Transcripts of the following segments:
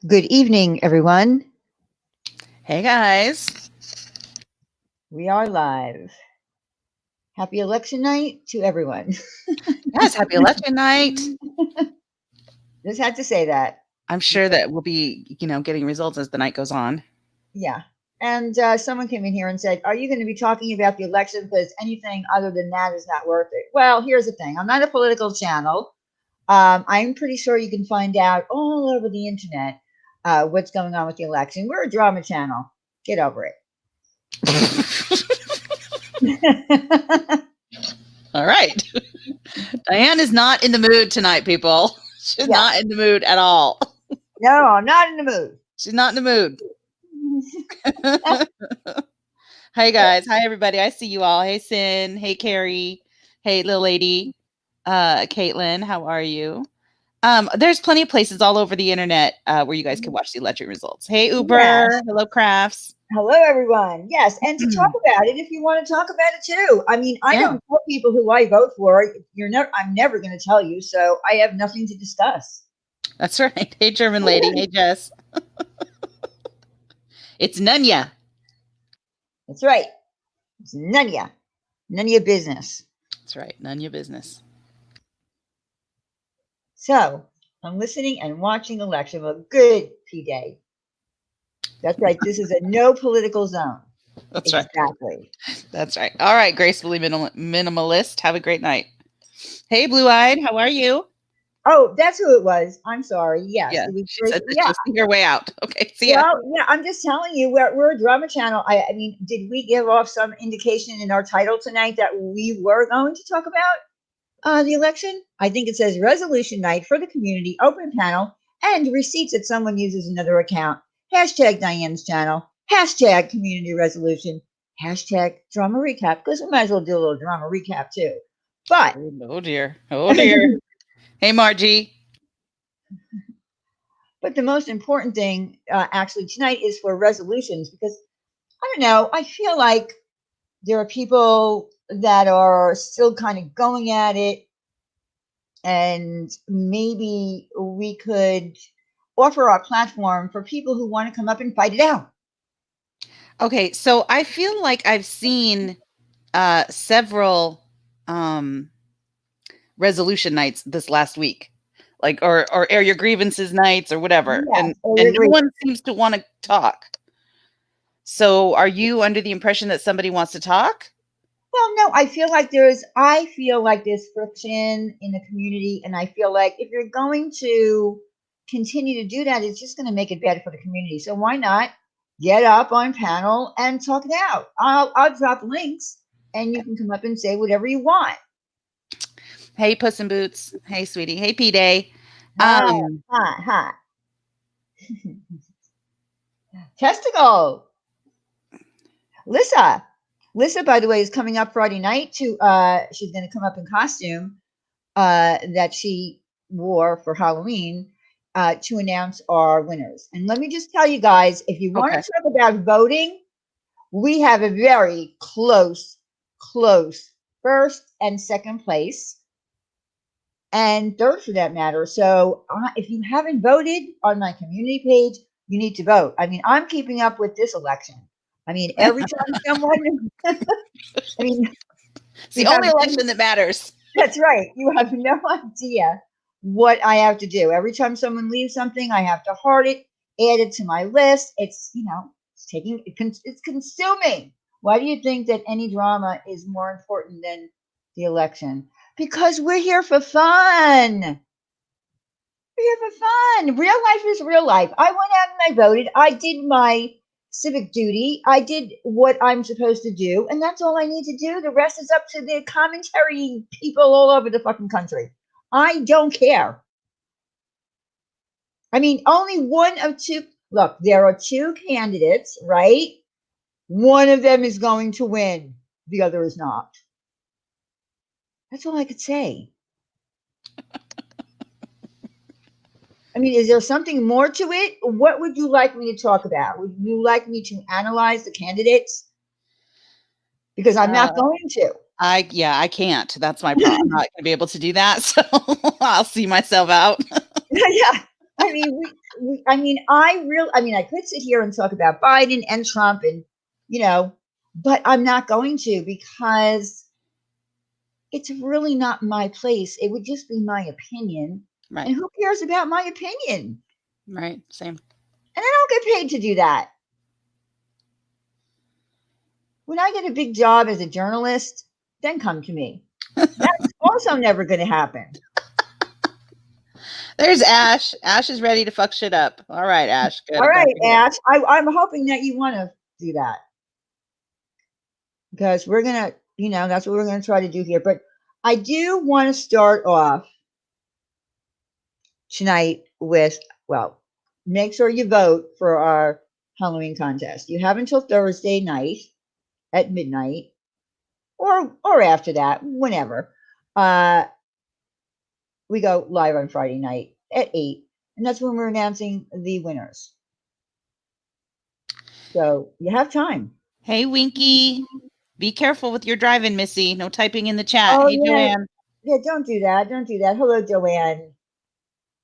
Good evening, everyone. Hey guys. We are live. Happy election night to everyone. Yes, happy election night. Just had to say that. I'm sure that we'll be, getting results as the night goes on. Yeah. And someone came in here and said, "Are you going to be talking about the election? Because anything other than that is not worth it." Well, here's the thing. I'm not a political channel. I'm pretty sure you can find out all over the internet what's going on with the election. We're a drama channel. Get over it. All right. Diane is not in the mood tonight, people. She's not in the mood at all. No, I'm not in the mood. She's not in the mood. Hey guys. Hi everybody. I see you all. Hey Sin. Hey Carrie. Hey little lady. Caitlin, how are you? There's plenty of places all over the internet where you guys can watch the election results. Hey Uber. Yes. Hello Crafts. Hello, everyone. Yes, and to talk about it if you want to talk about it too. I mean, I don't tell people who I vote for. I'm never going to tell you, so I have nothing to discuss. That's right. Hey, German lady. Hey, Jess. It's Nunya. That's right. It's Nunya. Nunya business. That's right. Nunya business. So I'm listening and watching election. Well, good, P-Day. That's right. This is a no political zone. That's right. Exactly. That's right. All right, gracefully minimalist. Have a great night. Hey, Blue Eyed. How are you? Oh, that's who it was. I'm sorry. Yes. Yeah. She said that she'll see her way out. Okay. See ya. Well, yeah, I'm just telling you, we're a drama channel. I mean, did we give off some indication in our title tonight that we were going to talk about the election? I think it says resolution night for the community, open panel, and receipts that someone uses another account. Hashtag Diane's channel. Hashtag community resolution. Hashtag drama recap, because we might as well do a little drama recap too. But oh dear. Oh dear. Hey, Margie. But the most important thing actually tonight is for resolutions, because I don't know, I feel like there are people that are still kind of going at it, and maybe we could offer our platform for people who want to come up and fight it out. Okay, so I feel like I've seen several resolution nights this last week, like or air your grievances nights or whatever, and no one seems to want to talk. So are you under the impression that somebody wants to talk? Well, no, I feel like there's friction in the community, and I feel like if you're going to continue to do that, it's just going to make it bad for the community. So why not get up on panel and talk it out? I'll drop links, and you can come up and say whatever you want. Hey, Puss in Boots. Hey, sweetie. Hey, P-Day. Hi. Testicle. Lissa, by the way, is coming up Friday night to she's going to come up in costume that she wore for Halloween to announce our winners. And let me just tell you guys, if you want to talk about voting, we have a very close first and second place, and third for that matter. So if you haven't voted on my community page, you need to vote. I mean, I'm keeping up with this election. I mean, every time someone, it's the only election that matters. That's right. You have no idea what I have to do. Every time someone leaves something, I have to heart it, add it to my list. It's, it's consuming. Why do you think that any drama is more important than the election? Because we're here for fun. We're here for fun. Real life is real life. I went out and I voted. I did my civic duty. I did what I'm supposed to do, and that's all I need to do. The rest is up to the commentary people all over the fucking country. I don't care. I mean, only one of two. Look, there are two candidates, right? One of them is going to win. The other is not. That's all I could say. I mean, is there something more to it? What would you like me to talk about? Would you like me to analyze the candidates? Because I'm not going to. I can't. That's my problem. I'm not going to be able to do that. So I'll see myself out. Yeah. I mean, I could sit here and talk about Biden and Trump and, you know, but I'm not going to because it's really not my place. It would just be my opinion. Right. And who cares about my opinion? Right. Same. And I don't get paid to do that. When I get a big job as a journalist, then come to me. That's also never going to happen. There's Ash. Ash is ready to fuck shit up. All right, Ash. Good. All I'm glad right, you're here. Ash. I'm hoping that you want to do that because we're going to, that's what we're going to try to do here. But I do want to start off tonight with, well, make sure you vote for our Halloween contest. You have until Thursday night at midnight or after that, whenever. We go live on Friday night at 8, and that's when we're announcing the winners. So you have time. Hey, Winky. Be careful with your driving, Missy. No typing in the chat. Oh, Hey, yeah. Joanne. Yeah, don't do that. Don't do that. Hello, Joanne.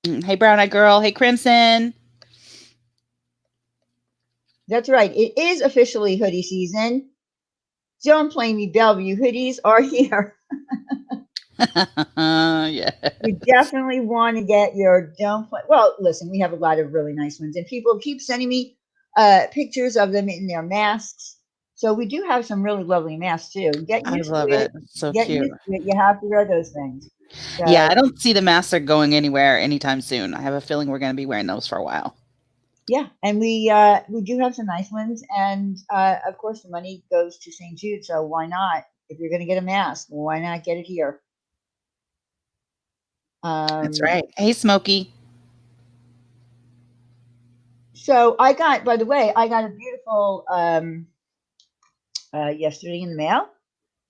Hey, Brown Eyed Girl. Hey, Crimson. That's right. It is officially hoodie season. Don't blame me, Bellevue. Hoodies are here. Yeah. You definitely want to get your don't play. Well, listen, we have a lot of really nice ones, and people keep sending me pictures of them in their masks. So we do have some really lovely masks too. Get I used love to it. it. It's so Get cute. used to it. You have to wear those things. So, Yeah, I don't see the masks are going anywhere anytime soon. I have a feeling we're going to be wearing those for a while. yeah, and we do have some nice ones, and of course the money goes to St. Jude. So why not? If you're going to get a mask, why not get it here? That's right. Hey, Smokey. So by the way, I got a beautiful yesterday in the mail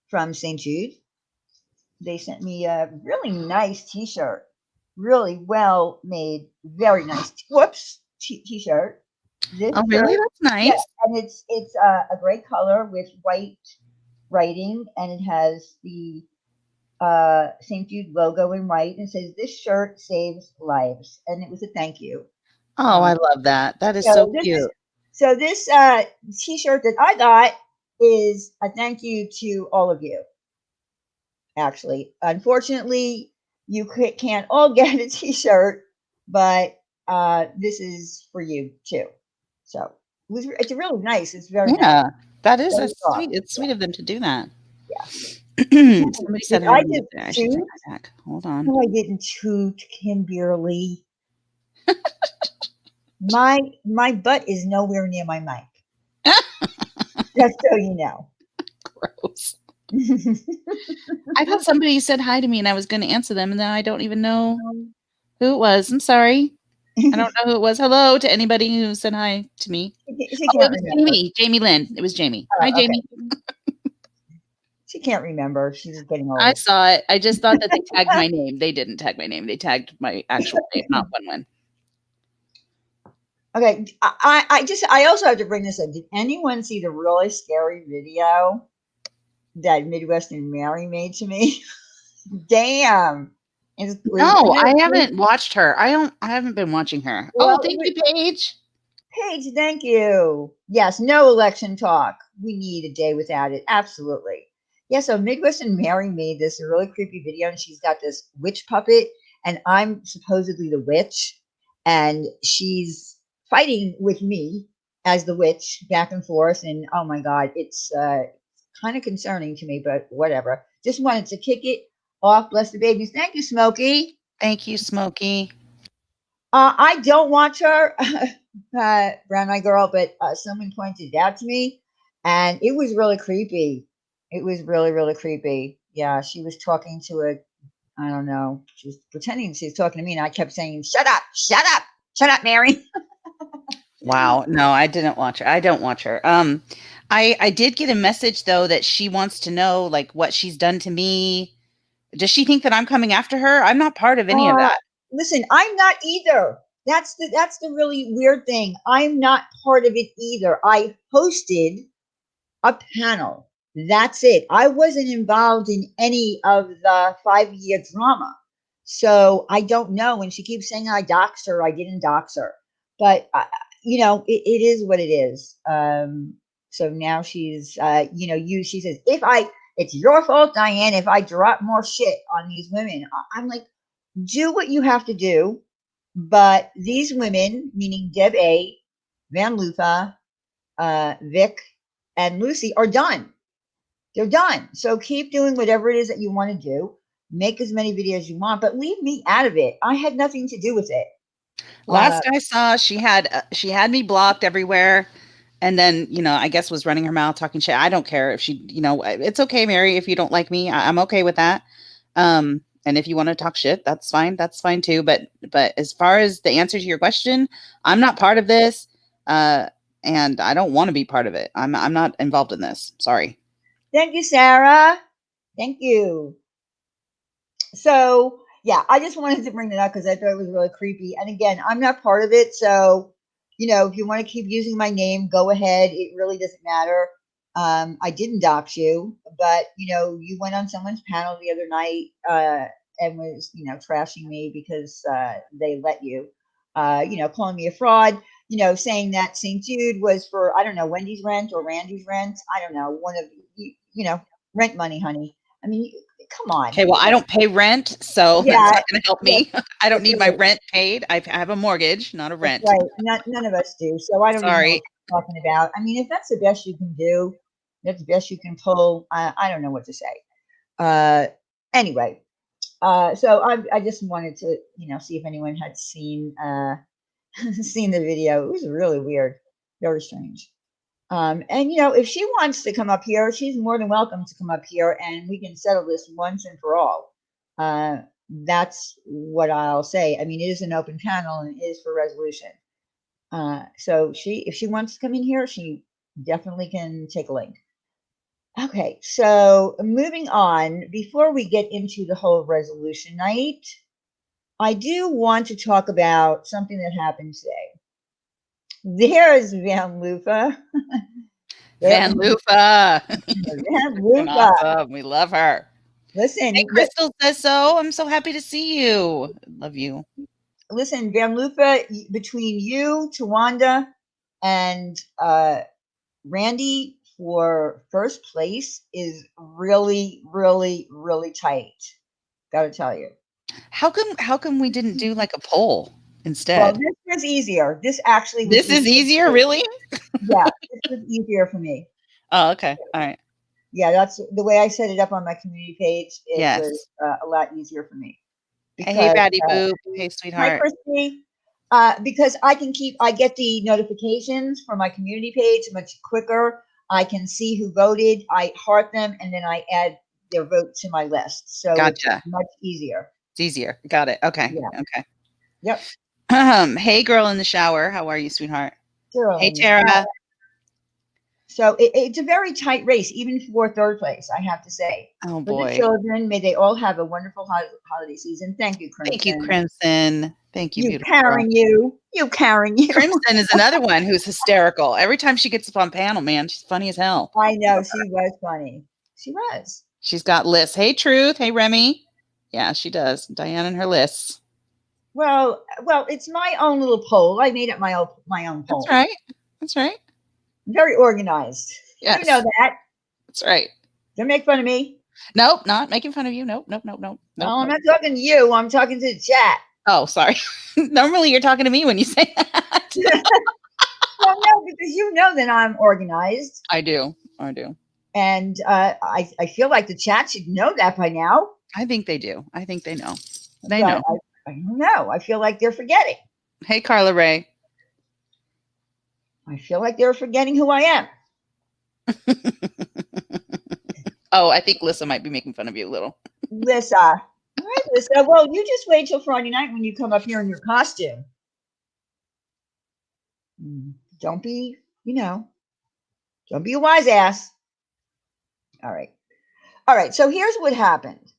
from St. Jude. They sent me a really nice T-shirt, really well made, very nice. T-shirt. This Oh, really? shirt, That's yeah, nice. and it's a gray color with white writing, and it has the St. Jude logo in white, and it says, "This shirt saves lives," and it was a thank you. Oh, I love that. That is so So this cute. so this T-shirt that I got is a thank you to all of you. Actually, unfortunately, you can't all get a T-shirt, but this is for you too. So it's really nice. It's very nice. Yeah, that's Very sweet. soft. It's sweet of them to do that. Yeah. Somebody said hi I to me. just I should toot? take that back. Hold on. No, I didn't toot, Kimberly. My butt is nowhere near my mic. Just so you know. Gross. I thought somebody said hi to me and I was going to answer them, and then I don't even know who it was. I'm sorry. I don't know who it was. Hello to anybody who said hi to me. She Oh, it can't was remember. Jamie. Jamie Lynn. It was Jamie. Hi, Okay. Jamie. She can't remember. She's getting I old. saw it. I just thought that they tagged my name. They didn't tag my name. They tagged my actual name, not Win-Win. Okay, I also have to bring this up. Did anyone see the really scary video that Midwestern Mary made to me? Damn. No, I haven't watched her. I haven't been watching her. Well, Oh, thank you, Paige. Paige, thank you. Yes, no election talk. We need a day without it. Absolutely. Yeah, so Midwestern Mary made this really creepy video, and she's got this witch puppet, and I'm supposedly the witch, and she's fighting with me as the witch back and forth. And oh my God, it's kind of concerning to me, but whatever. Just wanted to kick it off. Bless the babies. Thank you, Smokey. Thank you, Smokey. I don't watch her, Brown Eye Girl, but someone pointed it out to me, and it was really creepy. It was really, really creepy. Yeah, she was talking to I don't know, she was pretending she was talking to me, and I kept saying, "Shut up, shut up, shut up, Mary." Wow. No, I didn't watch her. I don't watch her. I did get a message though that she wants to know like what she's done to me. Does she think that I'm coming after her? I'm not part of any of that. Listen, I'm not either. That's the really weird thing. I'm not part of it either. I hosted a panel. That's it. I wasn't involved in any of the 5-year drama. So I don't know. And she keeps saying I doxed her. I didn't dox her. but it is what it is. So now she's, she says, it's your fault, Diane, if I drop more shit on these women. I'm like, do what you have to do. But these women, meaning Deb A, Van Lufa, Vic, and Lucy, are done. They're done. So keep doing whatever it is that you want to do. Make as many videos you want, but leave me out of it. I had nothing to do with it. Last I saw, she had me blocked everywhere, and then I guess was running her mouth talking shit. I don't care if she, it's okay, Mary, if you don't like me, I'm okay with that. And if you want to talk shit, that's fine. That's fine too. But as far as the answer to your question, I'm not part of this, and I don't want to be part of it. I'm not involved in this. Sorry. Thank you, Sarah. Thank you. So yeah, I just wanted to bring that up because I thought it was really creepy. And again, I'm not part of it, so if you want to keep using my name, go ahead. It really doesn't matter. I didn't dox you, but you went on someone's panel the other night and was trashing me because they let you, calling me a fraud. Saying that St. Jude was for, I don't know, Wendy's rent or Randy's rent. I don't know, one of rent money, honey. I mean, come on. Okay, well, I don't pay rent, so Yeah, that's not going to help yeah, me. I don't that's need my right. rent paid. I have a mortgage, not a That's rent. right. None of us do. So I don't even know Sorry. what you're talking about. I mean, if that's the best you can do, that's the best you can pull. I don't know what to say. Anyway, so I just wanted to see if anyone had seen seen the video. It was really weird, very strange. And if she wants to come up here, she's more than welcome to come up here, and we can settle this once and for all. That's what I'll say. I mean, it is an open panel and it is for resolution. So if she wants to come in here, she definitely can take a link. Okay, so moving on, before we get into the whole resolution night, I do want to talk about something that happened today. There's Van Lufa. Van Lufa. Van Lufa. Awesome. We love her. Listen, Hey, Crystal says so. I'm so happy to see you. Love you. listen, Van Lufa, between you, Tawanda, and Randy for first place is really, really, really tight. Gotta tell you. How come we didn't do like a poll Well, instead? this was easier. This actually was This is easier, really? Yeah, this was easier for me. Oh, okay. All right. Yeah, that's the way I set it up on my community page. It was Yes. a lot easier for me Hey, because Patty Boop. Hey, hi, sweetheart. Christy. Because I get the notifications from my community page much quicker. I can see who voted. I heart them, and then I add their vote to my list. So it's Gotcha. much easier. It's easier. Got it. Okay. Yeah. Okay. Yep. Hey, girl in the shower. How are you, sweetheart? Girl Hey, in the Tara. shower. So it's a very tight race, even for third place, I have to say. Oh, For the boy. children, may they all have a wonderful holiday season. Thank you, Crimson. Thank you, Crimson. Thank you, You beautiful girl. Karen, you Karen, you. Crimson is another one who's hysterical. Every time she gets up on panel, man, she's funny as hell. I know, she was funny. She was. She's got lists. Hey, Truth. Hey, Remy. Yeah, she does. Diane and her lists. Well, it's my own little poll. I made up my own poll. That's right. That's right. Very organized. Yes. You know that. That's right. Don't make fun of me. Nope, not making fun of you. Nope. No, I'm not talking to you. I'm talking to the chat. Oh, sorry. Normally you're talking to me when you say that. Well, no, because you know that I'm organized. I do. And I feel like the chat should know that by now. I think they do. I think they know. They But know. I don't know. I feel like they're forgetting. Hey, Carla Ray. I feel like they're forgetting who I am. Oh, I think Lissa might be making fun of you a little. Lissa. All right, Lissa. Well, you just wait till Friday night when you come up here in your costume. Don't be, don't be a wise ass. All right. All right. So here's what happened.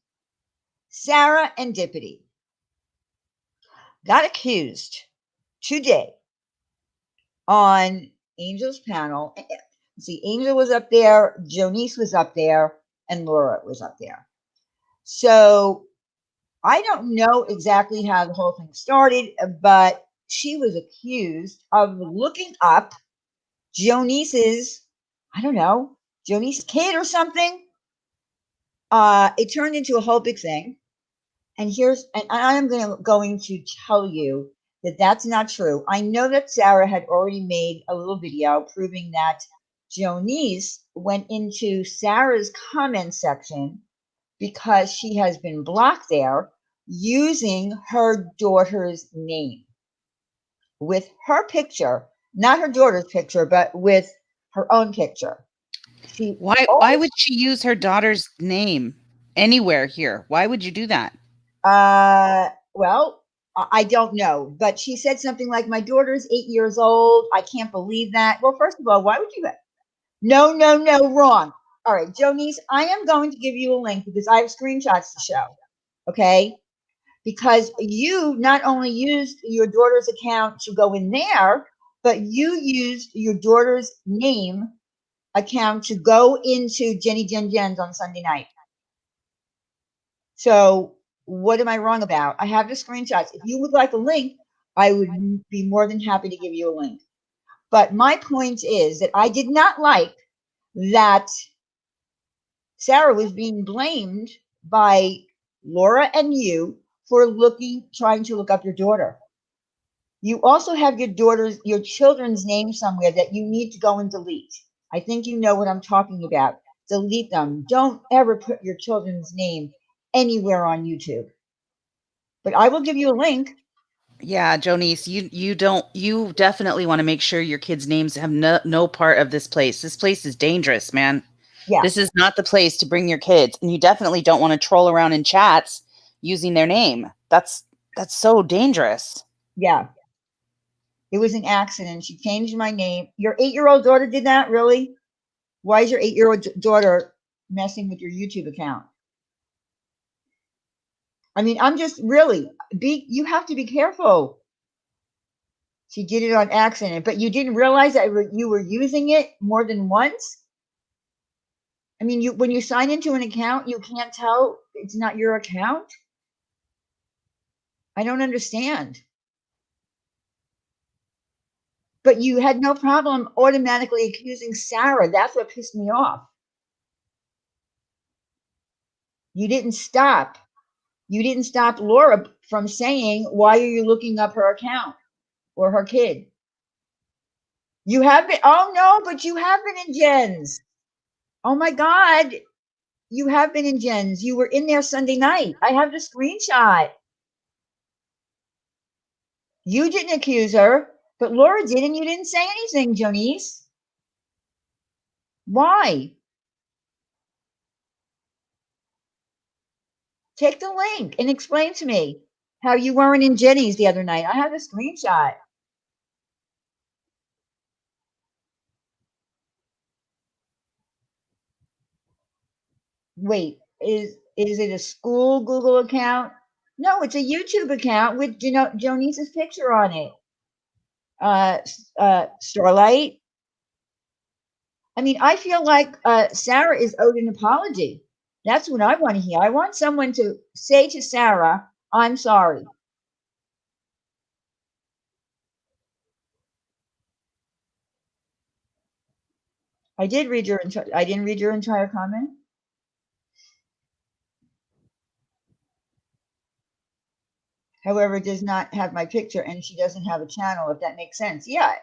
Sarah and Dippity got accused today on Angel's panel. See, Angel was up there, Jonice was up there, and Laura was up there. So I don't know exactly how the whole thing started, but she was accused of looking up Jonice's, I don't know, Jonice's kid or something. It turned into a whole big thing. And I'm going to tell you that that's not true. I know that Sarah had already made a little video proving that Jonice went into Sarah's comment section because she has been blocked there using her daughter's name with her picture, not her daughter's picture, but with her own picture. Why would she use her daughter's name anywhere here? Why would you do that? Well, I don't know, but she said something like, "My daughter's 8 years old. I can't believe that." Well, first of all, why would you? No, no, no, wrong. All right, Jonice, I am going to give you a link because I have screenshots to show. Okay, because you not only used your daughter's account to go in there, but you used your daughter's name account to go into Jenny Jen Jen's on Sunday night. So what am I wrong about? I have the screenshots. If you would like a link, I would be more than happy to give you a link. But my point is that I did not like that Sarah was being blamed by Laura and you for trying to look up your daughter. You also have your children's name somewhere that you need to go and delete. I think you know what I'm talking about. Delete them. Don't ever put your children's name anywhere on YouTube. But I will give you a link. Yeah, Jonice, you definitely want to make sure your kids' names have no part of this place. This place is dangerous, man. Yeah, This is not the place to bring your kids, and you definitely don't want to troll around in chats using their name. That's so dangerous. yeah. It was an accident. She changed my name. Your 8-year-old daughter did that, really? Why is your 8-year-old daughter messing with your YouTube account? I mean, I'm just really you have to be careful. She did it on accident, but you didn't realize that you were using it more than once. I mean, when you sign into an account, you can't tell it's not your account. I don't understand. But you had no problem automatically accusing Sarah. That's what pissed me off. You didn't stop. You didn't stop Laura from saying, "Why are you looking up her account or her kid?" You have been, oh no, but you have been in Jen's. Oh my God. You have been in Jen's. You were in there Sunday night. I have the screenshot. You didn't accuse her, but Laura did, and you didn't say anything, Jonice. Why? Take the link and explain to me how you weren't in Jenny's the other night. I have a screenshot. Wait, is it a school Google account? No, it's a YouTube account with Jonice's picture on it. Starlight. I mean, I feel like Sarah is owed an apology. That's what I want to hear. I want someone to say to Sarah, "I'm sorry." I didn't read your entire comment. However, it does not have my picture, and she doesn't have a channel. If that makes sense, yeah.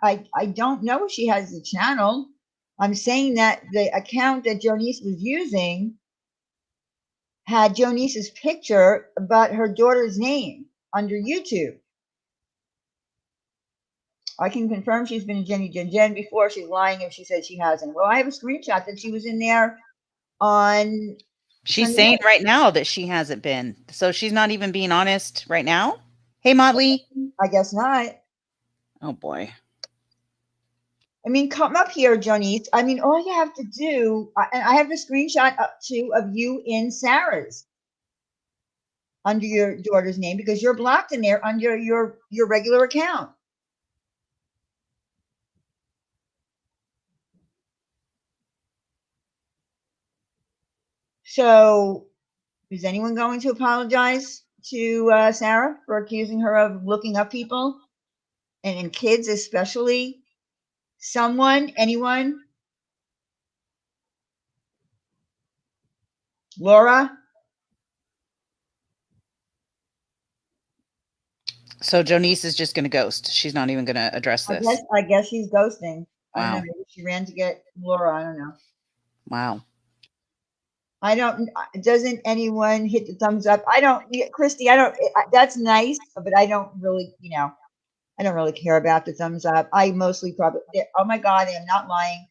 I don't know if she has a channel. I'm saying that the account that Jonice was using had Jonice's picture, but her daughter's name under YouTube. I can confirm she's been in Jenny Jen Jen before. She's lying if she said she hasn't. Well, I have a screenshot that she was in there on She's Sunday saying night. right now that she hasn't been. So she's not even being honest right now. Hey, Motley. I guess not. Oh boy. I mean, come up here, Jonice. I mean, all you have to do, and I have the screenshot up too of you in Sarah's under your daughter's name because you're blocked in there under your regular account. So, is anyone going to apologize? to Sarah for accusing her of looking up people and kids especially? Someone, anyone? Laura? So Jonice is just going to ghost. She's not even going to address this. I guess she's ghosting. I don't know. Wow. Maybe she ran to get Laura. I don't know. Wow. I don't. Doesn't anyone hit the thumbs up? I don't. Christy, I don't. That's nice, but I don't really. I don't really care about the thumbs up. I mostly probably. Oh my God, I am not lying.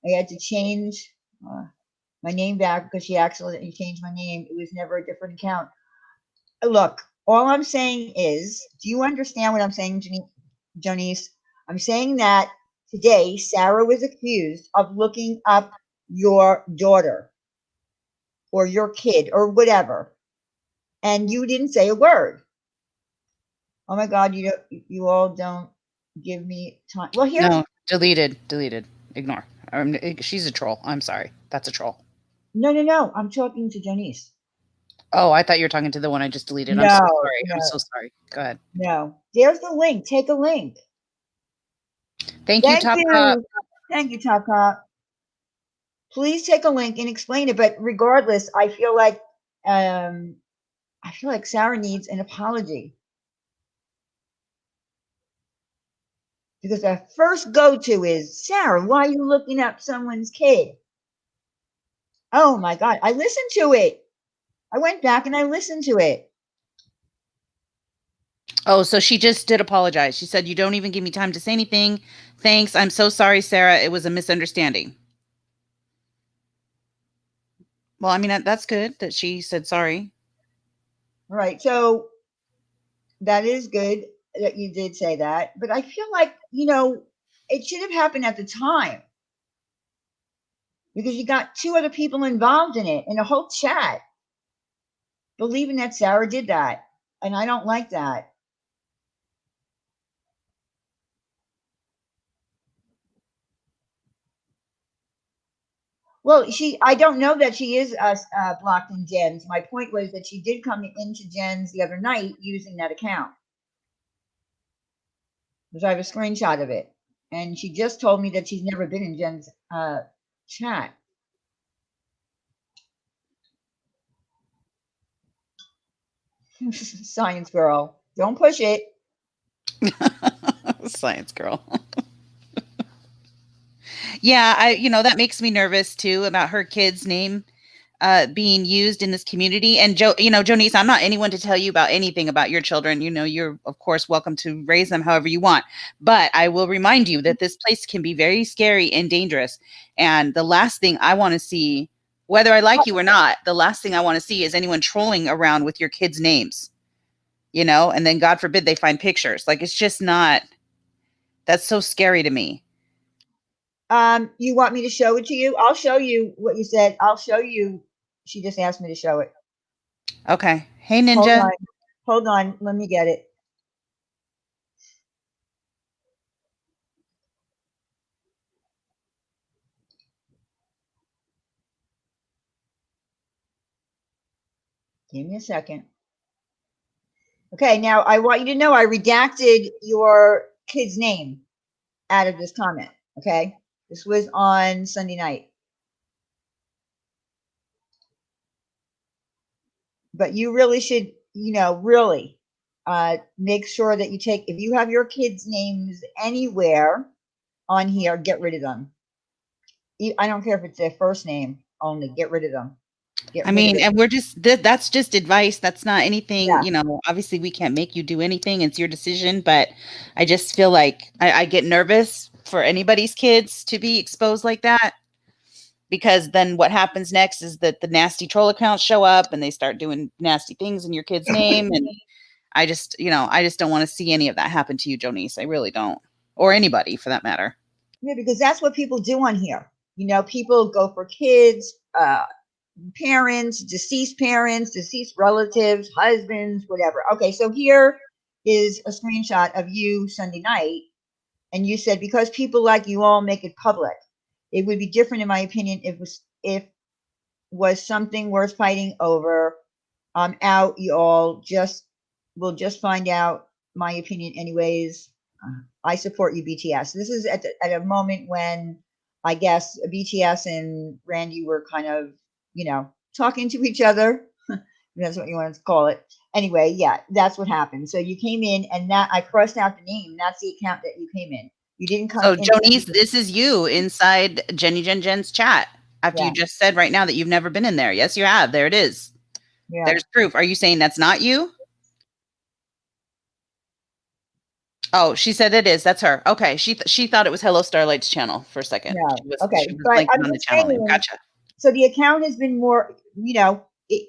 I had to change my name back because she accidentally changed my name. It was never a different account. Look, all I'm saying is, do you understand what I'm saying, Jonice? I'm saying that today Sarah was accused of looking up your daughter or your kid or whatever, and you didn't say a word. Oh my God, you all don't give me time. Well, here's No, deleted. Ignore. She's a troll. I'm sorry. That's a troll. no. I'm talking to Jonice. Oh, I thought you were talking to the one I just deleted. I'm No, so sorry. no, I'm so sorry. Go ahead. no. There's the link. Take a link. Thank you, Thank Top Cop. you. Thank you, Top Cop. Please take a link and explain it. But regardless, I feel like Sarah needs an apology because the first go to is Sarah. Why are you looking up someone's kid? Oh my God! I listened to it. I went back and I listened to it. Oh, so she just did apologize. She said, "You don't even give me time to say anything. Thanks. I'm so sorry, Sarah. It was a misunderstanding." Well, I mean, that's good that she said sorry. All right, so that is good that you did say that, but I feel like it should have happened at the time because you got two other people involved in it and a whole chat believing that Sarah did that, and I don't like that. Well, I don't know that she is blocked in Jen's. My point was that she did come into Jen's the other night using that account. Because I have a screenshot of it. And she just told me that she's never been in Jen's chat. Science girl. Don't push it. Science girl. Yeah, that makes me nervous too about her kid's name being used in this community. And Jonice, I'm not anyone to tell you about anything about your children. You're of course welcome to raise them however you want. But I will remind you that this place can be very scary and dangerous. And the last thing I want to see, whether I like you or not, the last thing I want to see is anyone trolling around with your kids' names, and then God forbid they find pictures. Like, it's just not, that's so scary to me. You want me to show it to you? I'll show you what you said. I'll show you. She just asked me to show it. Okay. Hey, Ninja. Hold on. Let me get it. Give me a second. Okay, now I want you to know I redacted your kid's name out of this comment. Okay, this was on Sunday night. But you really should, really make sure that if you have your kids' names anywhere on here, get rid of them. I don't care if it's their first name only, get rid of them. I mean, and we're just, that's just advice. That's not anything, obviously we can't make you do anything. It's your decision. But I just feel like I get nervous for anybody's kids to be exposed like that. Because then what happens next is that the nasty troll accounts show up and they start doing nasty things in your kid's name. And I just don't want to see any of that happen to you, Jonice. I really don't. Or anybody for that matter. Yeah, because that's what people do on here. People go for kids, parents, deceased relatives, husbands, whatever. Okay, so here is a screenshot of you Sunday night. And you said, because people like you all make it public. It would be different, in my opinion, if was something worth fighting over. I'm out. You all just will just find out my opinion anyways. I support you, BTS. This is at a moment when I guess BTS and Randy were kind of, talking to each other. That's what you want to call it. Anyway, yeah, that's what happened. So you came in, and that I crossed out the name. That's the account that you came in. You didn't come So in. Jonice, this is you inside Jen's chat. After you Yeah, just said right now that you've never been in there. Yes, you have. There it is. yeah. There's proof. Are you saying that's not you? Oh, she said it is. That's her. Okay. She thought it was Hello Starlight's channel for a second. No, okay. She was But blanking I'm on the just channel name. saying, Gotcha. so the account has been more,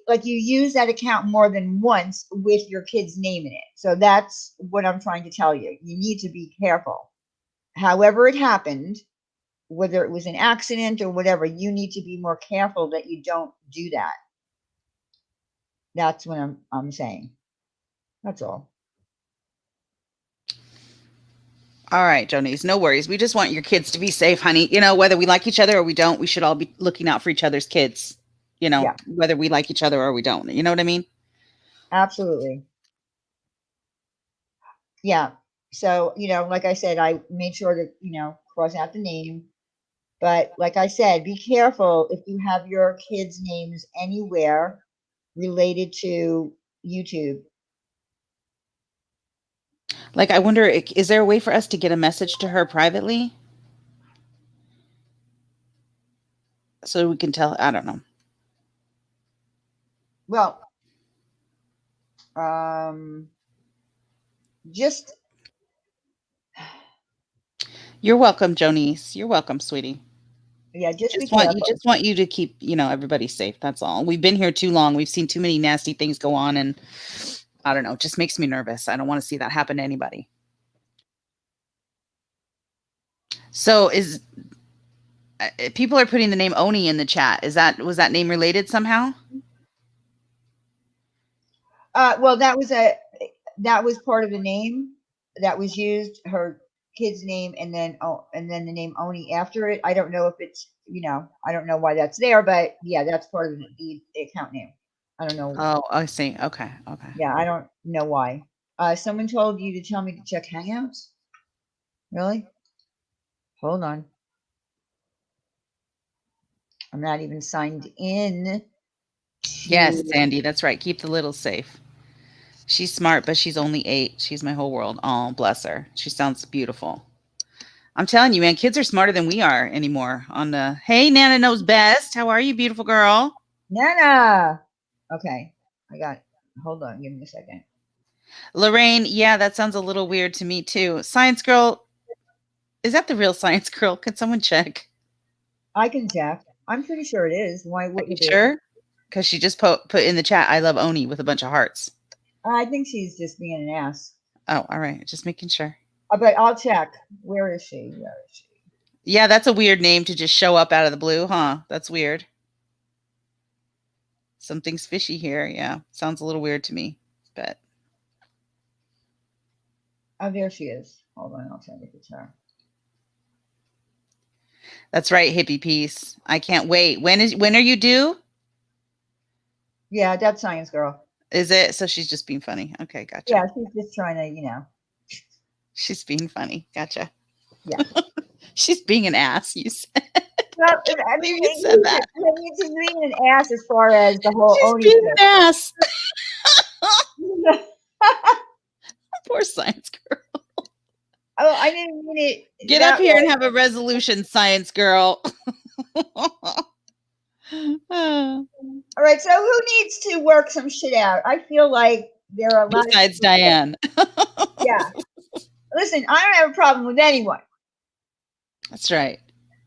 like you use that account more than once with your kid's name in it. So that's what I'm trying to tell you. You need to be careful. However it happened, whether it was an accident or whatever, you need to be more careful that you don't do that. That's what I'm saying. That's all. All right, Jonice, no worries. We just want your kids to be safe, honey. You know, whether we like each other or we don't, we should all be looking out for each other's kids. You know, Yeah, whether we like each other or we don't. You know what I mean? absolutely. Yeah. So, like I said, I made sure to, cross out the name. But like I said, be careful if you have your kids' names anywhere related to YouTube. Like, I wonder, is there a way for us to get a message to her privately so we can tell? I don't know. Well, just You're welcome, Jonice. You're welcome, sweetie. yeah, just be Just careful. want you to keep, everybody safe. That's all. We've been here too long. We've seen too many nasty things go on, and I don't know, it just makes me nervous. I don't want to see that happen to anybody. So people are putting the name Oni in the chat. Was that name related somehow? Well, that was part of the name that was used. Her kid's name, and then the name Oni after it. I don't know if it's I don't know why that's there, but yeah, that's part of the account name. I don't know. Oh, I see. Okay. Okay. Yeah, I don't know why. Someone told you to tell me to check Hangouts. Really? Hold on. I'm not even signed in Yes, to. Sandy, that's right. Keep the little safe. She's smart, but she's only 8. She's my whole world. Oh, bless her. She sounds beautiful. I'm telling you, man, kids are smarter than we are anymore. On the Hey, Nana knows best. How are you, beautiful girl? Nana. Okay, I got. Hold on, give me a second. Lorraine, yeah, that sounds a little weird to me too. Science girl, is that the real science girl? Can someone check? I can check. I'm pretty sure it is. Why Are you wouldn't it? sure? Because she just put in the chat, I love Oni with a bunch of hearts. I think she's just being an ass. Oh, all right. Just making sure. But I'll check. Where is she? Where is she? Yeah, that's a weird name to just show up out of the blue, huh? That's weird. Something's fishy here. Yeah. Sounds a little weird to me. But Oh, there she is. Hold on, I'll send it to her. that's right, hippie piece. I can't wait. When are you due? Yeah, that's Science Girl. Is it? So she's just being funny. Okay, Yeah, gotcha. she's just trying to. She's being funny. Gotcha. Yeah. She's being an ass, you said. Well, I can't I believe mean, you said that. she's being an ass as far as the whole She's Oni being thing. an ass. Poor science girl. Oh, I didn't mean it Get up that here and way. have a resolution, science girl. All right, so who needs to work some shit out? I feel like there are a lot of Besides people that, Diane. yeah. Listen, I don't have a problem with anyone. That's right.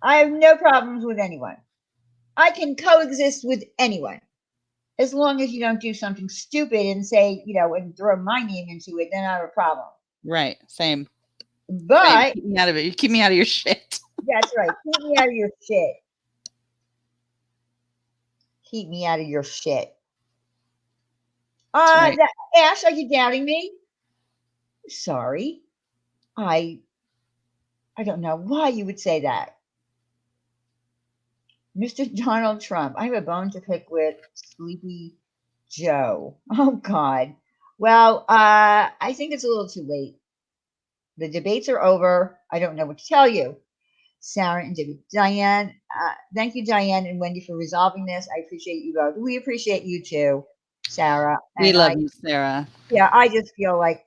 I have no problems with anyone. I can coexist with anyone as long as you don't do something stupid and say, and throw my name into it, then I have a problem. Right. Same. Same. But Keep me out of it. You keep me out of your shit. that's right. Keep me out of your shit. Keep me out of your shit. That's right. Ash, are you doubting me? Sorry. I I don't know why you would say that. Mr. Donald Trump. I have a bone to pick with Sleepy Joe. Oh God. Well, I think it's a little too late. The debates are over. I don't know what to tell you. Sarah and Diane, thank you, Diane and Wendy, for resolving this. I appreciate you both. We appreciate you too, Sarah. We And love you, Sarah. yeah, I just feel like,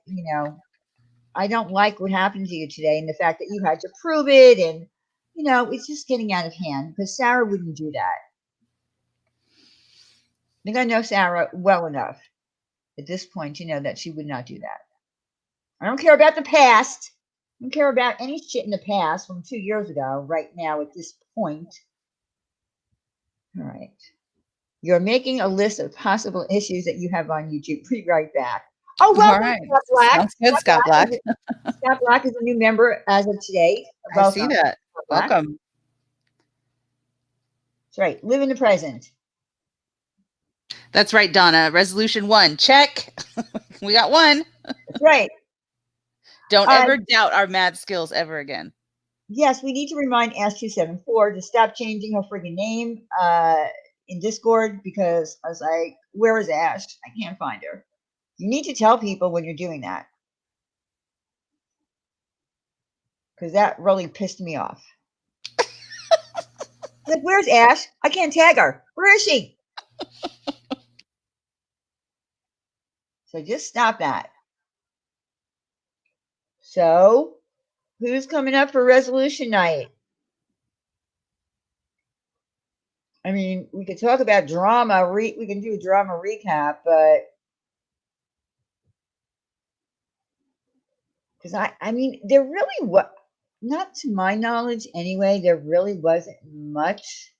I don't like what happened to you today and the fact that you had to prove it. And, it's just getting out of hand because Sarah wouldn't do that. I think I know Sarah well enough at this point to know that she would not do that. I don't care about the past. I don't care about any shit in the past from 2 years ago, right now at this point. All right. You're making a list of possible issues that you have on YouTube. Be right back. Oh, All welcome, right. Scott Black. Sounds good, Scott Black. Scott Black is a new member as of today. I see Welcome, that. Scott Black. Welcome. That's right. Live in the present. That's right, Donna. Resolution 1. Check. We got one. That's right. Don't ever doubt our mad skills ever again. Yes, we need to remind Ash274 to stop changing her friggin' name in Discord because I was like, where is Ash? I can't find her. You need to tell people when you're doing that. Because that really pissed me off. Like, where's Ash? I can't tag her. Where is she? So just stop that. So, who's coming up for resolution night? I mean, we could talk about drama. We can do a drama recap, but because I mean, there really was, not to my knowledge anyway, there really wasn't much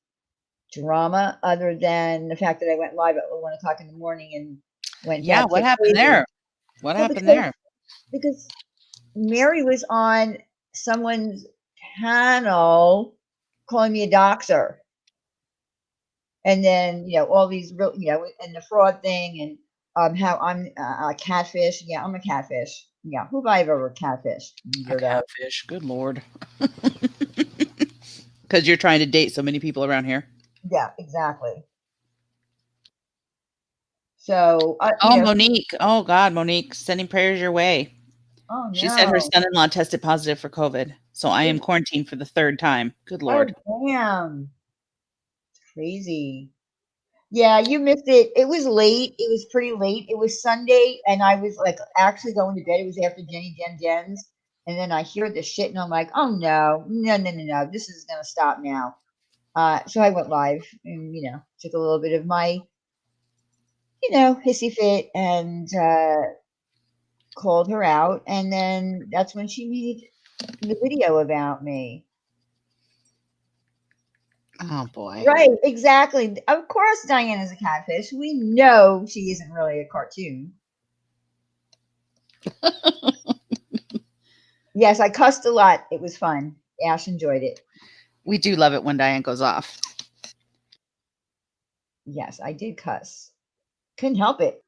drama other than the fact that I went live at 1 o'clock in the morning and went. Yeah, what happened there? What happened there? Because Mary was on someone's panel calling me a doxer. And then, all these real, and the fraud thing and how I'm a catfish. Yeah, I'm a catfish. Yeah, who have I ever catfished? A catfish. Good Lord. Because you're trying to date so many people around here. Yeah, exactly. So, Monique. Oh, God, Monique, sending prayers your way. Oh, no. She said her son-in-law tested positive for COVID. So I am quarantined for the 3rd time. Good Lord. Oh, damn. Crazy. Yeah, you missed it. It was late. It was pretty late. It was Sunday, and I was like actually going to bed. It was after Jen's. And then I hear this shit, and I'm like, oh, no. This is going to stop now. So I went live and, took a little bit of my, hissy fit and called her out. And then that's when she made the video about me. Oh, boy. Right, exactly. Of course, Diane is a catfish. We know she isn't really a cartoon. Yes, I cussed a lot. It was fun. Ash enjoyed it. We do love it when Diane goes off. Yes, I did cuss. Couldn't help it.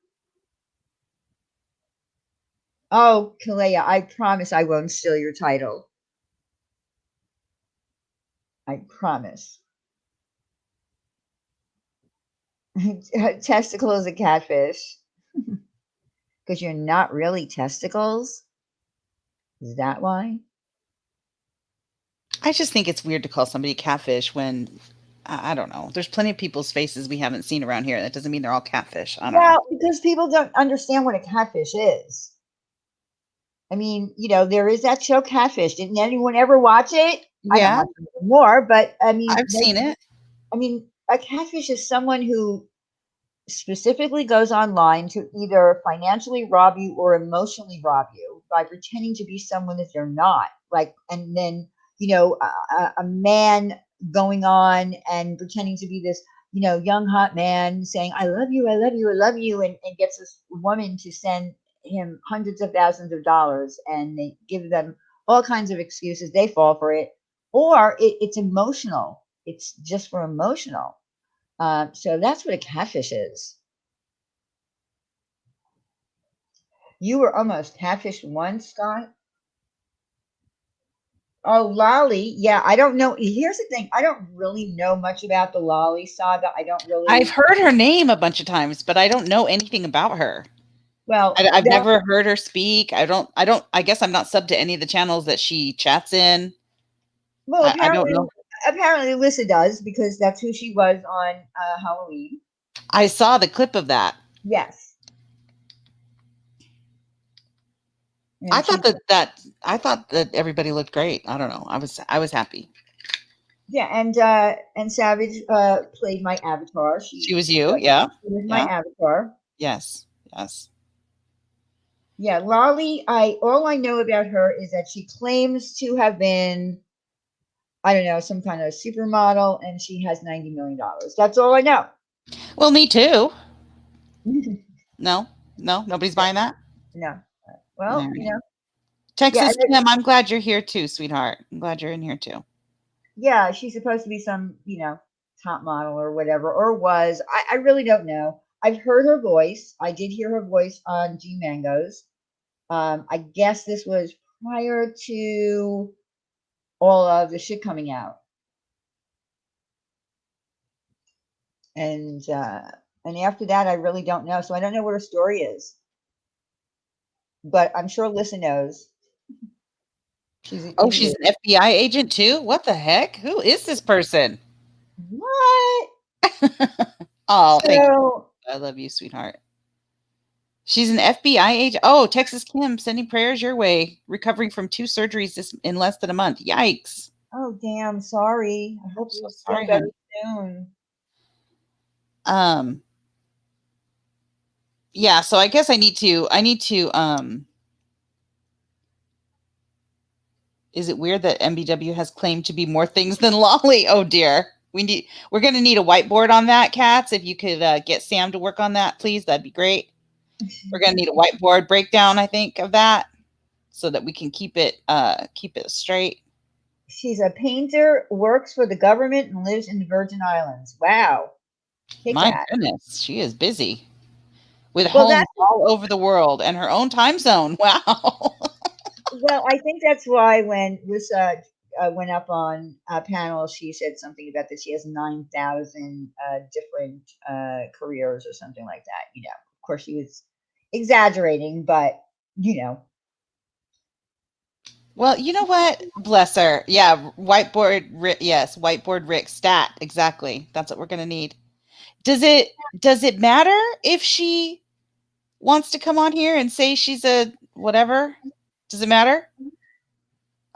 Oh, Kalea, I promise I won't steal your title. I promise. Testicle is a catfish. Because you're not really testicles? Is that why? I just think it's weird to call somebody catfish when, I don't know. There's plenty of people's faces we haven't seen around here. That doesn't mean they're all catfish. I don't know. Because people don't understand what a catfish is. I mean, there is that show Catfish. Didn't anyone ever watch it? Yeah. I don't watch it anymore, but I mean, I've seen it. I mean, a catfish is someone who specifically goes online to either financially rob you or emotionally rob you by pretending to be someone that they're not. Like, and then, a man going on and pretending to be this, young hot man saying, I love you, I love you, I love you, and gets this woman to send him hundreds of thousands of dollars, and they give them all kinds of excuses. They fall for it. Or it's emotional. It's just for emotional. So that's what a catfish is. You were almost catfished once, Scott? Oh, Lolly. Yeah, I don't know. Here's the thing. I don't really know much about the Lolly saga. I don't I've really. heard her name a bunch of times, but I don't know anything about her. Well, I've that never heard her speak. I guess I'm not sub to any of the channels that she chats in. well I don't know. apparently Alyssa does because that's who she was on Halloween. I saw the clip of that. Yes, I and thought she I thought that everybody looked great. I don't know. I was happy. yeah, and Savage played my avatar. She was you, yeah, She was my yeah, avatar. yes, yes. Yeah, Lolly. I all I know about her is that she claims to have been, I don't know, some kind of supermodel, and she has $90 million. That's all I know. Well, me too. No, no, nobody's buying that. No. All Well, right. yeah, Texas Kim, I'm glad you're here too, sweetheart. I'm glad you're in here too. yeah, she's supposed to be some, top model or whatever, or was. I really don't know. I've heard her voice. I did hear her voice on G Mangoes. I guess this was prior to all of the shit coming out, and after that, I really don't know. So I don't know what her story is, but I'm sure Lissa knows. She's an Oh, she's idiot. an FBI agent too? What the heck? Who is this person? What? Oh, thank you. So I love you, sweetheart. She's an FBI agent. Oh, Texas Kim, sending prayers your way. Recovering from 2 surgeries in less than a month. Yikes. oh damn, sorry. I I'm hope so you feel sorry, better honey. soon. Um, yeah, so I need to is it weird that MBW has claimed to be more things than Lolly? Oh dear. We're going to need a whiteboard on that, Cats. If you could get Sam to work on that, please, that'd be great. We're going to need a whiteboard breakdown, I think, of that so that we can keep it straight. She's a painter, works for the government, and lives in the Virgin Islands. Wow. Kick My ass. goodness, she is busy with Well, homes that's all over the world and her own time zone. Wow. well. I think that's why when Lisa went up on a panel, she said something about that she has 9,000 different careers or something like that. Of course, she was exaggerating, but you know, Well, you know what? Bless her. Yeah, yes, whiteboard Rick stat. Exactly. That's what we're going to need. Does it matter if she wants to come on here and say she's a whatever? Does it matter?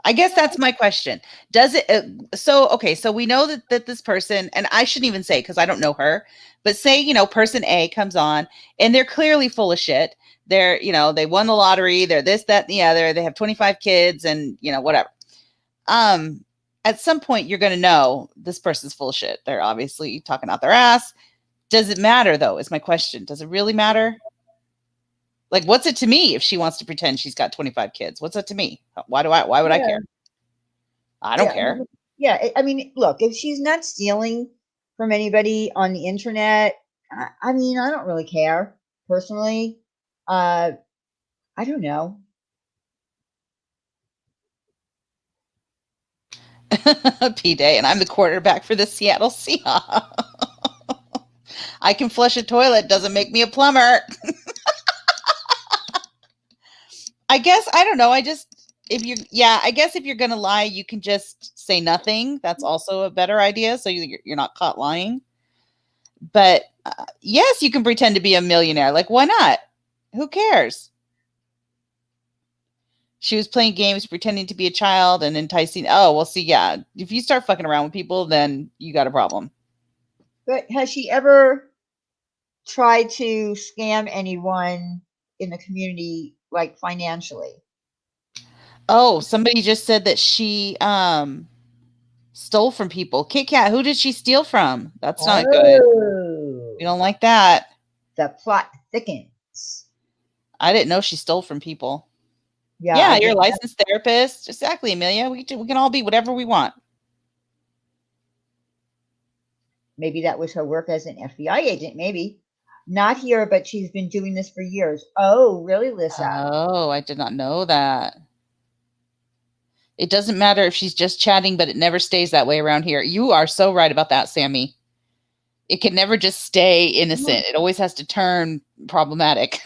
I guess that's my question. Does it okay, so we know that this person, and I shouldn't even say because I don't know her, but say, person A comes on and they're clearly full of shit. They're, they won the lottery, they're this, that, and the other, they have 25 kids and, whatever. At some point you're going to know this person's full of shit. They're obviously talking out their ass. Does it matter though, is my question. Does it really matter? Like, what's it to me if she wants to pretend she's got 25 kids? What's it to me? Why would I yeah, care? I don't yeah, care. yeah. I mean, look, if she's not stealing from anybody on the internet, I mean, I don't really care personally. Uh, I don't know. P Day, and I'm the quarterback for the Seattle Seahawks. I can flush a toilet, doesn't make me a plumber. I guess I don't know. I guess if you're gonna lie, you can just say nothing. That's also a better idea, so you're not caught lying. But yes, you can pretend to be a millionaire. Like, why not? Who cares? She was playing games, pretending to be a child and enticing. Oh, well, see, yeah. If you start fucking around with people, then you got a problem. But has she ever tried to scam anyone in the community, like financially? Oh, somebody just said that she stole from people. Kit Kat, who did she steal from? That's not good. Oh, We don't like that. the plot thickens. I didn't know she stole from people. Yeah, Yeah, I you're guess a licensed therapist. Exactly, Amelia. We can all be whatever we want. maybe that was her work as an FBI agent. Maybe not here, but she's been doing this for years. Oh, really, Lissa? Oh, I did not know that. It doesn't matter if she's just chatting, but it never stays that way around here. You are so right about that, Sammy. It can never just stay innocent. It always has to turn problematic.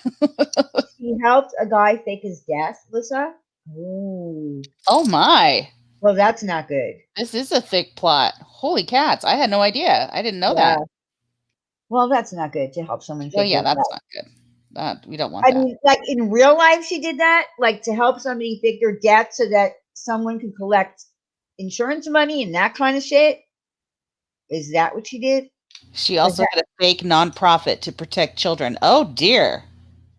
She helped a guy fake his death, Lissa. Ooh. Oh my. Well, that's not good. This is a thick plot. Holy cats. I had no idea. I didn't know Yeah. that. Well, that's not good to help someone Well, fake yeah, their that's death. not good. We don't want I that. mean, like in real life, she did that, like to help somebody fake their death so that someone could collect insurance money and that kind of shit. Is that what she did? She Was also that? had a fake nonprofit to protect children. Oh dear.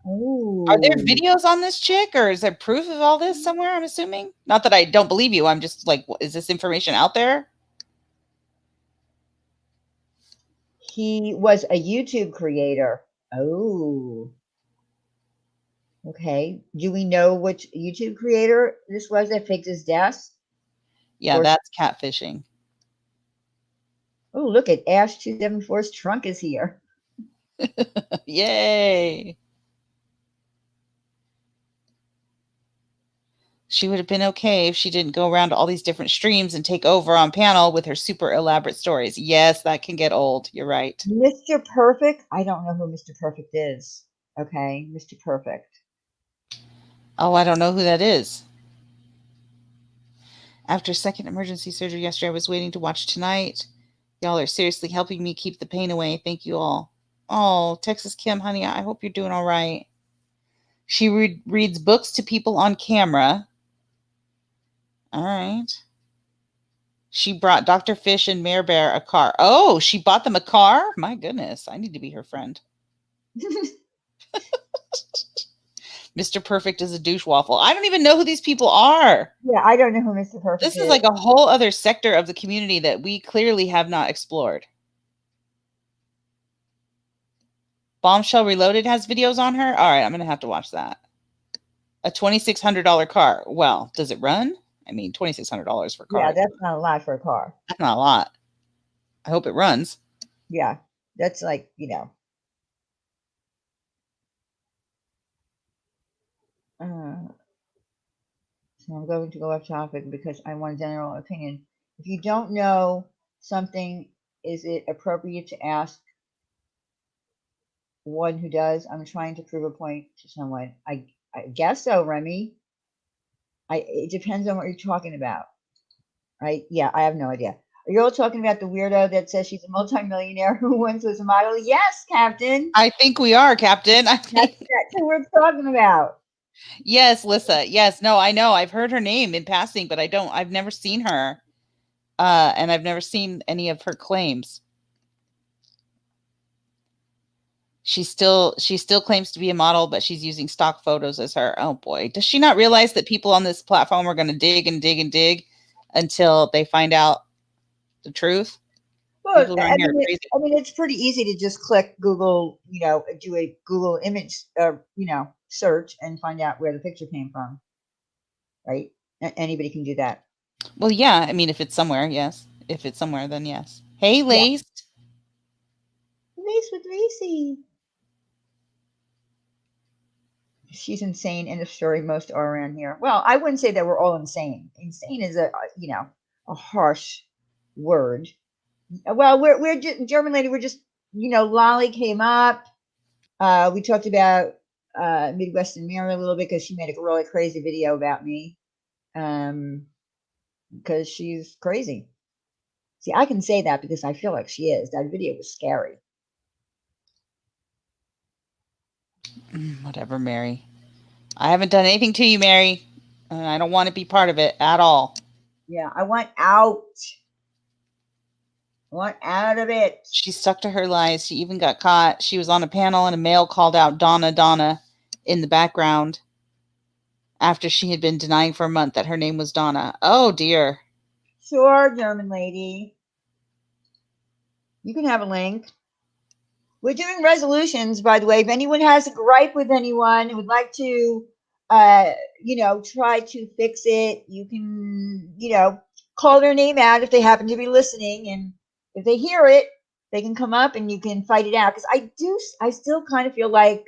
Are there Oh, videos on this chick, or is there proof of all this somewhere? I'm assuming. Not that I don't believe you. I'm just like, is this information out there? he was a YouTube creator. Oh, okay. Do we know which YouTube creator this was that faked his death? Yeah, Or that's catfishing. oh, look at Ash 274's trunk is here. Yay. She would have been okay if she didn't go around to all these different streams and take over on panel with her super elaborate stories. Yes, that can get old. You're right. Mr. Perfect. I don't know who Mr. Perfect is. Okay, Mr. Perfect. Oh, I don't know who that is. After second emergency surgery yesterday, I was waiting to watch tonight. Y'all are seriously helping me keep the pain away. Thank you all. Oh, Texas Kim, honey, I hope you're doing all right. She reads books to people on camera. All right. She brought Dr. Fish and Mayor Bear a car. Oh, she bought them a car? My goodness, I need to be her friend. Mr. Perfect is a douche waffle. I don't even know who these people are. Yeah, I don't know who Mr. Perfect This is. is like a whole other sector of the community that we clearly have not explored. Bombshell Reloaded has videos on her. All right, I'm going to have to watch that. A $2,600 car. Well, does it run? I mean, $2,600 for a car. Yeah, that's not a lot for a car. That's not a lot. I hope it runs. Yeah, that's like, you know. So I'm going to go off topic because I want a general opinion. If you don't know something, is it appropriate to ask one who does? I'm trying to prove a point to someone. I guess so, Remy. It depends on what you're talking about, right? Yeah, I have no idea. Are you all talking about the weirdo that says she's a multimillionaire who once was a model? Yes, Captain. I think we are, Captain. That's who we're talking about. Yes, Lissa. Yes, no, I know. I've heard her name in passing, but I've never seen her. And I've never seen any of her claims. She still claims to be a model, but she's using stock photos as her. Oh boy. Does she not realize that people on this platform are going to dig and dig and dig until they find out the truth? Well, People around here are crazy. I mean, it's pretty easy to just click Google, you know, do a Google image, you know, search and find out where the picture came from, right? Anybody can do that. Well, yeah. I mean, if it's somewhere, yes. If it's somewhere, then yes. Hey, Lace. Lace with Racy. She's insane. End of story. Most are around here. Well, I wouldn't say that we're all insane. Insane is you know, a harsh word. Well, we're just, German lady. We're just, you know, Lolly came up. We talked about Midwestern Mary a little bit because she made a really crazy video about me. Because she's crazy. See, I can say that because I feel like she is. That video was scary. Whatever, Mary. I haven't done anything to you, Mary. And I don't want to be part of it at all. Yeah, I want out. I want out of it. She stuck to her lies. She even got caught. She was on a panel and a male called out Donna, Donna in the background after she had been denying for a month that her name was Donna. Oh, dear. Sure, German lady. You can have a link. We're doing resolutions, by the way. If anyone has a gripe with anyone and would like to, you know, try to fix it, you can, you know, call their name out if they happen to be listening. And if they hear it, they can come up and you can fight it out. Because I still kind of feel like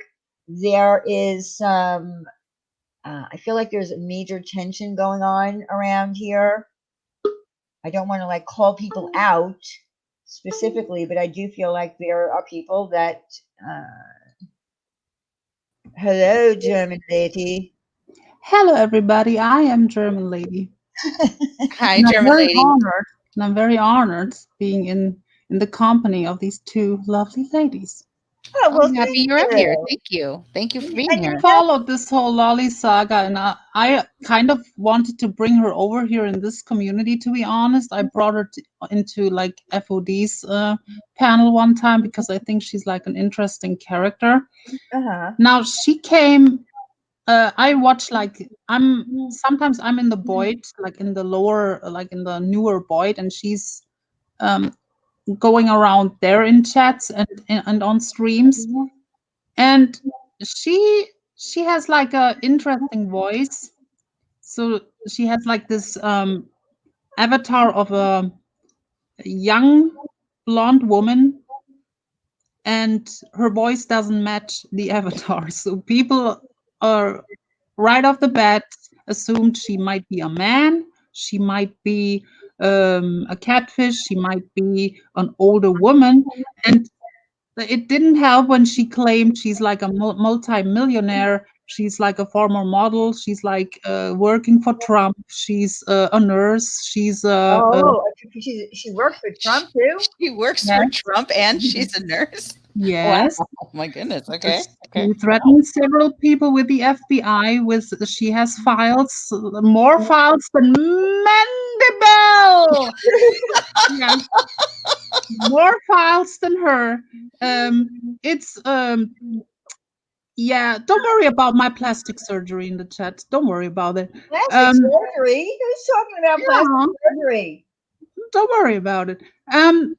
there is some I feel like there's a major tension going on around here. I don't want to like call people out specifically, but I do feel like there are people that. Hello, German lady. Hello, everybody. I am German lady. Hi, And I'm German very lady. honored. And I'm very honored being in the company of these two lovely ladies. Oh, well, I'm happy thank you're up here. you. Thank you. Thank you for being And here. you Followed this whole lolly saga, and I kind of wanted to bring her over here in this community. To be honest, I brought her into like FOD's panel one time because I think she's like an interesting character. uh-huh. Now she came. I watch like sometimes I'm in the Boyd, like in the lower, like in the newer Boyd, and she's um, going around there in chats and on streams, and she has like a interesting voice. So she has like this avatar of a young blonde woman, and her voice doesn't match the avatar. So people are right off the bat assumed she might be a man, she might be a catfish, she might be an older woman. And it didn't help when she claimed she's like a multi-millionaire. She's like a former model. She's like working for Trump. She's a nurse. She's Oh, she works for Trump too? She works for yes, Trump and she's a nurse. Wow. yes. Oh my goodness. Okay. She threatened several people with the FBI. She has files, more files than Mandible. Yeah, more files than her. It's yeah. Don't worry about my plastic surgery in the chat. Don't worry about it. Plastic surgery? Who's talking about plastic Yeah, surgery? don't worry about it. And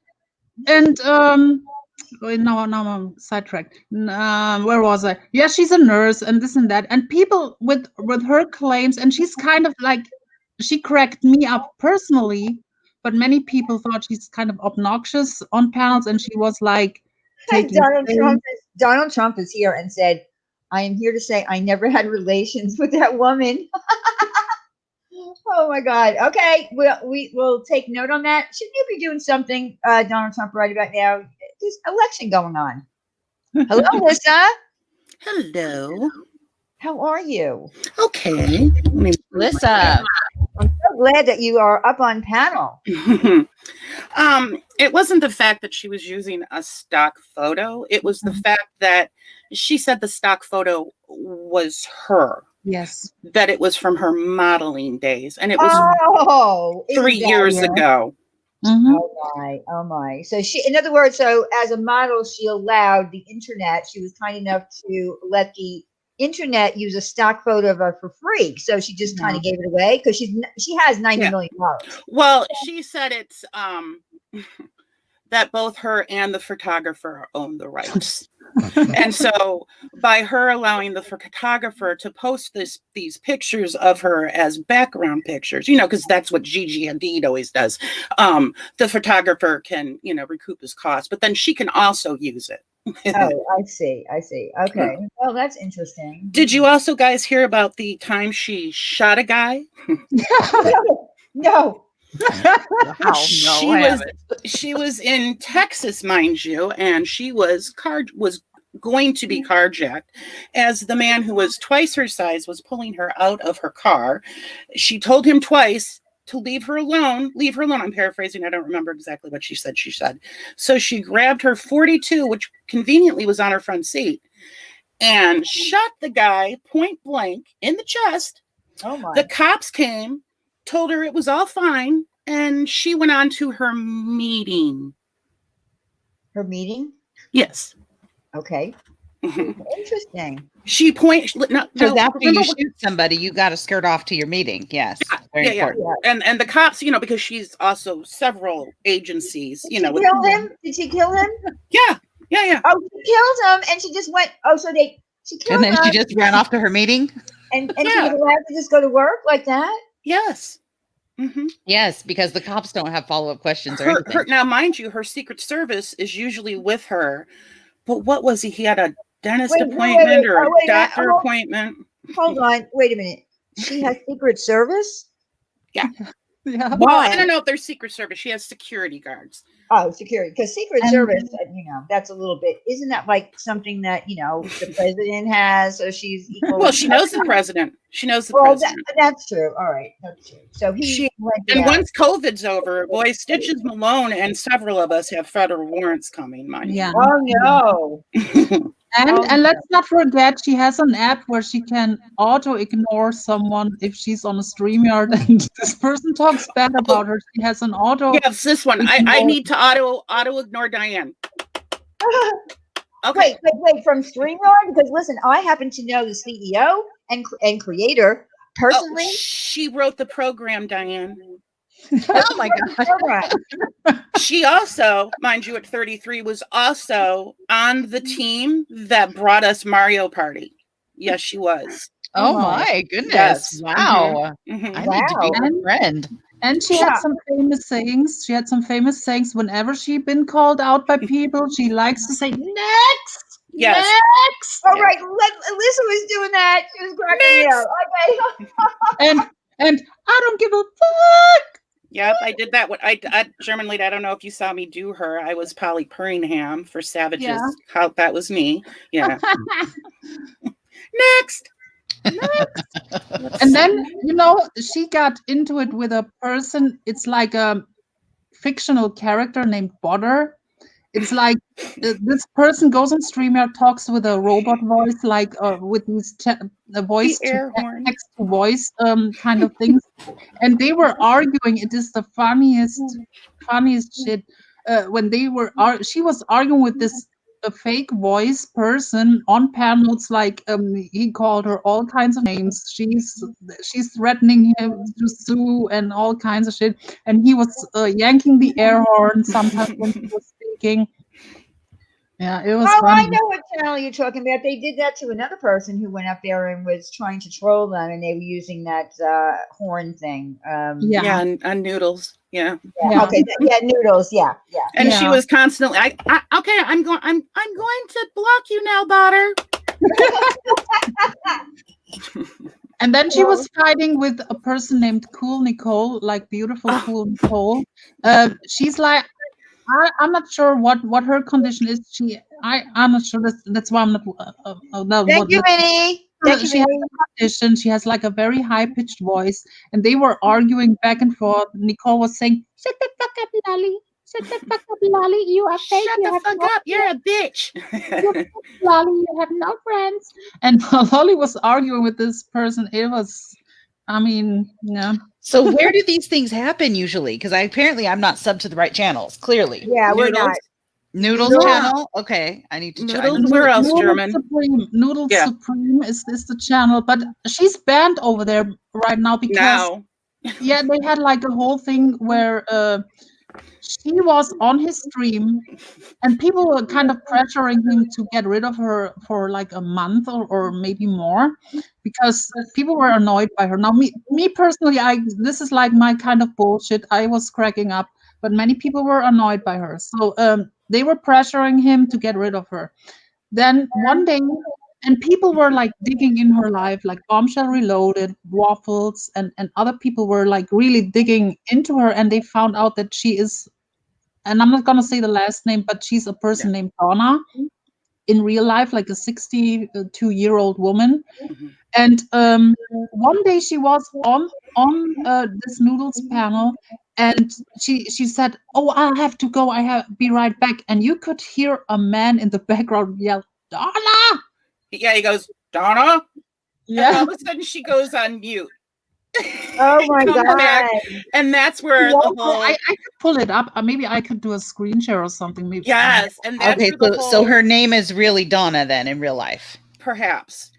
now I'm sidetracked. Where was I? Yeah, she's a nurse and this and that, and people with her claims, and she's kind of like, she cracked me up personally, but many people thought she's kind of obnoxious on panels, and she was like taking Donald Trump is here and said, I am here to say I never had relations with that woman. Oh my God. Okay. We will take note on that. Shouldn't you be doing something, Donald Trump, right about now? There's election going on. Hello, Lisa. Hello. How are you? Okay. Lisa. I'm so glad that you are up on panel. It wasn't the fact that she was using a stock photo. It was the fact that she said the stock photo was her. Yes. That it was from her modeling days. And it was 3 years ago. Mm-hmm. Oh my. So in other words, so as a model, she allowed the internet, she was kind enough to let the internet use a stock photo of her for free. So she just kind of gave it away because she has 90 million followers. Well, she said it's that both her and the photographer own the rights. And so by her allowing the photographer to post these pictures of her as background pictures, because that's what Gigi Hadid always does, the photographer can, recoup his cost, but then she can also use it. Oh, I see. Okay. Well, that's interesting. Did you also guys hear about the time she shot a guy? No. She was in Texas, mind you, and she was going to be carjacked as the man who was twice her size was pulling her out of her car. She told him twice to leave her alone. I'm paraphrasing. I don't remember exactly what she said. So she grabbed her .42, which conveniently was on her front seat, and shot the guy point blank in the chest. Oh my. The cops came, told her it was all fine, and she went on to her meeting. Her meeting? Yes. Okay. Interesting. She points. Because after you shoot somebody, you got to skirt off to your meeting. Yes. Very important. And the cops, because she's also several agencies. Did she kill him? Did she kill him? Yeah. Oh, she killed him, and she just went. Oh, so she killed him, and then she just ran off to her meeting. And she was allowed to just go to work like that. Yes. Mm-hmm. Yes, because the cops don't have follow-up questions or anything. Now, mind you, her Secret Service is usually with her. But what was he? He had a dentist appointment or a doctor appointment. Hold on. Wait a minute. She has Secret Service? Yeah. Well, I don't know if there's Secret Service. She has security guards. Oh, security. Because Secret And- Service, that's a little bit. Isn't that like something that the president has? So she's equal. Well, she knows the president. She knows the Well, president. that's true. All right, that's true. So he went And down. once COVID's over, boy, Stitches Malone and several of us have federal warrants coming, mind Yeah. Oh no. And let's not forget, she has an app where she can auto ignore someone if she's on a StreamYard and this person talks bad about her. She has an auto. Yes, this one. I need to auto ignore Diane. Okay. Wait. From StreamYard? Because listen, I happen to know the CEO and creator personally. Oh, she wrote the program, Diane. Oh my God. She also, mind you, at 33, was also on the team that brought us Mario Party. Yes, she was. Oh my goodness. Yes. Wow. Mhm. I need to be her friend. And she had some famous sayings. She had some famous sayings whenever she'd been called out by people. She likes to say, next! Yes. Next! All right, Alyssa was doing that. She was cracking me up. Okay. And I don't give a fuck! Yep, I did that. What I German lady, I don't know if you saw me do her. I was Polly Purringham for Savages. Yeah. How that was me. Yeah. Next. And then, she got into it with a person. It's like a fictional character named Bodder. It's like this person goes on StreamYard, talks with a robot voice, like with these voice The to air horn. text to voice kind of things. And they were arguing. It is the funniest shit. When they were, she was arguing with this fake voice person on panels, like he called her all kinds of names. She's threatening him to sue and all kinds of shit. And he was yanking the air horn sometimes when he was speaking. Yeah, it was funny. I know what channel you're talking about. They did that to another person who went up there and was trying to troll them, and they were using that horn thing. Yeah, and Noodles. Yeah. Okay. Noodles. Yeah. And she was constantly, I'm going to block you now, daughter. And then she was fighting with a person named Cool Nicole, like beautiful Cool Nicole. She's like, I'm not sure what her condition is. I'm not sure. That's why I'm not. Thank you, Minnie. She has a condition. She has like a very high pitched voice, and they were arguing back and forth. Nicole was saying, "Shut the fuck up, Lolly. Shut the fuck up, Lolly. You are fake. Shut the fuck up. You're a bitch. Lolly, you have no friends." And Lolly was arguing with this person. It was, yeah. So where do these things happen usually? Because I'm not subbed to the right channels. Clearly. Yeah, we're not. Noodles channel. Okay, I need to check. Noodles. Where else, Noodles German? Supreme. Noodles Supreme is the channel, but she's banned over there right now because they had like a whole thing where she was on his stream and people were kind of pressuring him to get rid of her for like a month or maybe more because people were annoyed by her. Now me personally, this is like my kind of bullshit. I was cracking up, but many people were annoyed by her. So they were pressuring him to get rid of her. Then one day, and people were like digging in her life, like Bombshell Reloaded, Waffles, and other people were like really digging into her, and they found out that she is, and I'm not gonna say the last name, but she's a person named Donna in real life, like a 62-year-old woman. Mm-hmm. And one day she was on this Noodles panel, and she said, "Oh, I have to go. Be right back." And you could hear a man in the background yell, "Donna!" Yeah, he goes, "Donna." Yeah. And all of a sudden she goes on mute. Oh my Comes god! back, and that's where the whole. I could pull it up. Maybe I could do a screen share or something. Maybe. Yes, and that's Okay, where the so whole, her name is really Donna then in real life, perhaps.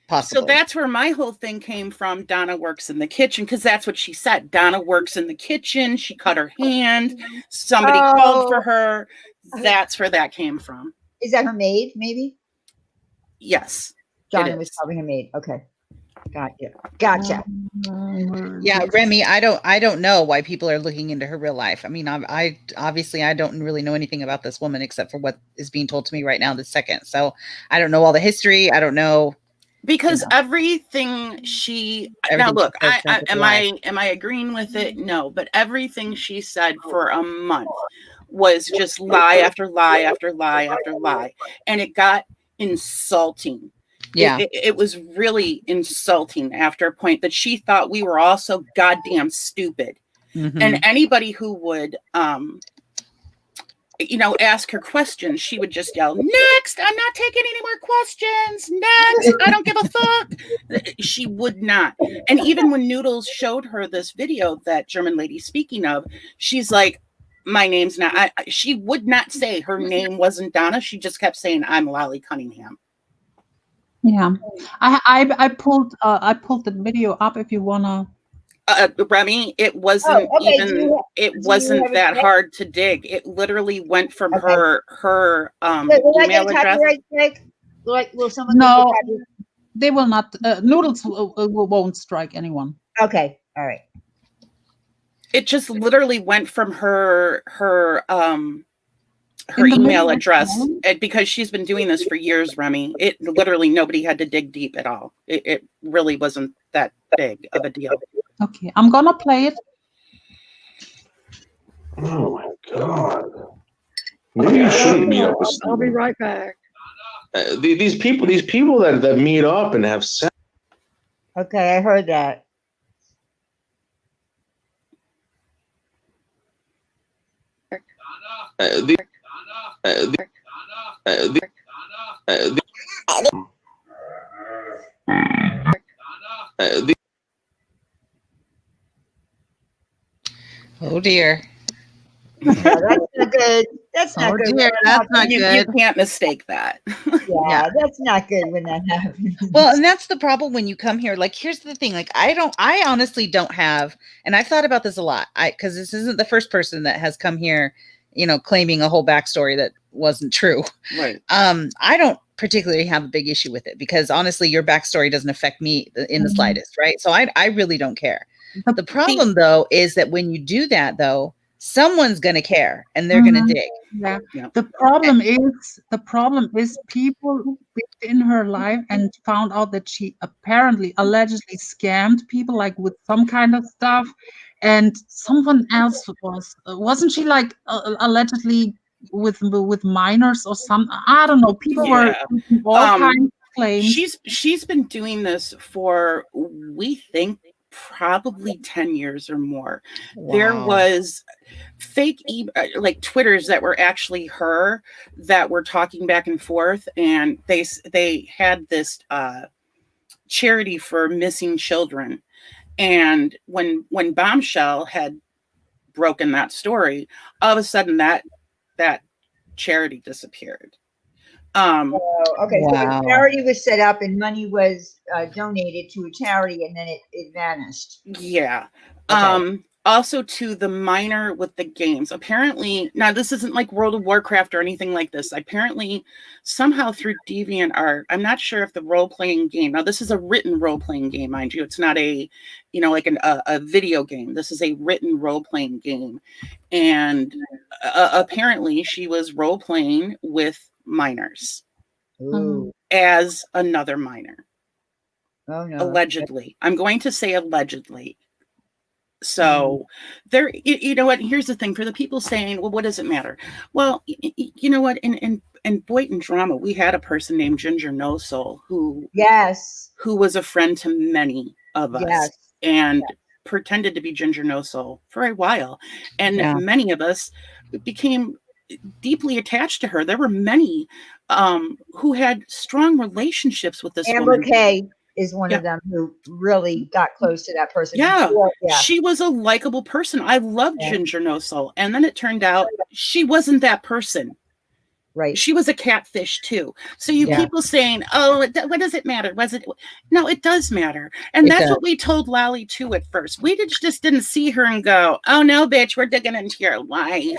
possibly. So that's where my whole thing came from. Donna works in the kitchen because that's what she said. Donna works in the kitchen. She cut her hand. Somebody called for her. That's where that came from. Is that her maid? Maybe. Yes, Donna was probably her maid. Okay, gotcha. Yeah, Remy, I don't know why people are looking into her real life. I mean, I obviously I don't really know anything about this woman except for what is being told to me right now this second. So I don't know all the history. I don't know Because everything she now Everything look, she said sounds like a am I agreeing with it? No, but everything she said for a month was just lie after lie after lie after lie, and it got insulting. Yeah. It was really insulting after a point that she thought we were all so goddamn stupid. Mhm. And anybody who would ask her questions, she would just yell, "Next, I'm not taking any more questions. Next, I don't give a fuck." She would not. And even when Noodles showed her this video that German lady speaking of, she's like, "My name's not." She would not say her name wasn't Donna. She just kept saying, "I'm Lolly Cunningham." Yeah, I pulled the video up if you wanna. Remy, it wasn't okay. even. It wasn't that hard to dig. It literally went from her Will I get email a address. copyright strike? Will someone? No, they will not. Noodles won't strike anyone. Okay, all right. It just literally went from her In the email middle of address, the and because she's been doing this for years, Remy. It literally nobody had to dig deep at all. It really wasn't that big of a deal. Okay, I'm gonna play it. Oh my God! Maybe you shouldn't meet up with I'll someone. be right back. These people that meet up and have sex. Okay, I heard that. Oh dear. Yeah, that's not good. That's not Oh good. dear, that's not You good. can't mistake that. Yeah, that's not good when that happens. Well, and that's the problem when you come here. Like, here's the thing. Like, I honestly don't have, and I've thought about this a lot. Because this isn't the first person that has come here, claiming a whole backstory that wasn't true. Right. I don't particularly have a big issue with it because honestly, your backstory doesn't affect me in the slightest, right? So I really don't care. The problem though is that when you do that though, someone's gonna care and they're gonna dig. Yeah. Yeah. The problem is people lived in her life and found out that she allegedly scammed people like with some kind of stuff, and someone else wasn't she like allegedly with minors or some, I don't know. People were making all kinds of claims. She's been doing this for, we think, probably 10 years or more. Wow. There was fake like Twitters that were actually her that were talking back and forth, and they had this charity for missing children, and when Bombshell had broken that story, all of a sudden that charity disappeared. Okay, Wow. so a charity was set up and money was donated to a charity, and then it vanished. Yeah. Okay. Also to the minor with the games. Apparently, now this isn't like World of Warcraft or anything like this. Apparently, somehow through DeviantArt, I'm not sure if the role-playing game. Now, this is a written role-playing game, mind you. It's not a, like a video game. This is a written role-playing game, and apparently, she was role-playing with minors. Ooh. As another minor. Oh no. Allegedly. I'm going to say allegedly. So there, you know what, here's the thing for the people saying, well, what does it matter? Well, you know what, in Boynton drama, we had a person named Ginger No Soul who was a friend to many of us and pretended to be Ginger No Soul for a while. And many of us became deeply attached to her. There were many who had strong relationships with this Amber woman. Kay is one of them who really got close to that person. She was a likable person. I loved Ginger No Soul. And then it turned out she wasn't that person. Right. She was a catfish too. So people saying, oh, what does it matter? No, it does matter. And that's what we told Lolly too at first. We just didn't see her and go, oh no, bitch, we're digging into your life.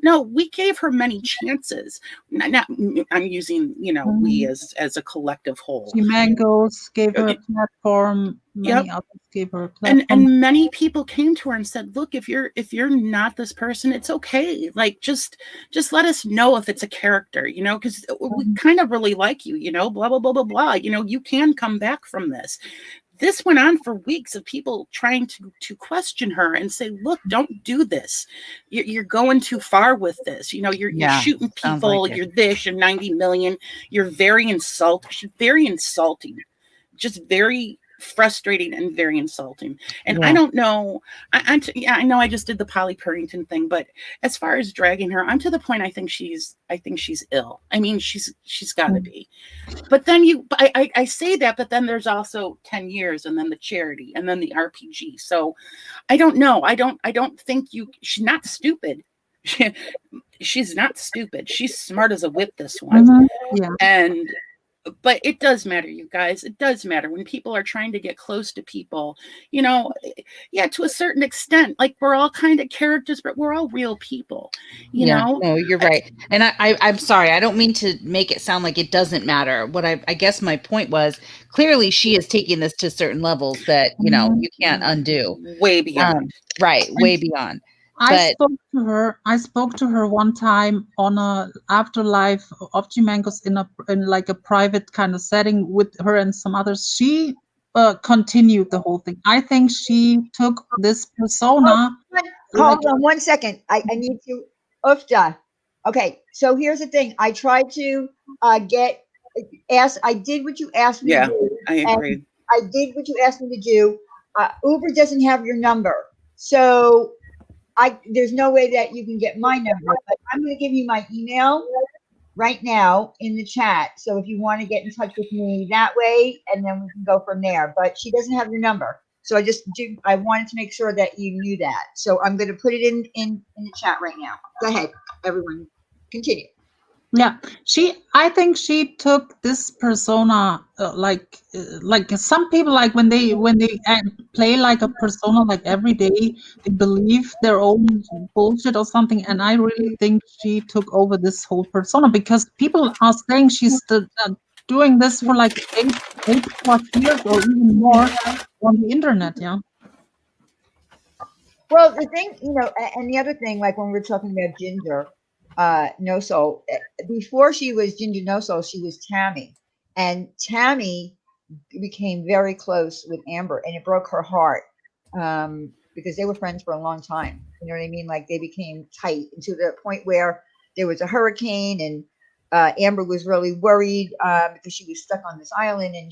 No, we gave her many chances. I'm using, we as a collective whole. She Mangoes gave her a platform. many others gave her a and platform. many people came to her and said, look, if you're not this person, it's okay, like just let us know if it's a character, you know, because we kind of really like you, you know, blah blah blah blah blah, you know, you can come back from this. This went on for weeks of people trying to question her and say, look, don't do this. You're going too far with this. You know, you're shooting people, like you're this, you're 90 million. You're very insulting. She's very insulting, just very frustrating and very insulting. And I don't know. I know I just did the Polly Purrington thing, but as far as dragging her, I'm to the point. I think she's ill. I mean, she's got to be. But then I say that, but then there's also 10 years and then the charity and then the RPG. So I don't know. I don't think she's not stupid. She's not stupid. She's smart as a whip, this one. And but it does matter, you guys. It does matter when people are trying to get close to people, you know. Yeah, to a certain extent, like we're all kind of characters, but we're all real people, you know. No, you're right. And I'm sorry, I don't mean to make it sound like it doesn't matter. What I guess my point was, clearly she is taking this to certain levels that, you know, you can't undo. Way beyond. Right, way beyond. I spoke to her one time on a afterlife of Jimencos in like a private kind of setting with her and some others. She continued the whole thing. I think she took this persona. Hold on 1 second. I need to. Ufta. Okay, so here's the thing. I tried to I did what you asked me to do. I agree. I did what you asked me to do. Uber doesn't have your number. So there's no way that you can get my number, but I'm going to give you my email right now in the chat. So if you want to get in touch with me that way, and then we can go from there. But she doesn't have your number. So I wanted to make sure that you knew that. So I'm going to put it in the chat right now. Go ahead, everyone. Continue. Yeah, I think she took this persona like some people, like when they play like a persona like every day, they believe their own bullshit or something. And I really think she took over this whole persona because people are saying she's doing this for like 8+ years or even more on the internet. Yeah. Well, the thing, you know, and the other thing, like when we're talking about Ginger No Soul, before she was Ginger No Soul, she was Tammy, and Tammy became very close with Amber, and it broke her heart because they were friends for a long time. You know what I mean? Like they became tight, and to the point where there was a hurricane, and Amber was really worried because she was stuck on this island, and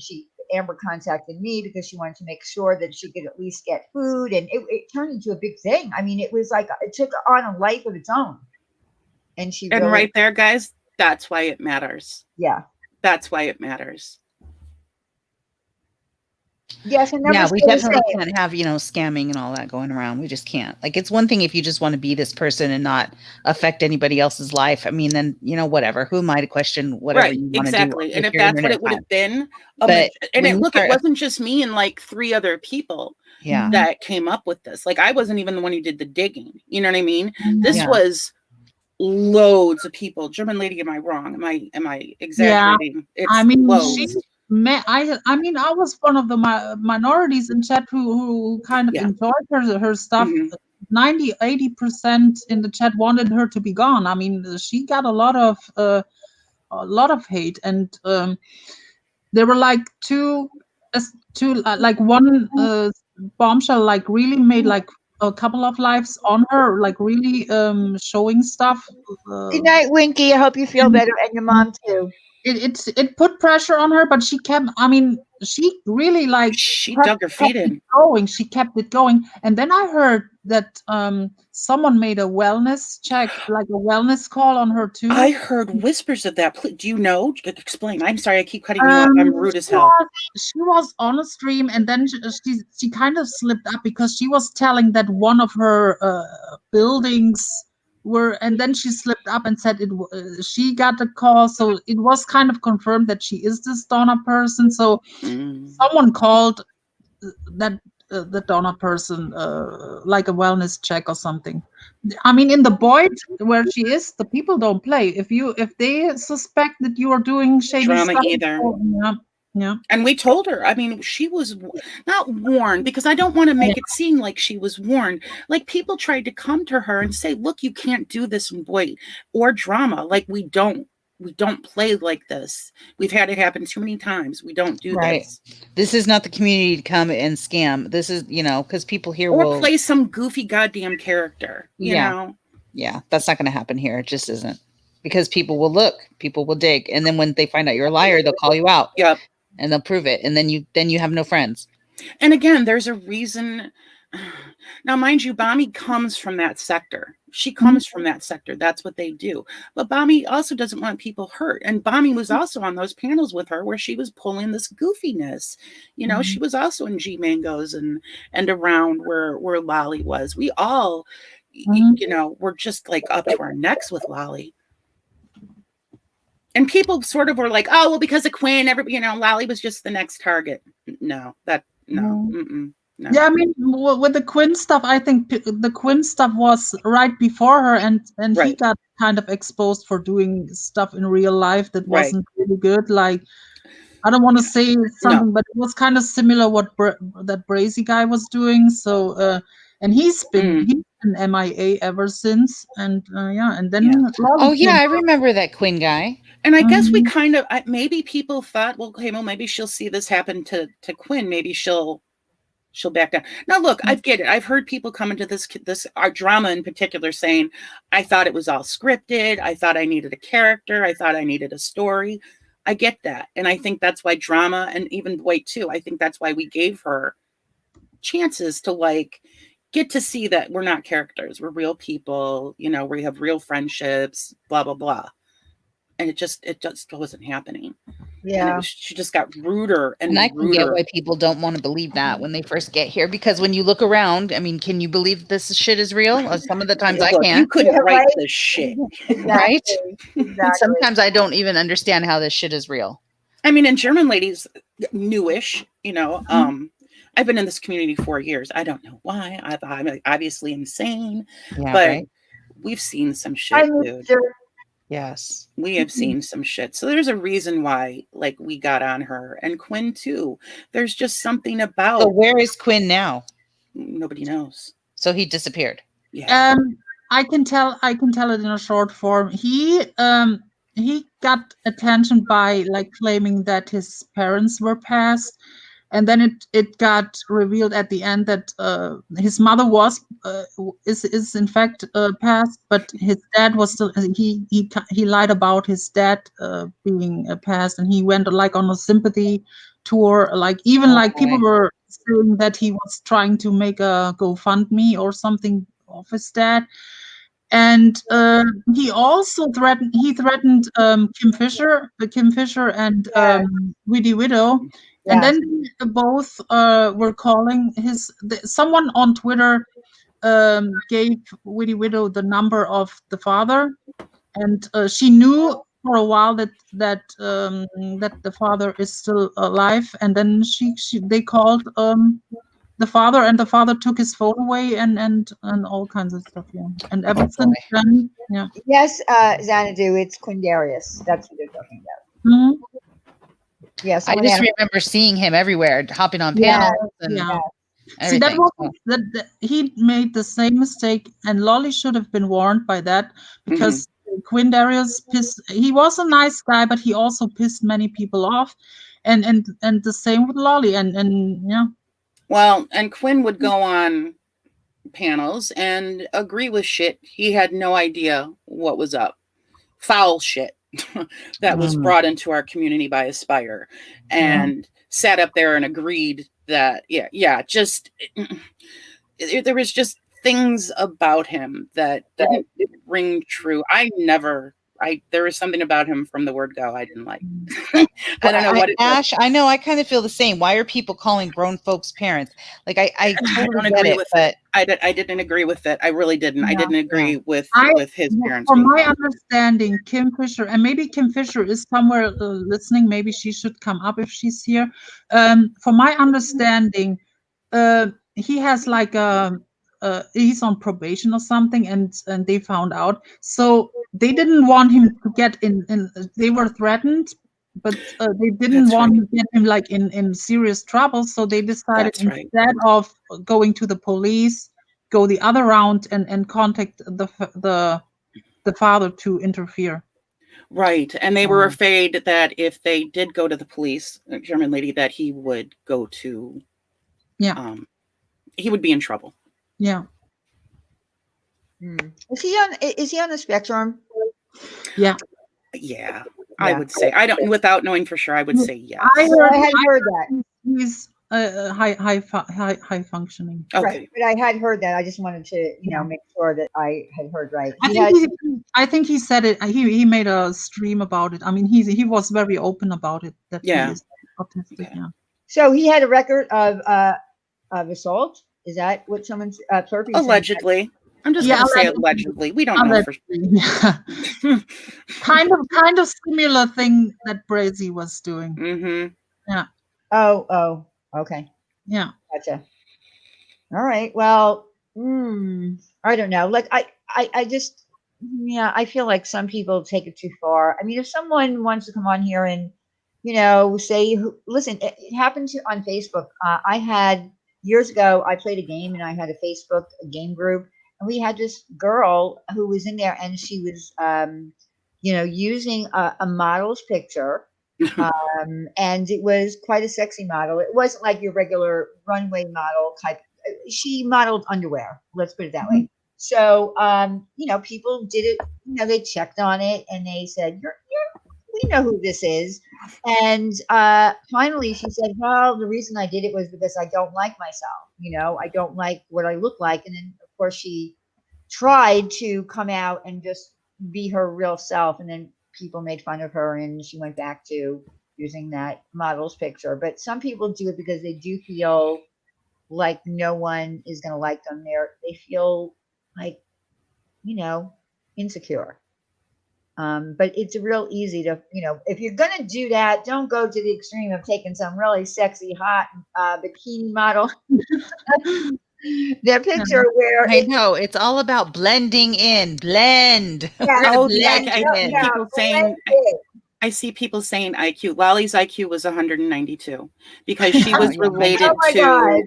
Amber contacted me because she wanted to make sure that she could at least get food, and it turned into a big thing. I mean, it was like it took on a life of its own. And right there, guys, that's why it matters. Yeah. That's why it matters. Yes, and we definitely can't have, you know, scamming and all that going around. We just can't. Like, it's one thing if you just want to be this person and not affect anybody else's life. I mean, then, you know, whatever. Who am I to question whatever you want to do? Exactly. And if that's what it would have been, it wasn't just me and like 3 other people that came up with this. Like, I wasn't even the one who did the digging. You know what I mean? This was loads of people. German lady, am I wrong? Am I exaggerating? Yeah. I mean, loads. I mean, I was one of the minorities in chat who kind of enjoyed her stuff. 90-80% in the chat wanted her to be gone. I mean, she got a lot of hate, and there were like two like one bombshell like really made like a couple of lives on her, like really showing stuff. Good night, Winky. I hope you feel better, and your mom too. It put pressure on her, but she kept. I mean, she really like she dug her feet in. She kept it going, and then I heard that someone made a wellness check, like a wellness call on her too. I heard whispers of that. Do you know? Explain. I'm sorry, I keep cutting you off. I'm rude as hell. She was on a stream, and then she kind of slipped up because she was telling that one of her buildings and then she slipped up and said she got the call, so it was kind of confirmed that she is this donor person. So someone called that the donor person like a wellness check or something. I mean, in the Boyd where she is, the people don't play. If they suspect that you are doing shady drama stuff, either. Yeah. And we told her, I mean, she was not warned, because I don't want to make it seem like she was warned. Like, people tried to come to her and say, look, you can't do this in Boyd or drama. Like, we don't play like this. We've had it happen too many times. We don't do this. This is not the community to come and scam. This is, because people here Or will play some goofy goddamn character, you know? Yeah, that's not going to happen here. It just isn't. Because people will look, people will dig. And then when they find out you're a liar, they'll call you out. Yep. And they'll prove it. And then you have no friends. And again, there's a reason. Now, mind you, Bommy comes from that sector. She comes from that sector. That's what they do. But Bommy also doesn't want people hurt. And Bommy was also on those panels with her where she was pulling this goofiness. She was also in G Mangoes and around where Lolly was. We all, were just like up to our necks with Lolly. And people sort of were like, oh, well, because of Quinn, Lolly was just the next target. No. No. Yeah, I mean, with the Quinn stuff, I think the Quinn stuff was right before her, and Right. he got kind of exposed for doing stuff in real life that wasn't really good. Like, I don't want to say something, but it was kind of similar what that Brazy guy was doing. So, and he's been MIA ever since, and and then I remember that Quinn guy. And I guess we kind of maybe people thought, well, okay, well, maybe she'll see this happen to Quinn. Maybe she'll back down. Now, look, I get it. I've heard people come into this our drama in particular saying, I thought it was all scripted. I thought I needed a character. I thought I needed a story. I get that. And I think that's why drama, and even Dwight too, I think that's why we gave her chances to get to see that we're not characters. We're real people, we have real friendships, blah, blah, blah. And it just wasn't happening. Yeah. She just got ruder and I can get why people don't want to believe that when they first get here, because when you look around, I mean, can you believe this shit is real? Some of the times I can't. You couldn't write this shit. Right? Exactly. Sometimes I don't even understand how this shit is real. I mean, and German ladies, newish, I've been in this community 4 years. I don't know why. I'm obviously insane, but we've seen some shit, dude. Yes. We have seen some shit. So there's a reason why, we got on her, and Quinn too. There's just something about. So where is Quinn now? Nobody knows. So he disappeared. Yeah. I can tell it in a short form. He got attention by claiming that his parents were passed. And then it got revealed at the end that his mother is in fact passed, but his dad was still. He lied about his dad being passed, and he went on a sympathy tour. People were saying that he was trying to make a GoFundMe or something of his dad. And he also threatened Kim Fisher and Witty Widow. Yeah. And then both were calling someone on Twitter gave Witty Widow the number of the father, and she knew for a while that the father is still alive. And then they called the father, and the father took his phone away and all kinds of stuff. Yeah, and ever since then, yeah. Yes, Xanadu, it's Quindarius. That's what they're talking about. Mm-hmm. Yes, I just remember seeing him everywhere, hopping on panels. See, that was he made the same mistake, and Lolly should have been warned by that, because Quindarius he was a nice guy, but he also pissed many people off, and the same with Lolly, and yeah. Well, and Quinn would go on panels and agree with shit. He had no idea what was up. Foul shit that was brought into our community by Aspire, and sat up there and agreed that, just there was just things about him that didn't ring true. There was something about him from the word go I didn't like. I don't know what it Ash, I know, I kind of feel the same. Why are people calling grown folks parents? I totally don't agree with it. I didn't agree with it. I really didn't. I didn't agree with his parents. From my understanding, Kim Fisher, and maybe Kim Fisher is somewhere listening. Maybe she should come up if she's here. From my understanding, he has he's on probation or something, and they found out. So they didn't want him to get in. They were threatened but they didn't That's want right. to get him like in serious trouble, so they decided That's right. instead of going to the police, go the other route and contact the father to interfere. Right. And they were afraid that if they did go to the police, a German lady, that he would go to, he would be in trouble. Yeah. Is he on the spectrum? Yeah. Yeah. I would say, without knowing for sure, I would say yes. I had heard that. He's high functioning. Okay. Right, but I had heard that. I just wanted to, make sure that I had heard right. I think he said it. He made a stream about it. I mean, he was very open about it. That he is autistic. Yeah. So he had a record of assault. Is that what someone's allegedly? I'm just going to say allegedly. We don't know for sure. Yeah. kind of similar thing that Brazy was doing. Mm-hmm. Yeah. Oh, okay. Yeah. Gotcha. All right. Well, I don't know. Like I just, I feel like some people take it too far. I mean, if someone wants to come on here and, say, listen, it happened on Facebook. I had years ago, I played a game and I had a Facebook game group, and we had this girl who was in there, and she was, using a model's picture. And it was quite a sexy model. It wasn't like your regular runway model type. She modeled underwear. Let's put it that way. So, people did it. They checked on it and they said, we know who this is. And finally, she said, well, the reason I did it was because I don't like myself. I don't like what I look like. And then, of course, she tried to come out and just be her real self. And then people made fun of her, and she went back to using that model's picture. But some people do it because they do feel like no one is going to like them. They feel like, insecure. But it's real easy to, if you're going to do that, don't go to the extreme of taking some really sexy, hot bikini model. Their picture where I know it's all about blending in. Blend. I see people saying IQ. Lolly's IQ was 192 because she was related to. God.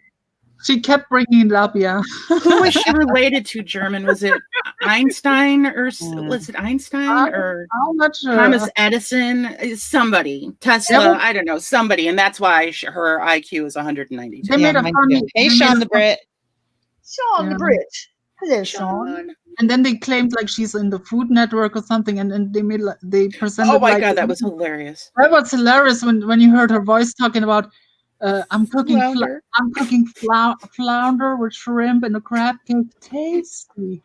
She kept bringing it up. Yeah. Who was she related to? German? Was it Einstein or was it Einstein or I'm not sure. Thomas Edison? Somebody, Tesla. I don't know. Somebody, and that's why her IQ is 192. They made a funny. Hey, Sean the Brit. Sean the Brit. Hello, Sean. And then they claimed like she's in the Food Network or something, and they presented. Oh my God, that was hilarious. That was hilarious when you heard her voice talking about, I'm cooking flounder with shrimp and a crab cake. Tasty.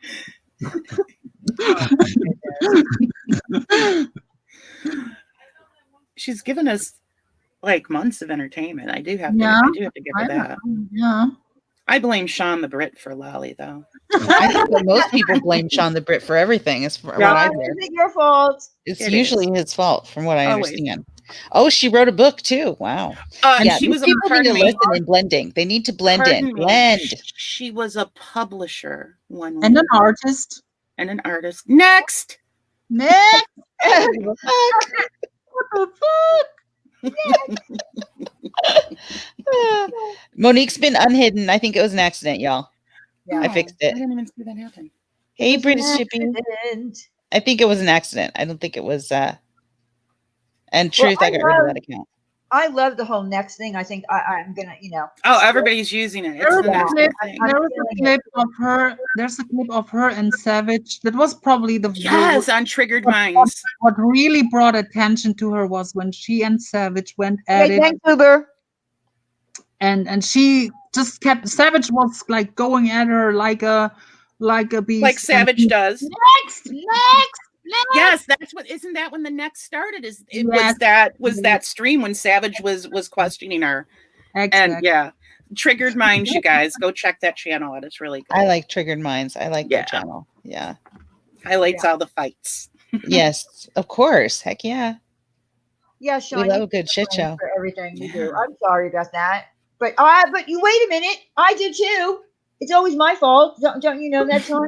She's given us like months of entertainment. I do have to give her that. Yeah. I blame Sean the Brit for Lolly, though. I think that most people blame Sean the Brit for everything. It's what I hear. It's your fault. It's usually his fault, from what I understand. Oh, she wrote a book too. Wow. She was people need to listen in blending. They need to blend in. Blend. She was a publisher and an artist. Next. What the fuck? Monique's been unhidden. I think it was an accident, y'all. Yeah. I fixed it. I didn't even see that happen. Hey, British shipping. I think it was an accident. I don't think it was. And truth, I got rid of that account. I love the whole next thing. I think I'm gonna, Oh, everybody's using it. It's the next thing. There was a clip of her. There's a clip of her and Savage. That was probably on Triggered Minds. What really brought attention to her was when she and Savage went at it. Vancouver. And she just kept. Savage was like going at her like a beast. Like Savage does. Next. Yes, isn't that when the next started? Was that stream when Savage was questioning her? Exactly. And Triggered Minds, you guys go check that channel out. It's really good. I like Triggered Minds. I like that channel. Yeah. Highlights all the fights. Yes, of course. Heck yeah. Yeah, Sean. We love a good shit show. For everything you do. I'm sorry about that. But you wait a minute. I did too. It's always my fault. Don't you know that, Sean?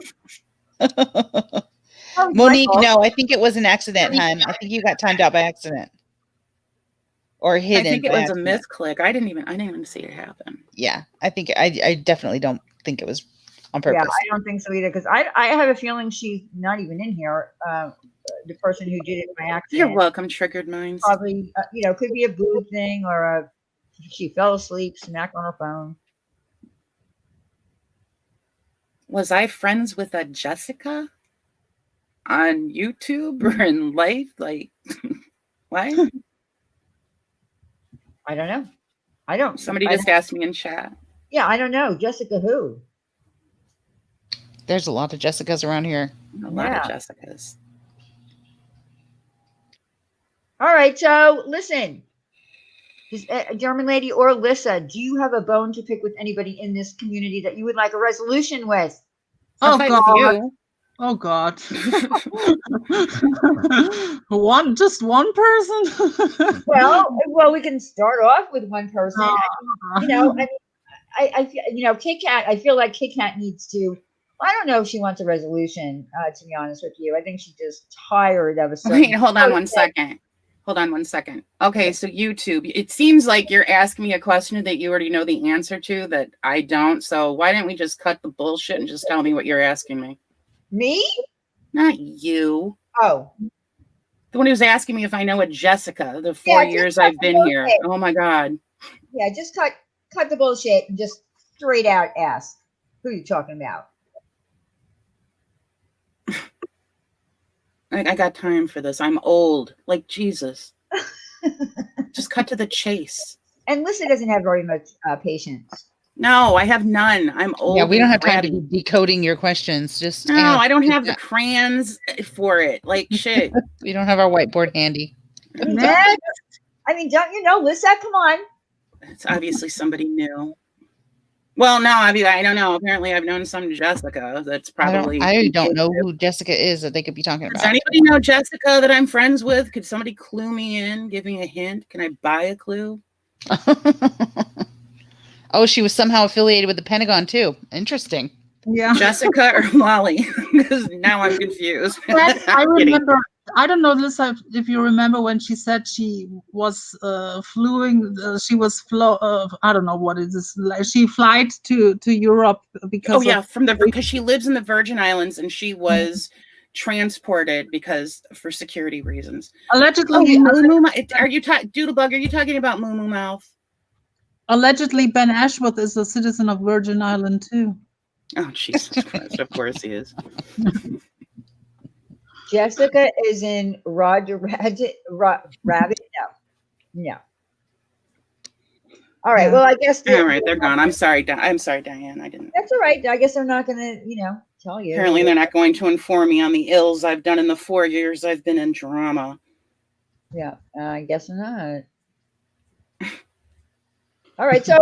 Monique, no, I think it was an accident, hon. I think you got timed out by accident. or hidden. I think it by was a accident. misclick. I didn't even see it happen. Yeah, I think I definitely don't think it was on Yeah, purpose. I don't think so either because I have a feeling she's not even in here. The person who did it by accident. You're welcome, Triggered Minds. Probably, could be a boob thing or she fell asleep, smacked on her phone. Was I friends with a Jessica on YouTube or in life? Like, what? I don't know. I don't. Somebody just asked me in chat. Yeah, I don't know. Jessica who? There's a lot of Jessicas around here. A lot of Jessicas. All right, so listen. German lady or Lissa, do you have a bone to pick with anybody in this community that you would like a resolution with? I'll fight with you. Oh God. Just one person? well, we can start off with one person. I feel, Kit Kat, I feel like Kit Kat needs to, I don't know if she wants a resolution, to be honest with you. I think she's just tired of a certain. Wait, hold on one second. Okay, so YouTube, it seems like you're asking me a question that you already know the answer to that I don't. So why didn't we just cut the bullshit and just tell me what you're asking me? Me? Not you. Oh. The one who was asking me if I know a Jessica the 4 years I've been here. Oh my God. Yeah, just cut the bullshit and just straight out ask. Who are you talking about? I got time for this. I'm old. Like Jesus. Just cut to the chase. And Lissa doesn't have very much patience. No, I have none. I'm old. Yeah, we don't have time to be decoding your questions. Just no, I don't have the crayons for it. Like shit. We don't have our whiteboard handy. I mean, don't you know, Lissa? Come on. It's obviously somebody new. Well, no, I don't know. Apparently, I've known some Jessica. That's probably. I don't know who Jessica is that they could be talking about. Does anybody know Jessica that I'm friends with? Could somebody clue me in? Give me a hint. Can I buy a clue? Oh, she was somehow affiliated with the Pentagon too. Interesting. Yeah. Jessica or Wally? Because now I'm confused. I remember. I don't know, Lisa, if you remember when she said she was flying. I don't know what it is. She flight to Europe because. Oh yeah, because she lives in the Virgin Islands and she was transported for security reasons. Allegedly, are you Doodlebug? Are you talking about Moo Moo Mouth? Allegedly, Ben Ashworth is a citizen of Virgin Island too. Oh Jesus Christ! Of course he is. Jessica is in Roger Rabbit. No. All right. Well, I guess. All right, they're gone. I'm sorry, Diane. I didn't. That's all right. I guess they're not going to, tell you. Apparently, they're not going to inform me on the ills I've done in the 4 years I've been in drama. Yeah, I guess not. All right. So,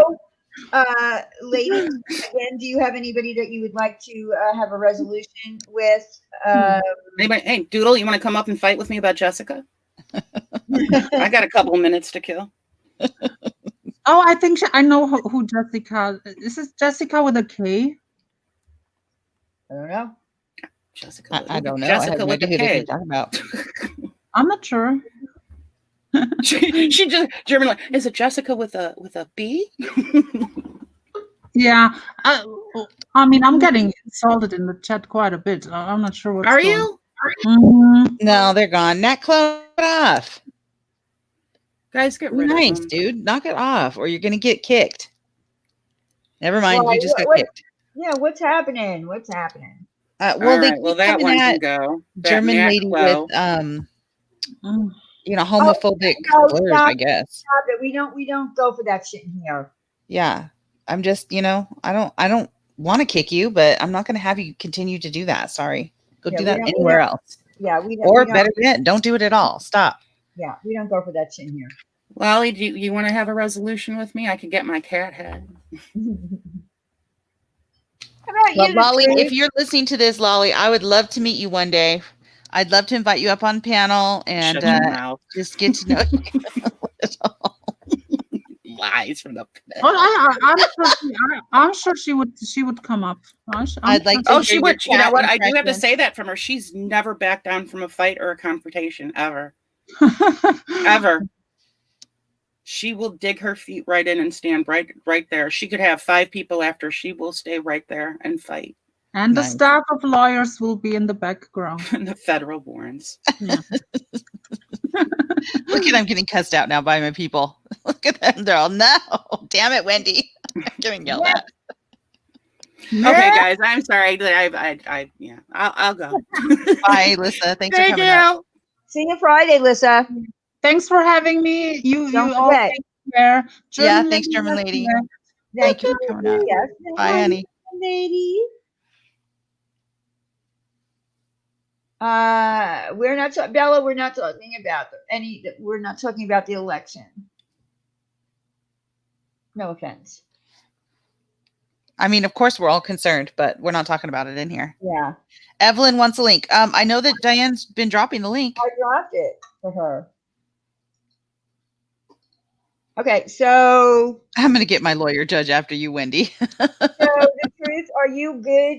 ladies, again, do you have anybody that you would like to have a resolution with? Anybody? Hey, Doodle, you want to come up and fight with me about Jessica? I got a couple of minutes to kill. Oh, I think I know who Jessica is. This Jessica with a K? I don't know. Jessica. I don't know. Jessica with a K. About. I'm not sure. she just German. Is it Jessica with a B? Yeah. I mean, I'm getting insulted in the chat quite a bit. I'm not sure what's Are going you? Mm-hmm. No, they're gone. Nat, close it off. Guys, get rid of them. Dude. Knock it off, or you're gonna get kicked. Never mind. Well, you just got kicked. Yeah. What's happening? Well, that one can go. German lady with homophobic slurs, I guess. Stop it. We don't go for that shit in here. Yeah. I'm just, I don't want to kick you, but I'm not going to have you continue to do that. Sorry. Go do that anywhere else. Yeah. Or better yet, don't do it at all. Stop. Yeah. We don't go for that shit in here. Lolly, do you want to have a resolution with me? I could get my cat head. Well, Lolly, if you're listening to this, Lolly, I would love to meet you one day. I'd love to invite you up on panel and just get to know you a little. Lies from the pit. I'm sure she would come up. I'd like to. Oh, she would. You know what? I do have to say that from her. She's never backed down from a fight or a confrontation ever. Ever. She will dig her feet right in and stand right there. She could have 5 people after. She will stay right there and fight. And the Nice. staff of lawyers will be in the background. The federal warrants. Yeah. Look at them getting cussed out now by my people. Look at them. They're all, no. Damn it, Wendy. I'm getting yelled at. Okay, guys, I'm sorry. I'll go. Bye, Lisa. Thanks for Thank coming up. you. See you Friday, Lisa. Thanks for having me. You Don't all forget. take care. Yeah, German thanks, lady, German lady. Thank you for coming out. Yes, Bye, honey. lady. We're not Bella. We're not talking about We're not talking about the election. No offense. I mean, of course, we're all concerned, but we're not talking about it in here. Yeah, Evelyn wants a link. I know that Diane's been dropping the link. I dropped it for her. Okay, so I'm going to get my lawyer judge after you, Wendy. so the truth, are you good?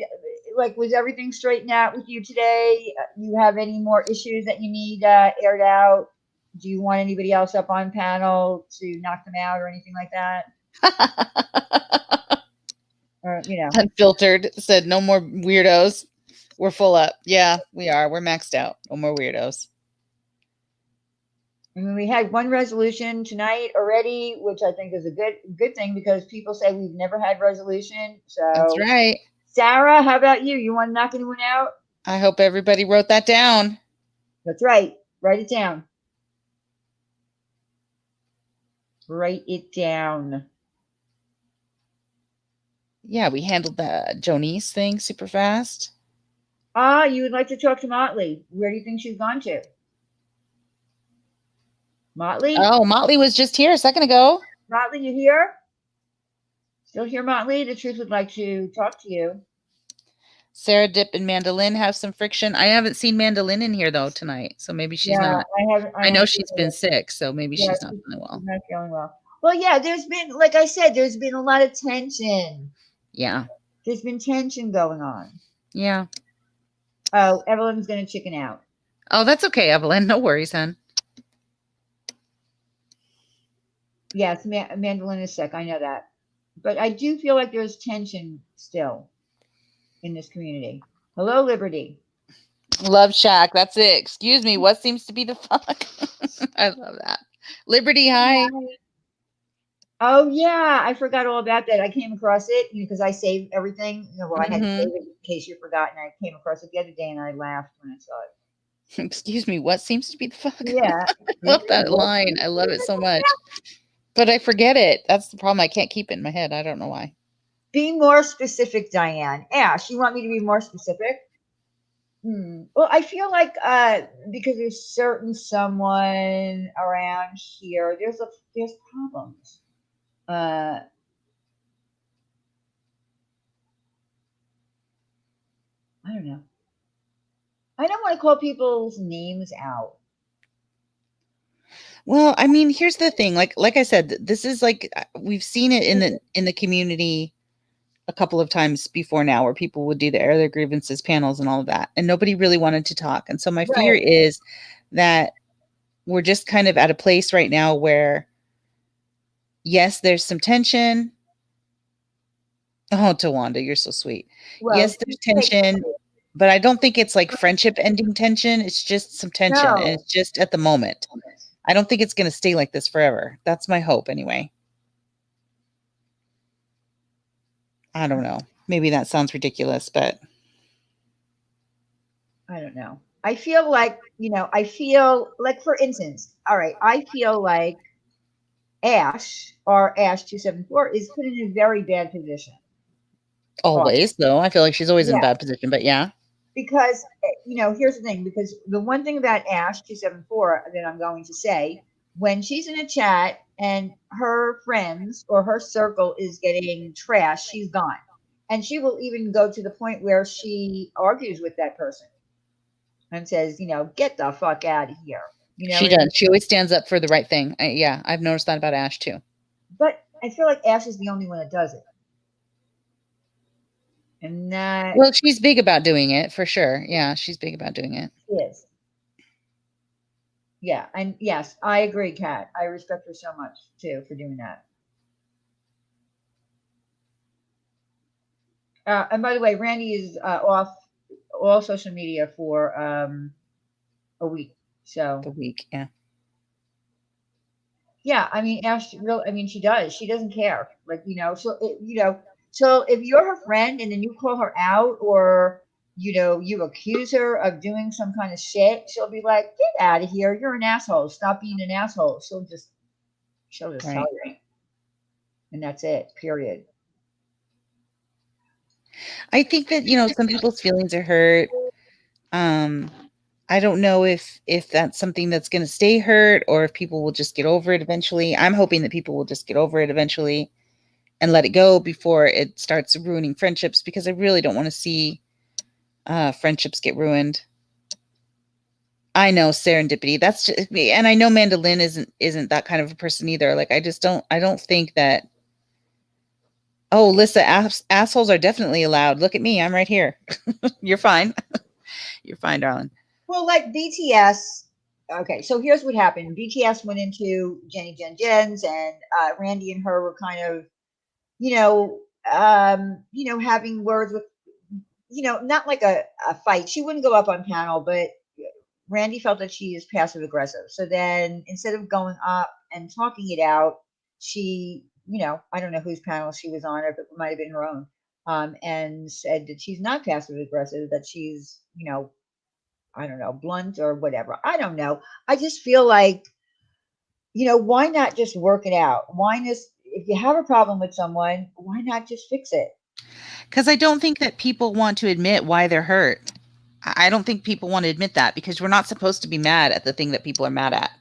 Like, was everything straightened out with you today? You have any more issues that you need aired out? Do you want anybody else up on panel to knock them out or anything like that? Or, you know, Unfiltered said no more weirdos. We're full up. Yeah, we are. We're maxed out. No more weirdos. I mean, we had one resolution tonight already, which I think is a good thing because people say we've never had resolution. So That's right. Sarah, how about you? You want to knock anyone out? I hope everybody wrote that down. That's right. Write it down. Write it down. Yeah, we handled the Jonice thing super fast. You would like to talk to Motley. Where do you think she's gone to? Motley? Oh, Motley was just here a second ago. Motley, you here? Still here, Motley? The truth would like to talk to you. Sarah Dip and Mandolin have some friction. I haven't seen Mandolin in here though tonight, so maybe she's not. I know she's been sick, so maybe she's not feeling well. She's not feeling well. Well, yeah, there's been, like I said, there's been a lot of tension. Yeah. There's been tension going on. Yeah. Oh, Evelyn's going to chicken out. Oh, that's okay, Evelyn. No worries, hon. Yes, Mandolin is sick. I know that. But I do feel like there's tension still in this community. Hello, Liberty. Love Shack. That's it. Excuse me. What seems to be the fuck? I love that. Liberty, hi. Oh, yeah. I forgot all about that. I came across it because I saved everything. Well, I had to save it in case you forgot. And I came across it the other day and I laughed when I saw it. Excuse me. What seems to be the fuck? Yeah. I love that line. I love it so much. But I forget it. That's the problem. I can't keep it in my head. I don't know why. Be more specific, Diane. Ash, you want me to be more specific? Well, I feel like because there's someone around here, there's problems. I don't know. I don't want to call people's names out. Well, I mean, here's the thing. Like I said, this is like we've seen it in the community a couple of times before now, where people would do the air their grievances panels and all of that, and nobody really wanted to talk. And so my fear is that we're just kind of at a place right now where, yes, there's some tension. Oh, Tawanda, you're so sweet. Well, yes, there's tension, but I don't think it's like friendship ending tension. It's just some tension, and it's just at the moment. I don't think it's going to stay like this forever. That's my hope anyway. I don't know. Maybe that sounds ridiculous, but I don't know. I feel like, for instance, all right, I feel like Ash, or Ash 274, is put in a very bad position. Always, though. I feel like she's always in a bad position, but yeah. Because, here's the thing, because the one thing about Ash 274 that I'm going to say, when she's in a chat and her friends or her circle is getting trashed, she's gone. And she will even go to the point where she argues with that person and says, get the fuck out of here. She does. She always stands up for the right thing. Yeah, I've noticed that about Ash too. But I feel like Ash is the only one that does it. And that, well, she's big about doing it for sure. Yeah, she's big about doing it. She is. Yeah, and yes, I agree, Kat. I respect her so much too for doing that. And by the way, Randy is off all social media for a week. So The week, yeah. yeah, I mean, Ash, real, I mean, she does. She doesn't care. Like, so if you're her friend and then you call her out or, you accuse her of doing some kind of shit, she'll be like, get out of here. You're an asshole. Stop being an asshole. She'll just tell Right. you. And that's it, period. I think that, some people's feelings are hurt. I don't know if that's something that's going to stay hurt or if people will just get over it eventually. I'm hoping that people will just get over it eventually and let it go before it starts ruining friendships, because I really don't want to see friendships get ruined. I know serendipity. That's just me, and I know Mandolin isn't that kind of a person either. Like, I don't think that. Oh, Lissa, assholes are definitely allowed. Look at me, I'm right here. You're fine. You're fine, darling. Well, like BTS. Okay, so here's what happened. BTS went into Jenny Jen Jen's, and Randy and her were kind of, having words with, not like a fight. She wouldn't go up on panel, but Randy felt that she is passive aggressive. So then instead of going up and talking it out, she, I don't know whose panel she was on, or if it might have been her own, and said that she's not passive aggressive, that she's, I don't know, blunt or whatever. I don't know. I just feel like, why not just work it out? Why just, if you have a problem with someone, why not just fix it? Because I don't think that people want to admit why they're hurt. I don't think people want to admit that, because we're not supposed to be mad at the thing that people are mad at.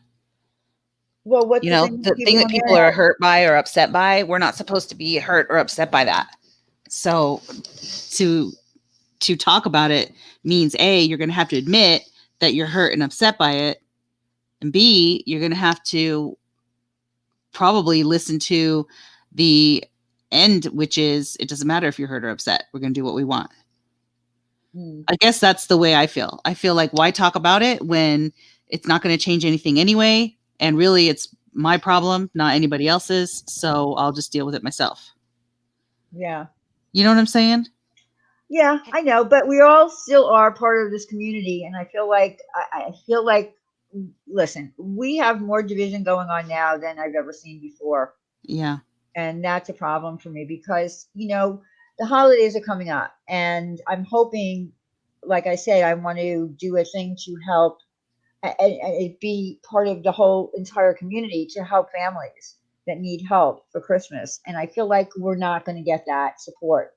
Well, what's the thing The thing that people are hurt by or upset by, we're not supposed to be hurt or upset by that. So to talk about it means A, you're going to have to admit that you're hurt and upset by it. And B, you're going to have to probably listen to the end, which is, it doesn't matter if you're hurt or upset. We're going to do what we want. I guess that's the way I feel. I feel like, why talk about it when it's not going to change anything anyway? And really, it's my problem, not anybody else's. So I'll just deal with it myself. Yeah. You know what I'm saying? Yeah, I know, but we all still are part of this community, and I feel like listen, we have more division going on now than I've ever seen before, Yeah. and that's a problem for me because the holidays are coming up, and I'm hoping, like I say, I want to do a thing to help and it be part of the whole entire community to help families that need help for Christmas, and I feel like we're not going to get that support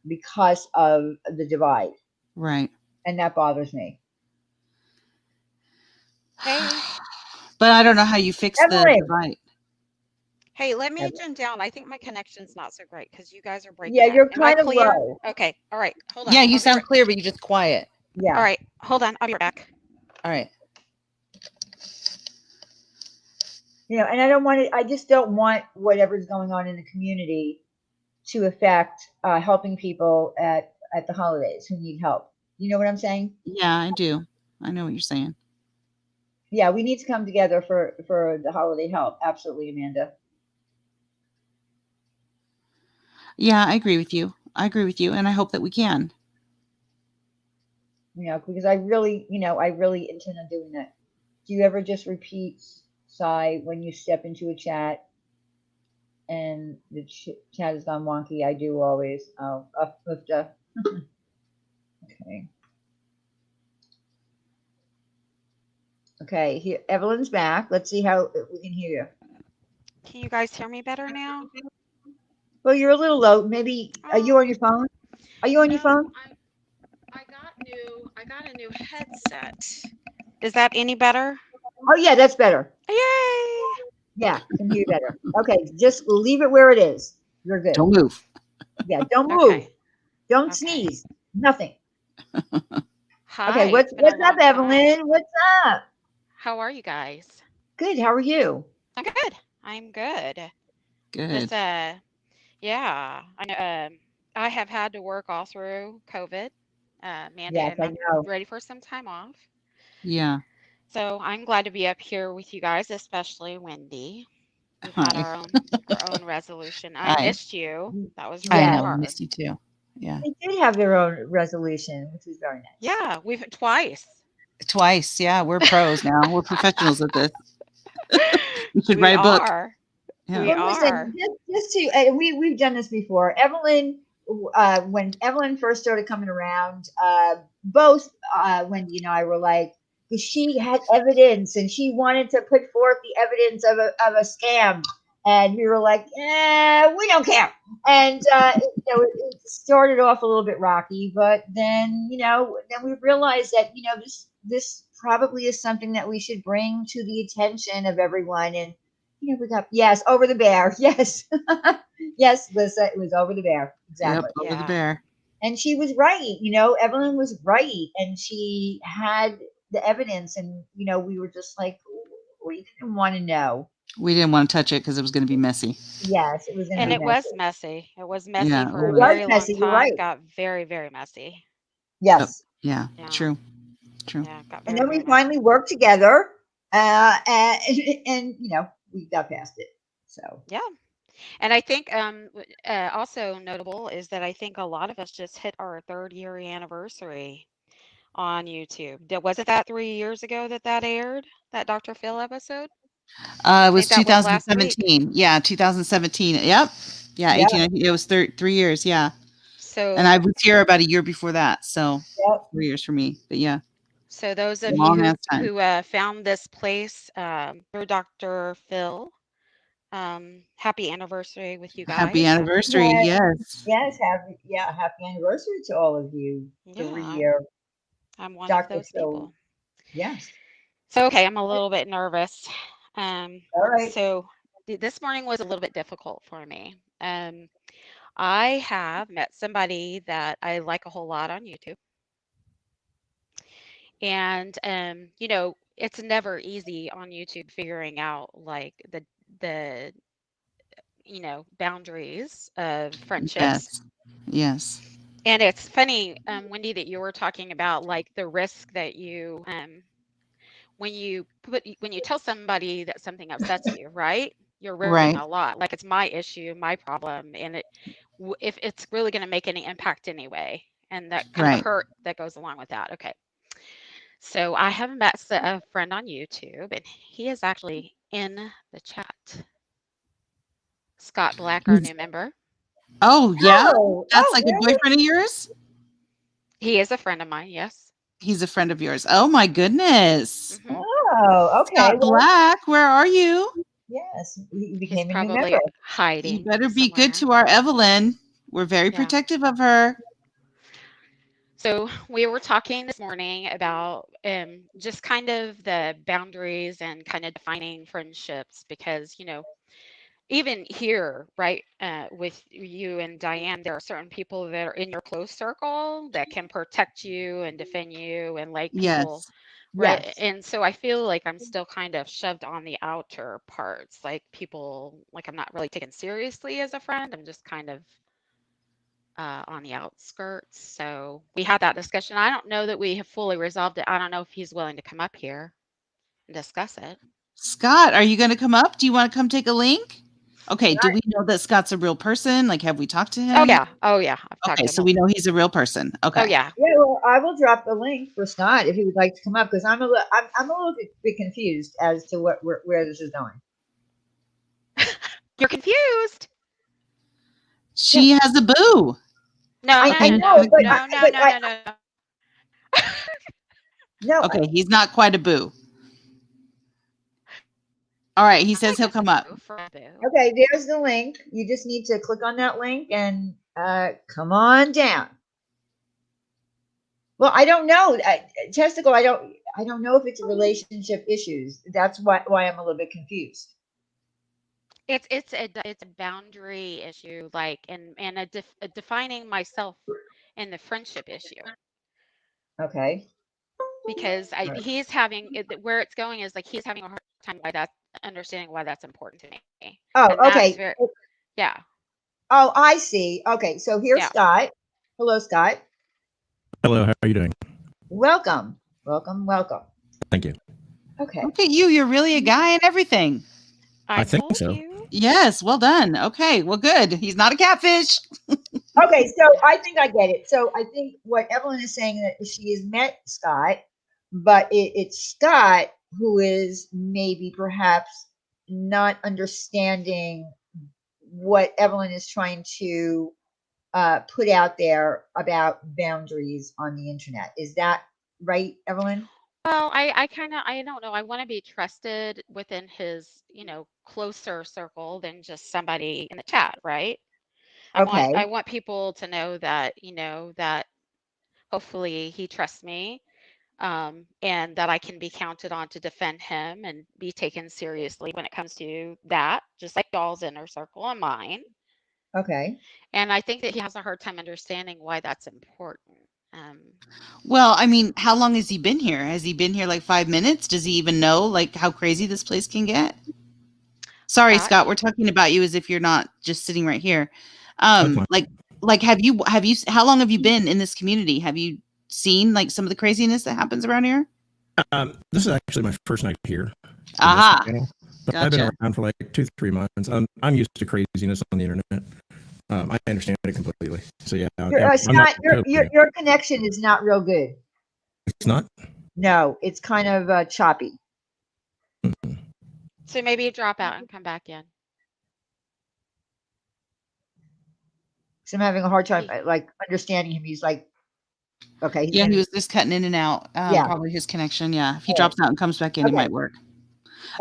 because of the divide. Right. And that bothers me. Hey, But I don't know how you fix the Evelyn. divide. hey, let me Evelyn. jump down. I think my connection's not so great because you guys are Yeah, breaking up. you're Am I kind of clear? low. Okay. All right. Hold on. Yeah, you I'll be sound right. clear, but you're just quiet. All Yeah. right. Hold on. I'll be right back. All right. And I just don't want whatever's going on in the community to affect helping people at the holidays who need help. You know what I'm saying? Yeah, I do. I know what you're saying. Yeah, we need to come together for the holiday help. Absolutely, Amanda. Yeah, I agree with you. And I hope that we can. Because I really intend on doing that. Do you ever just repeat sigh when you step into a chat and the chat has gone wonky? I do always. Oh, uplifter. Okay. Okay, here Evelyn's back. Let's see how we can hear you. Can you guys hear me better now? Well, you're a little low. Maybe are you on your phone? Are you on your No, phone? I got a new headset. Is that any better? Oh yeah, that's better. Yay! Yeah, can hear you better. Okay, just leave it where it is. You're good. Don't move. Yeah, don't move. Okay. Don't Okay. sneeze. Nothing. Hi. Okay, It's been a what's up, long time. Evelyn? What's up? How are you guys? Good. How are you? I'm good. I'm good. Just Good. yeah. I know. I have had to work all through COVID. Mandy, Yes, and I I'm know. ready for some time off. Yeah. So I'm glad to be up here with you guys, especially Wendy. We've had Hi. our own resolution. I Hi. missed you. That was I really Yeah, know. We hard. missed you too. Yeah. they did have their own resolution, which was very nice. Yeah, we've twice. Twice. Yeah. We're pros now. We're professionals at this. We should We write a book. are. Yeah. We Well, are. listen, just to we've done this before. Evelyn, when Evelyn first started coming around, both Wendy and I were like, 'cause she had evidence and she wanted to put forth the evidence of a scam, and we were like, we don't care. And it started off a little bit rocky, but then then we realized that this probably is something that we should bring to the attention of everyone. And we got, yes, over the bear. Yes. Yes, Lisa, it was over the bear. Yep. Exactly. Over the Yeah. bear. And she was right. Evelyn was right. And she had the evidence. And, we were just like, we didn't want to know. We didn't want to touch it because it was going to be messy. Yes, it was going to And be it was messy. messy. It was messy Yeah. for It a It was. was very long messy. You're time. right. Got very, very messy. Yep. Yes. Yeah. Yeah. True. True. Yeah, got And very, then very we messy. finally worked together. And we got past it. So. Yeah. And I think also notable is that I think a lot of us just hit our 3rd-year anniversary on YouTube. Wasn't that 3 years ago that aired, that Dr. Phil episode? It I was think that was last week. 2017. Yeah. 2017. Yep. Yeah. Yeah. 18. I think it was 3 years. Yeah. And So, I was here about a year before that. So Yep. 3 years for me. But yeah. so those of you Long ass time. who found this place through Dr. Phil, happy anniversary with you Happy guys. anniversary. Yes. Yes. Happy anniversary to all of you. Yeah, 3-year I'm one of Dr. those Phil. people. Yes. So, okay, I'm a little bit nervous. All right. So this morning was a little bit difficult for me. I have met somebody that I like a whole lot on YouTube. And it's never easy on YouTube figuring out like the boundaries of friendships. Yes. Yes. And it's funny, Wendy, that you were talking about like the risk that you when you tell somebody that something upsets you, right? You're risking Right. a lot. Like it's my issue, my problem, and if it's really going to make any impact anyway, and that kind of Right. hurt that goes along with that. Okay. So I have met a friend on YouTube, and he is actually in the chat. Scott Black, our He's- new member. Oh, yeah. That's like a really? boyfriend of yours? He is a friend of mine. Yes. He's a friend of yours. Oh my goodness. Mhm. Oh, okay. Scott Well, Black, where are you? yes, he He's became a new probably member. You hiding better be somewhere. good to our Evelyn. We're very Yeah. protective of her. So we were talking this morning about just kind of the boundaries and kind of defining friendships because, even here, right, with you and Diane, there are certain people that are in your close circle that can protect you and defend you and like people, Yes. right? Yes. And so I feel like I'm still kind of shoved on the outer parts, like people, like I'm not really taken seriously as a friend. I'm just kind of on the outskirts. So we had that discussion. I don't know that we have fully resolved it. I don't know if he's willing to come up here and discuss it. Scott, are you going to come up? Do you want to come take a link? Okay. Do we know that Scott's a real person? Like, have we talked to him? Oh yeah. Oh yeah. I've talked Okay. to So him. we know he's a real person. Okay. Oh yeah. Yeah, well, I will drop the link for Scott if he would like to come up because I'm a little bit confused as to where this is going. You're confused. She has a boo. No, I no, know, no, but no, no, but no, no, no. no. Okay. He's not quite a boo. All right. He says he'll come up. Okay, there's the link. You just need to click on that link and come on down. Well, I don't know, Testicle. I don't know if it's relationship issues. That's why I'm a little bit confused. It's a boundary issue, like and a defining myself in the friendship issue. Okay. Because Right. he's having where it's going is like he's having a hard time understanding why that's important to me. Oh, And that's okay. very, yeah. Oh, I see. Okay, so here's Yeah. Scott. Hello, Scott. Hello, how are you doing? Welcome. Welcome. Welcome. Thank you. Okay. Look at you. You're really a guy and everything. I think told so. you. Yes. Well done. Okay. Well, good. He's not a catfish. Okay, so I think I get it. So I think what Evelyn is saying that she has met Scott, but it's Scott who is maybe perhaps not understanding what Evelyn is trying to put out there about boundaries on the internet. Is that right, Evelyn? Well, I don't know. I want to be trusted within his, closer circle than just somebody in the chat, right? Okay. I want people to know that, that hopefully he trusts me, and that I can be counted on to defend him and be taken seriously when it comes to that, just like y'all's inner circle and mine. Okay. And I think that he has a hard time understanding why that's important. Um, Well, I mean, how long has he been here? Has he been here like 5 minutes? Does he even know like how crazy this place can get? Sorry, Scott? Scott, we're talking about you as if you're not just sitting right here. Okay. Like have you how long have you been in this community? Have you seen like some of the craziness that happens around here? This is actually my first night here. in this Aha. channel, but I've been Gotcha. around for like 2-3 months. I'm used to craziness on the internet. I understand it completely. So yeah, I'm not Scott, totally- your connection is not real good. it's not. No, it's kind of choppy. Mhm. So maybe drop out and come back in. So I'm having a hard time like understanding him. He's like, okay. Yeah, he was just cutting in and out. Yeah. Probably his connection. Yeah. If he All drops out and comes back in, it Okay. might work.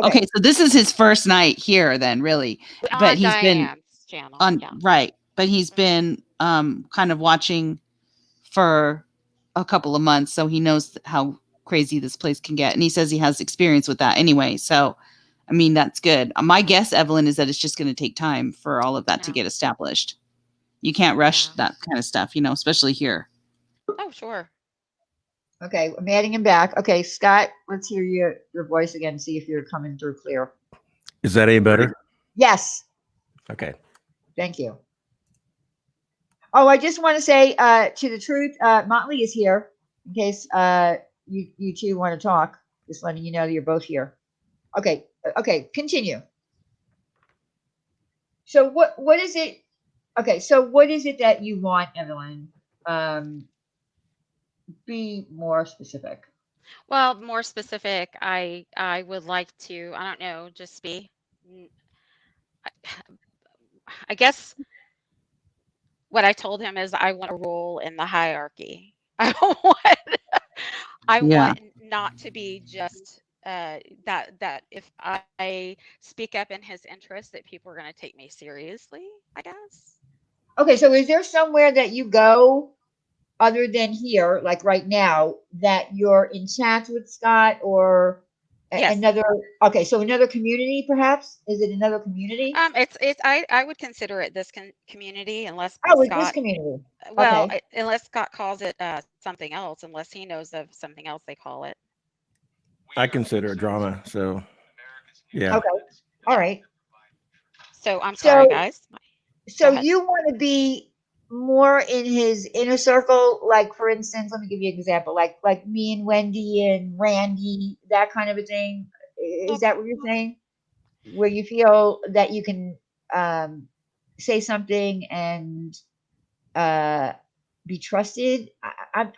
Okay, so this is his first night here then, really. But On he's been Diane's channel. on Yeah. right. But he's been kind of watching for a couple of months, so he knows how crazy this place can get. And he says he has experience with that anyway. So I mean, that's good. My guess, Evelyn, is that it's just going to take time for all of that to Yeah. get established. You can't rush Yeah. that kind of stuff, especially here. Oh, sure. Okay, I'm adding him back. Okay, Scott, let's hear your voice again. See if you're coming through clear. Is that any better? Yes, Okay. thank you. Oh, I just want to say to the truth, Motley is here in case you two want to talk. Just letting you know that you're both here. Okay, okay, continue. So what is it? Okay, so what is it that you want, Evelyn? Be more specific. Well, more specific, I would like to, I don't know, just be, I guess what I told him is I want a role in the hierarchy. I Yeah. want not to be just that if I speak up in his interest, that people are going to take me seriously, I guess. Okay, so is there somewhere that you go other than here, like right now, that you're in chats with Scott or Yes. another? Okay, so another community, perhaps? Is it another community? It's I would consider it this community unless Oh, it's this Scott, community. well, Okay. unless Scott calls it something else, unless he knows of something else they call it. I consider it drama. So, yeah. Okay. All right. So I'm sorry, guys. So ahead. you want to be more in his inner circle, like for instance, let me give you an example, like me and Wendy and Randy, that kind of a thing. Is that what you're saying? Where you feel that you can say something and be trusted? I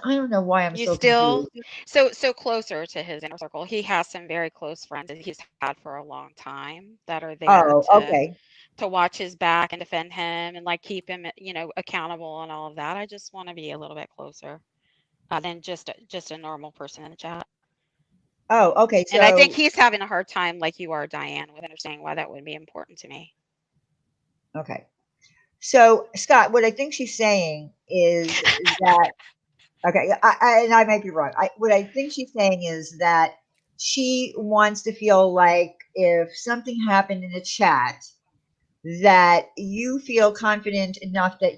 don't know why I'm You so still confused. so closer to his inner circle. He has some very close friends that he's had for a long time that are there Oh, to okay. watch his back and defend him and like keep him, accountable and all of that. I just want to be a little bit closer than just a normal person in the chat. Oh, okay. And I think So he's having a hard time, like you are, Diane, with understanding why that would be important to me. okay. So Scott, what I think she's saying is that okay, and I might be wrong. What I think she's saying is that she wants to feel like if something happened in a chat, that you feel confident enough that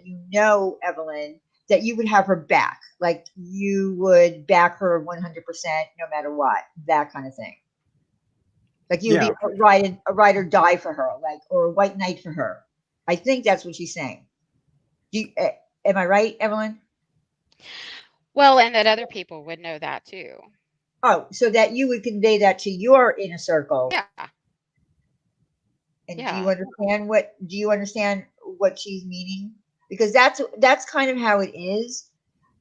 Evelyn, that you would have her back. Like you would back her 100% no matter what, that kind of thing. Like you'd be a ride or die for her, like, or a white knight for her. I think that's what she's saying. Am I right, Evelyn? Well, and that other people would know that too. Oh, so that you would convey that to your inner circle. Yeah. And Yeah. do you understand what she's meaning? Because that's kind of how it is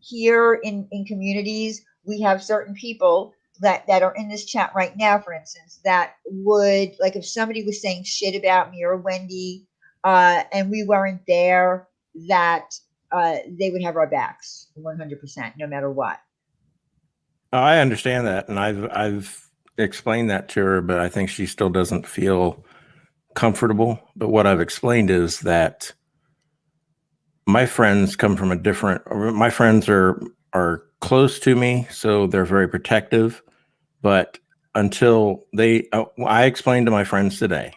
here in communities. We have certain people that are in this chat right now, for instance, that would, like, if somebody was saying shit about me or Wendy, and we weren't there, that they would have our backs 100%, no matter what. I understand that, and I've explained that to her, but I think she still doesn't feel comfortable. But what I've explained is that my friends come from my friends are close to me, so they're very protective. But until I explained to my friends today,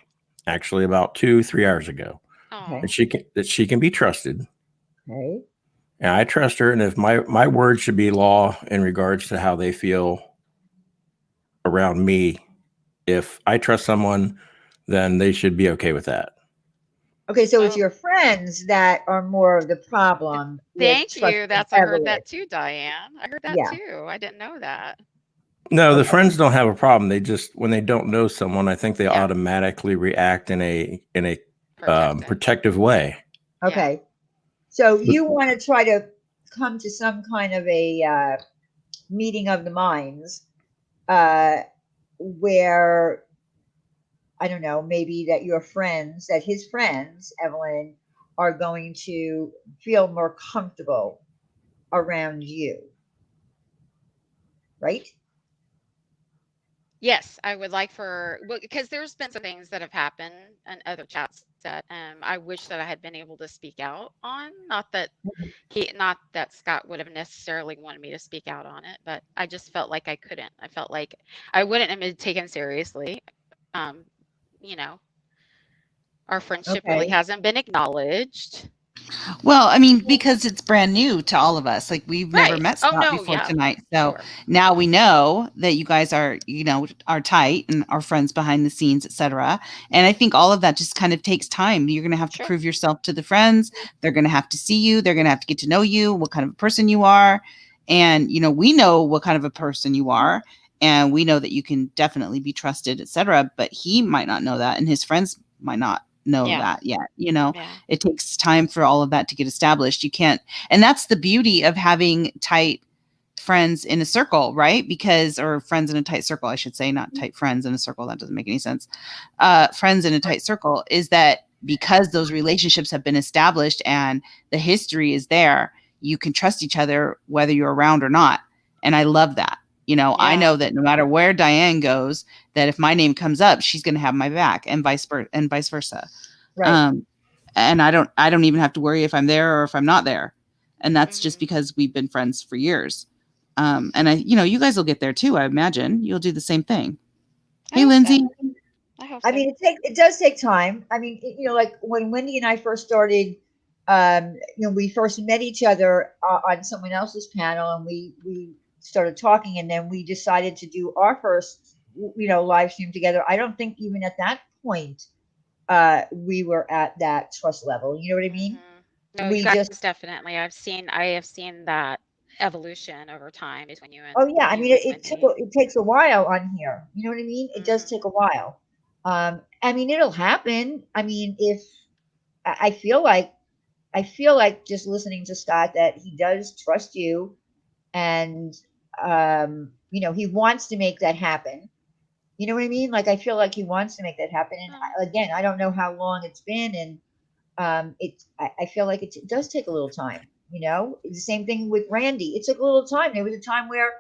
actually about 2-3 hours ago, Oh. that she can be trusted. Okay. And I trust her. And if my word should be law in regards to how they feel around me, if I trust someone, then they should be okay with that. Okay, so it's Oh. your friends that are more of the problem. Thank you. I heard that too, Diane. I heard that Yeah. too. I didn't know that. No, the Okay. friends don't have a problem. They just, when they don't know someone, I think they Yeah. automatically react in a Protective. protective way. Okay. So you want to try to come to some kind of a meeting of the minds, where, I don't know, maybe that his friends, Evelyn, are going to feel more comfortable around you. Right? Yes, I would like because there's been some things that have happened in other chats that I wish that I had been able to speak out on. Not that Scott would have necessarily wanted me to speak out on it, but I just felt like I couldn't. I felt like I wouldn't have been taken seriously. You know, our friendship really Okay. hasn't been acknowledged. Well, I mean, because it's brand new to all of us. Like, we've never Right. met Oh, Scott no, before yeah, tonight. So sure. now we know that you guys are, are tight and are friends behind the scenes, etc. And I think all of that just kind of takes time. You're going to have to Sure. prove yourself to the friends. They're going to have to see you. They're going to have to get to know you, what kind of a person you are. And, we know what kind of a person you are. And we know that you can definitely be trusted, etc. But he might not know that, and his friends might not know that yet. Yeah. It takes time for all of that to get established. You can't, and that's the beauty of having tight friends in a circle, right? Or friends in a tight circle, I should say, not tight friends in a circle. That doesn't make any sense. Friends in a tight circle is that because those relationships have been established and the history is there, you can trust each other whether you're around or not. And I love that. I know that no matter where Diane goes, that if my name comes up, she's going to have my back, and vice versa. Right. And I don't even have to worry if I'm there or if I'm not there. And that's just because we've been friends for years. And you guys will get there too. I imagine you'll do the same thing. Hey, Lindsay. I hope so. I mean, it does take time. I mean, like when Wendy and I first started, we first met each other on someone else's panel, and we started talking, and then we decided to do our first, live stream together. I don't think even at that point, we were at that trust level. You know what I mean? No, We you guys just definitely. I have seen that evolution over time between you and Oh yeah, I you mean, and it takes a while on here. You know what I mean? It does Mhm. take a while. I mean, it'll happen. I mean, if I I feel like just listening to Scott that he does trust you, and he wants to make that happen. You know what I mean? Like, I feel like he wants to make that happen. And again, I don't know how long it's been, and I feel like it does take a little time. The same thing with Randy. It took a little time. There was a time where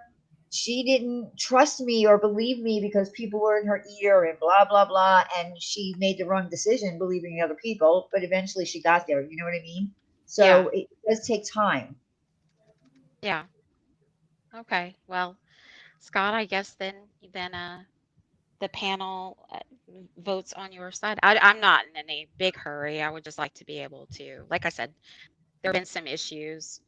she didn't trust me or believe me because people were in her ear and blah blah blah, and she made the wrong decision believing in other people. But eventually, she got there. You know what I mean? So it does take time. Yeah. Okay. Well, Scott, I guess then the panel votes on your side. I'm not in any big hurry. I would just like to be able to, like I said, there have been some issues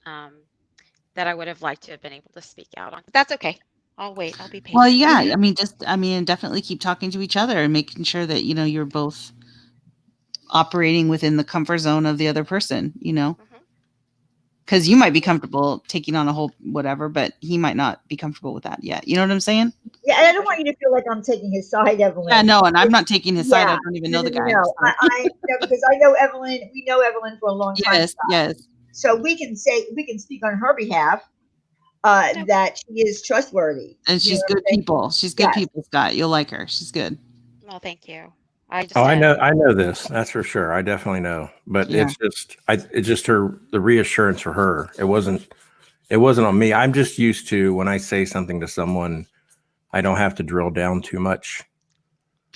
that I would have liked to have been able to speak out on. But that's okay. I'll wait. I'll be patient. Well, yeah. I mean, definitely keep talking to each other and making sure that, you're both operating within the comfort zone of the other person, Mhm. Because you might be comfortable taking on a whole whatever, but he might not be comfortable with that yet. You know what I'm saying? Yeah, and I don't want you to feel like I'm taking his side, Evelyn. Yeah, no, and I'm not taking his side. Yeah. I don't even No, know no, the no, guy. no. so- I no, because I know Evelyn. We know Evelyn for a long time. Yes, Scott. yes. So we can speak on her behalf that she is trustworthy. And You know she's what I'm good saying? people. She's good Yes. people, Scott. You'll like her. She's good. Well, thank you. I just Oh, I know this. That's for sure. I definitely know. But Yeah. it's just the reassurance for her. It wasn't on me. I'm just used to when I say something to someone, I don't have to drill down too much.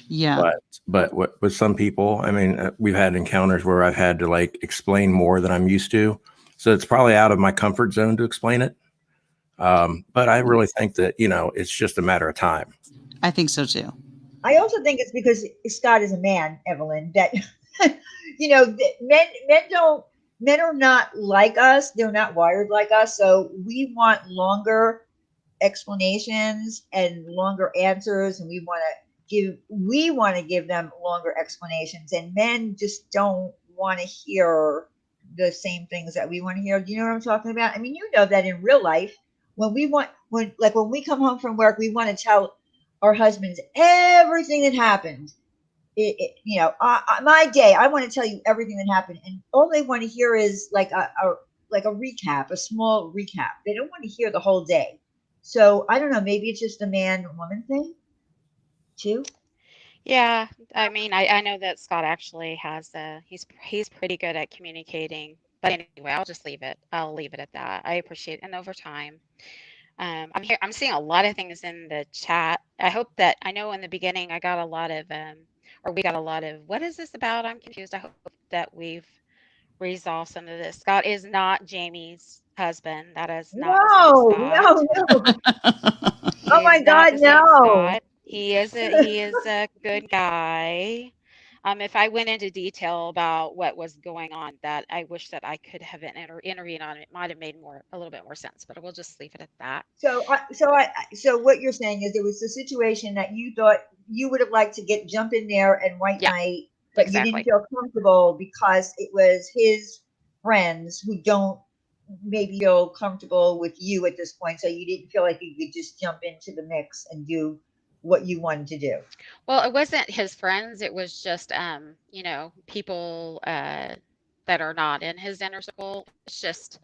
Yeah. But with some people, I mean, we've had encounters where I've had to like explain more than I'm used to. So it's probably out of my comfort zone to explain it. But I really think that, it's just a matter of time. I think so too. I also think it's because Scott is a man, Evelyn, that men are not like us. They're not wired like us. So we want longer explanations and longer answers, and we want to give them longer explanations. And men just don't want to hear the same things that we want to hear. Do you know what I'm talking about? I mean, you know that in real life, when we come home from work, we want to tell our husbands everything that happened. My day, I want to tell you everything that happened, and all they want to hear is like a recap, a small recap. They don't want to hear the whole day. So I don't know. Maybe it's just a man woman thing, too. Yeah, I mean, I know that Scott actually has he's pretty good at communicating. But anyway, I'll just leave it. I'll leave it at that. I appreciate it. And over time, I'm seeing a lot of things in the chat. I know in the beginning I got a lot of or we got a lot of what is this about? I'm confused. I hope that we've resolved some of this. Scott is not Jamie's husband. That is not the same No, Scott. no. He Oh my is not God, the same no. Scott. He is a good guy. If I went into detail about what was going on, that I wish that I could have intervened on, it might have made a little bit more sense. But we'll just leave it at that. So what you're saying is there was a situation that you thought you would have liked to jump in there and white Yeah, knight, but you didn't exactly. feel comfortable because it was his friends who don't maybe feel comfortable with you at this point. So you didn't feel like you could just jump into the mix and do what you wanted to do. Well, it wasn't his friends. It was just people that are not in his inner circle. It's just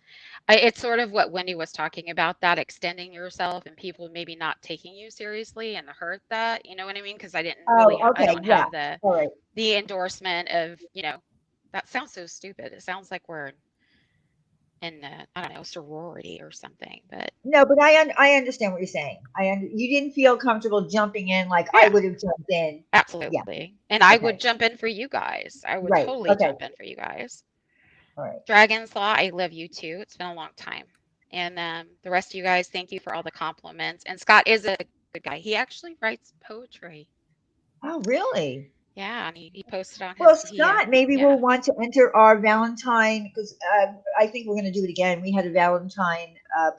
it's sort of what Wendy was talking about, that extending yourself and people maybe not taking you seriously and hurt that, you know what I mean? Because Oh, I okay. don't Yeah. have All right. the endorsement of, that sounds so stupid. It sounds like we're in I don't know, sorority or something, but No, but I understand what you're saying. You didn't feel comfortable jumping in like I yeah, would have jumped in. Yeah. absolutely. And I would Okay. jump in for you guys. I would Right. totally Okay. jump in for you guys. All right. Dragon's Law, I love you too. It's been a long time. And the rest of you guys, thank you for all the compliments. And Scott is a good guy. He actually writes poetry. Oh, really? Yeah, and he posted on Well, his Scott, maybe yeah. we'll want to enter our Valentine because I think we're going to do it again. We had a Valentine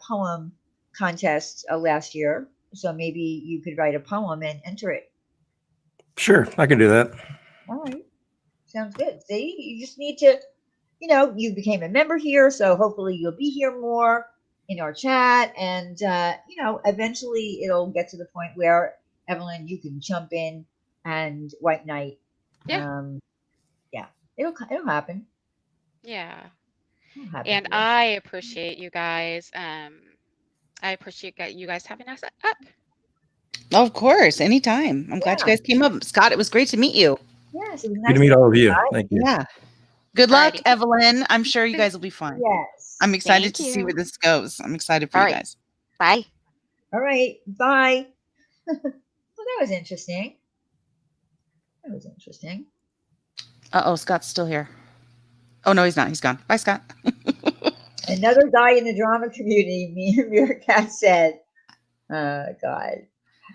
poem contest last year, so maybe you could write a poem and enter it. Sure, I can do that. All right, sounds good. See, you just need to, you became a member here, so hopefully you'll be here more in our chat, and eventually it'll get to the point where Evelyn, you can jump in and White Knight. Yeah. Yeah, it'll happen. Yeah. It'll happen And for you. I appreciate you guys. I appreciate you guys having us up. Of course, anytime. I'm glad you Yeah. guys came up. Scott, it was great to meet you. Yes, it was Good nice to meet all of you. you. Thank you. Yeah. Good luck, Alrighty. Evelyn. I'm sure you guys will be fine. Yes. I'm excited Thank to see you. where this goes. I'm excited for All you right. guys. Bye. All right. Bye. Well, that was interesting. That was interesting. Uh-oh, Scott's still here. Oh, no, he's not. He's gone. Bye, Scott. Another guy in the drama community, Meerkat said, God.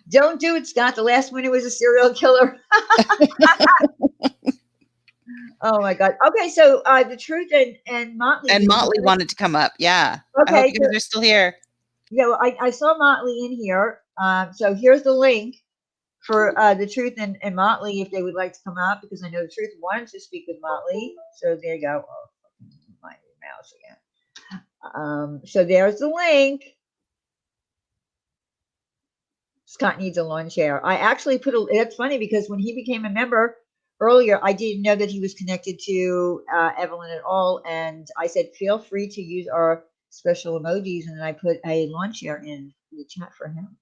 Don't do it, Scott. The last winner was a serial killer. Oh, my God. Okay, so the Truth and Motley. And Motley wanted to come up. Yeah. I hope Okay. you guys are still here. Yeah, well, I saw Motley in here. So here's the link for the Truth and Motley if they would like to come up, because I know the Truth wanted to speak with Motley. So there you go. Oh, my mouse again. So there's the link. Scott needs a lawn chair. I actually it's funny because when he became a member earlier, I didn't know that he was connected to Evelyn at all. And I said, feel free to use our special emojis. And then I put a lawn chair in the chat for him.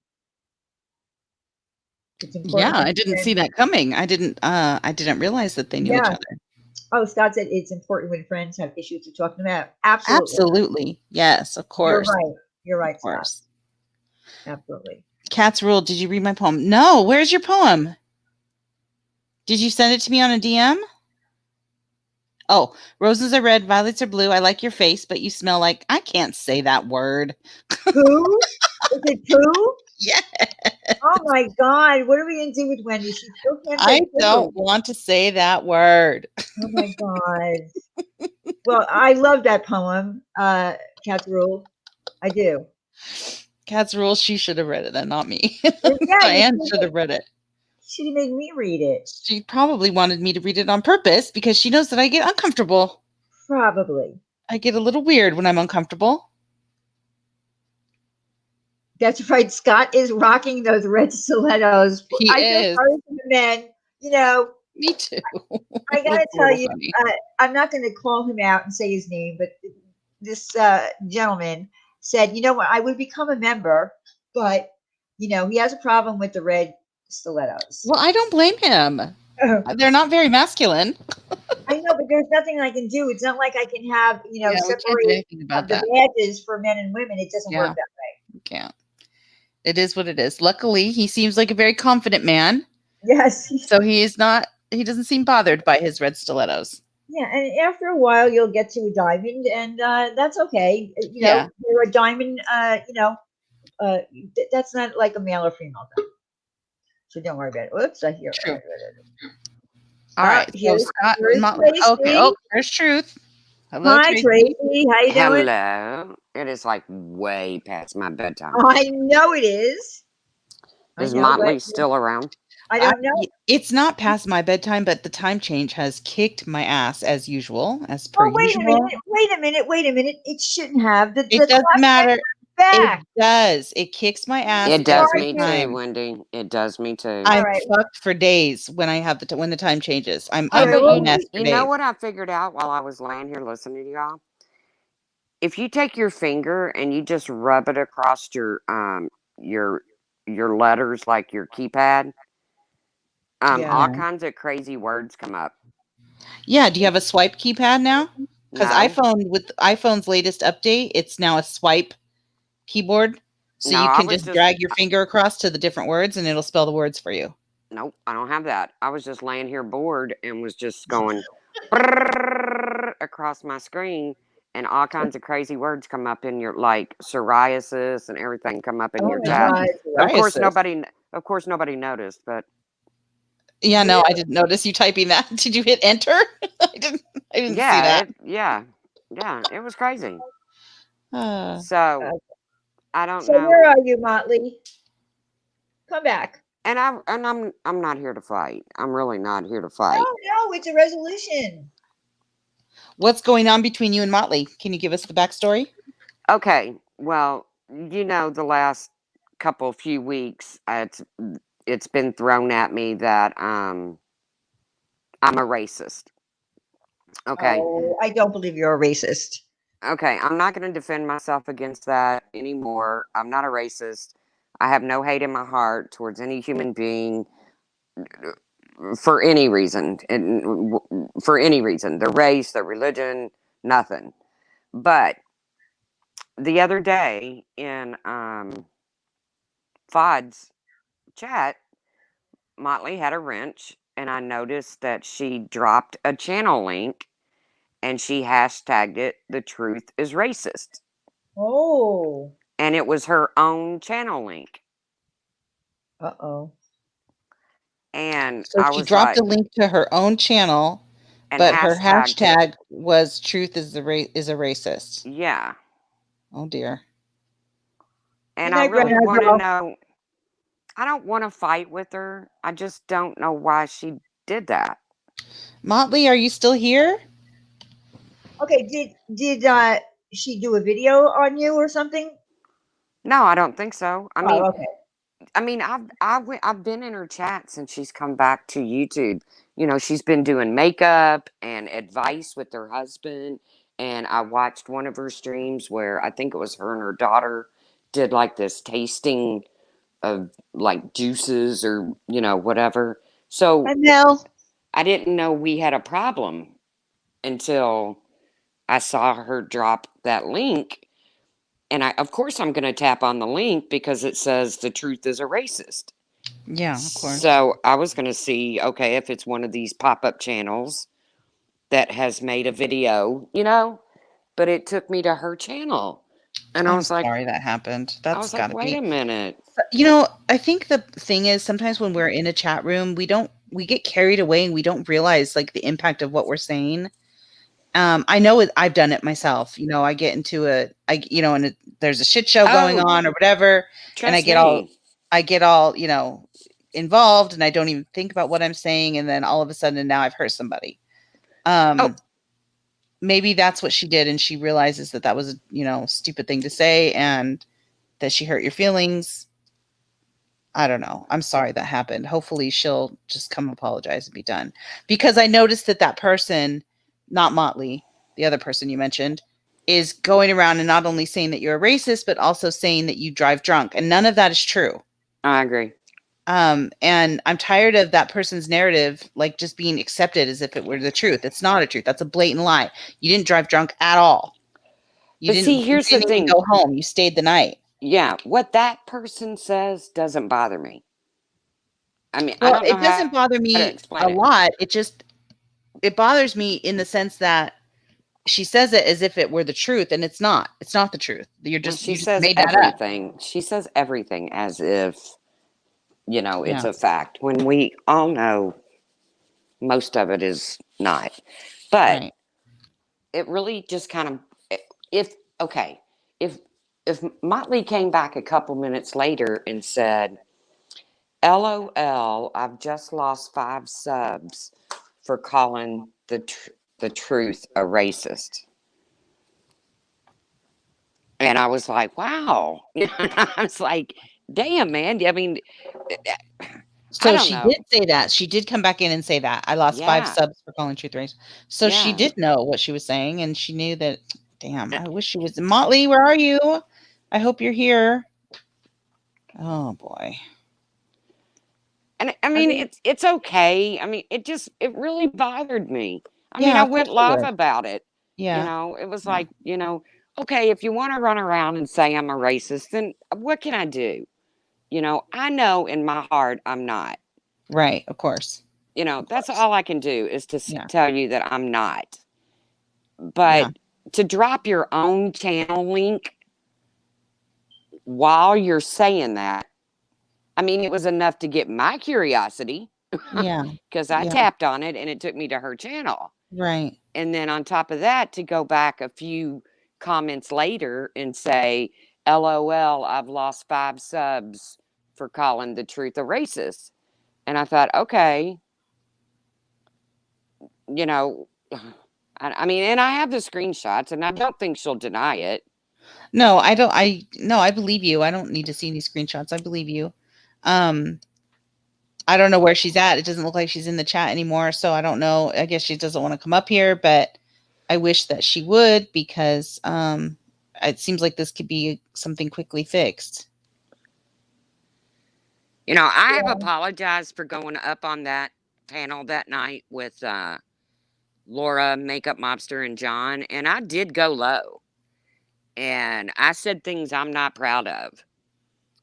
It's important. Yeah, I didn't see that coming. I didn't realize that they knew each other. Oh, Scott said it's important when friends have issues to talk about. Absolutely. Absolutely. Yes, of course. You're right, of course. Scott. Absolutely. Cat's Rule, did you read my poem? No, where's your poem? Did you send it to me on a DM? Oh, roses are red, violets are blue. I like your face, but you smell like, I can't say that word. Poo? Is it poo? Yeah. Oh my God. What are we going to do with Wendy? She still can't say I don't want to say that word. Oh my God. Well, I love that poem, Cat's Rule. I do. Cat's Rule, she should have read it and not me. Yeah, Diane should have read it. She should have made me read it. She probably wanted me to read it on purpose because she knows that I get uncomfortable. Probably. I get a little weird when I'm uncomfortable. That's right. Scott is rocking those red stilettos. He is. Feel sorry for the men. You know. Me too. I gotta tell you, I'm not going to call him out and say his name, but this gentleman said, you know what, I would become a member, but he has a problem with the red stilettos. Well, I don't blame him. They're not very masculine. I know, but there's nothing I can do. It's not like I can have, separate the badges for men and women. It doesn't work that way. You can't. It is what it is. Luckily, he seems like a very confident man. Yes. So he doesn't seem bothered by his red stilettos. Yeah, and after a while, you'll get to a diamond, and that's okay. You're a diamond, that's not like a male or female thing. So don't worry about it. Whoops, I hear. True. All right. Here's Scott. Tracy. Okay. Oh, there's Truth. Hello, Hi, Tracy. How you doing? Hello. It is like way past my bedtime. I know it is. Is Motley still around? I don't know. It's not past my bedtime, but the time change has kicked my ass as usual, as per usual. Wait a minute. It shouldn't have. It doesn't matter. Back. It does. It kicks my ass. It does me too, Wendy. It does me too. I'm fucked for days when I have when the time changes. I'm you know what I figured out while I was laying here listening to y'all? If you take your finger and you just rub it across your letters, like your keypad, all kinds of crazy words come up. Yeah. Do you have a swipe keypad now? Because with iPhone's latest update, it's now a swipe keyboard. So you can just drag your finger across to the different words and it'll spell the words for you. Nope, I don't have that. I was just laying here bored and was just going across my screen, and all kinds of crazy words come up in your, like psoriasis and everything come up in your chat. Of course nobody noticed, but yeah, no, I didn't notice you typing that. Did you hit enter? I didn't see that. Yeah, it was crazy. So I don't know. So where are you, Motley? Come back. And I'm not here to fight. I'm really not here to fight. No, it's a resolution. What's going on between you and Motley? Can you give us the backstory? Okay. Well, the last few weeks, it's been thrown at me that I'm a racist. Okay. Oh, I don't believe you're a racist. Okay, I'm not going to defend myself against that anymore. I'm not a racist. I have no hate in my heart towards any human being for any reason. For any reason. Their race, their religion, nothing. But the other day in FOD's chat, Motley had a wrench, and I noticed that she dropped a channel link. And she hashtagged it, "The truth is racist." Oh. And it was her own channel link. Uh-oh. And so she dropped a link to her own channel, but her hashtag was "Truth is a racist." Yeah. Oh dear. And I really want to know. I don't want to fight with her. I just don't know why she did that. Motley, are you still here? Okay, did she do a video on you or something? No, I don't think so. I mean, Oh, okay. I've been in her chat since she's come back to YouTube. You know, she's been doing makeup and advice with her husband. And I watched one of her streams where I think it was her and her daughter did like this tasting of like juices or, you know, whatever. So know. I didn't know we had a problem until I saw her drop that link. And of course, I'm going to tap on the link because it says the truth is a racist. Yeah, of course. So I was going to see, okay, if it's one of these pop-up channels that has made a video, you know, but it took me to her channel. And I I'm was like, sorry that happened. I That's was got like, to wait be. a minute. You know, I think the thing is sometimes when we're in a chat room, we get carried away and we don't realize like the impact of what we're saying. I know I've done it myself. You know, I get into and there's a shit show going Oh, on or whatever, and I trust get all, you know, involved, and I don't even think about what I'm saying, and then all of a sudden now I've hurt somebody. Oh. Maybe that's what she did, and she realizes that was a, you know, stupid thing to say, and that she hurt your feelings. I don't know. I'm sorry that happened. Hopefully she'll just come apologize and be done. Because I noticed that person, not Motley, the other person you mentioned, is going around and not only saying that you're a racist, but also saying that you drive drunk. And none of that is true. I agree. And I'm tired of that person's narrative, like just being accepted as if it were the truth. It's not a truth. That's a blatant lie. You didn't drive drunk at all. You But see, here's you the didn't even thing. go home. You stayed the night. Yeah, what that person says doesn't bother me. I mean, I Well, don't know it doesn't bother how to me explain a it. lot. It bothers me in the sense that she says it as if it were the truth, and it's not. It's not the truth. You just says made that up. everything. She says everything as if, you know, it's Yeah. a fact when we all know most of it is not. But Right. it really just kind of, if Motley came back a couple minutes later and said, LOL, I've just lost 5 subs for calling the truth a racist. And I was like, wow. I was like, damn, man. I mean, So I don't she know. did say that. She did come back in and say that. I lost 5 Yeah. subs for calling truth race. So she Yeah. did know what she was saying, and she knew that. Damn, I wish she was. Motley, where are you? I hope you're here. Oh boy. And I mean, it's okay. I mean, it really bothered me. I mean, Yeah, I of went course it love would. about it. You Yeah. know, it was Yeah. like, you know, okay, if you want to run around and say I'm a racist, then what can I do? You know, I know in my heart I'm not. Right, of course. You know, Of that's course. all I can do is to Yeah. tell you that I'm not. Yeah. But to drop your own channel link while you're saying that, I mean, it was enough to get my curiosity Yeah. because I Yeah. tapped on it and it took me to her channel. Right. And then on top of that, to go back a few comments later and say, LOL, I've lost 5 subs for calling the truth a racist. And I thought, okay, you know, I mean, and I have the screenshots and I don't think she'll deny it. No, I don't. I believe you. I don't need to see any screenshots. I believe you. I don't know where she's at. It doesn't look like she's in the chat anymore. So I don't know. I guess she doesn't want to come up here, but I wish that she would because it seems like this could be something quickly fixed. You know, I have apologized for going up on that panel that night with Laura, Makeup Mobster, and John, and I did go low. And I said things I'm not proud of.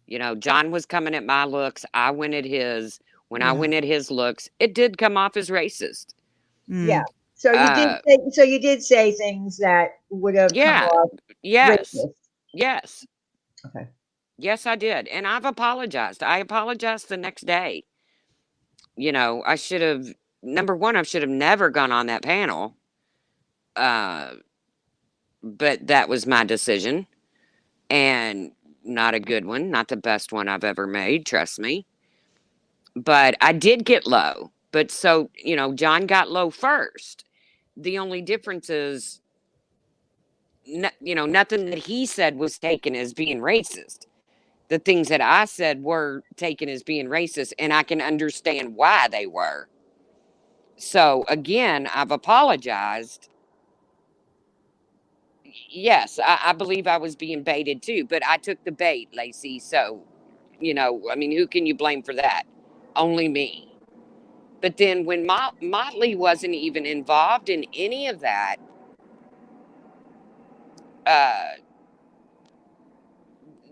You know, John was coming at my looks. I went at his. When I went at his looks, it did come off as racist. Yeah. So you did say things that would have come off Yes. racist. Yes. Okay. Yes, I did. And I've apologized. I apologized the next day. You know, I should have, number one, I should have never gone on that panel. But that was my decision. And not a good one, not the best one I've ever made, trust me. But I did get low. But so, you know, John got low first. The only difference is nothing that he said was taken as being racist. The things that I said were taken as being racist, and I can understand why they were. So again, I've apologized. Yes, I believe I was being baited too, but I took the bait, Lacey. So, I mean, who can you blame for that? Only me. But then when Motley wasn't even involved in any of that, uh,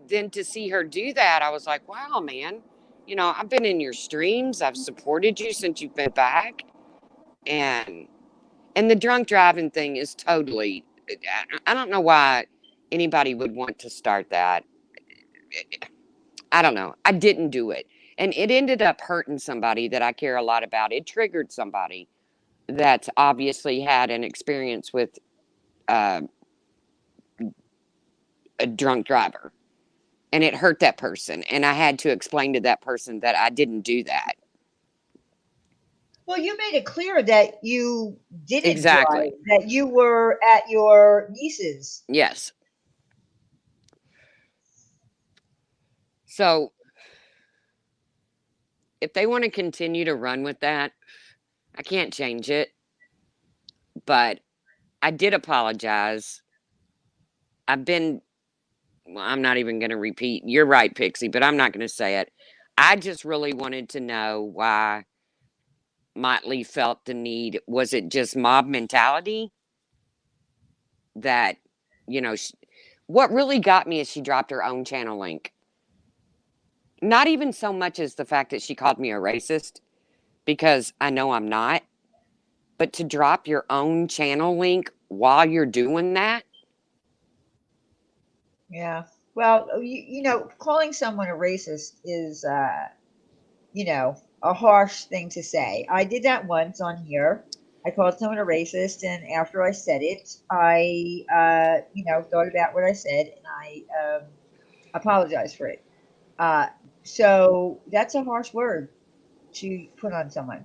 then to see her do that, I was like, wow, man, I've been in your streams. I've supported you since you've been back. And the drunk driving thing is totally, I don't know why anybody would want to start that. I don't know. I didn't do it. And it ended up hurting somebody that I care a lot about. It triggered somebody that's obviously had an experience with uh, a drunk driver. And it hurt that person. And I had to explain to that person that I didn't do that. Well, you made it clear that you didn't Exactly. drive, that you were at your niece's. Yes. So if they want to continue to run with that, I can't change it. But I did apologize. I'm not even going to repeat. You're right, Pixie, but I'm not going to say it. I just really wanted to know why Motley felt the need. Was it just mob mentality? That, what really got me is she dropped her own channel link. Not even so much as the fact that she called me a racist, because I know I'm not, but to drop your own channel link while you're doing that. Yeah. Well, calling someone a racist is, a harsh thing to say. I did that once on here. I called someone a racist, and after I said it, I, thought about what I said, and I apologized for it. So that's a harsh word to put on someone.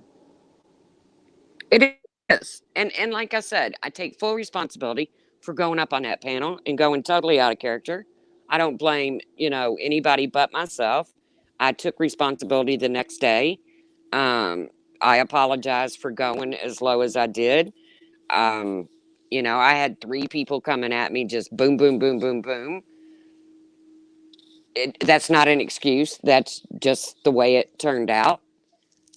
It is. And like I said, I take full responsibility for going up on that panel and going totally out of character. I don't blame, anybody but myself. I took responsibility the next day. I apologize for going as low as I did. I had 3 people coming at me, just boom, boom, boom, boom, boom. That's not an excuse. That's just the way it turned out.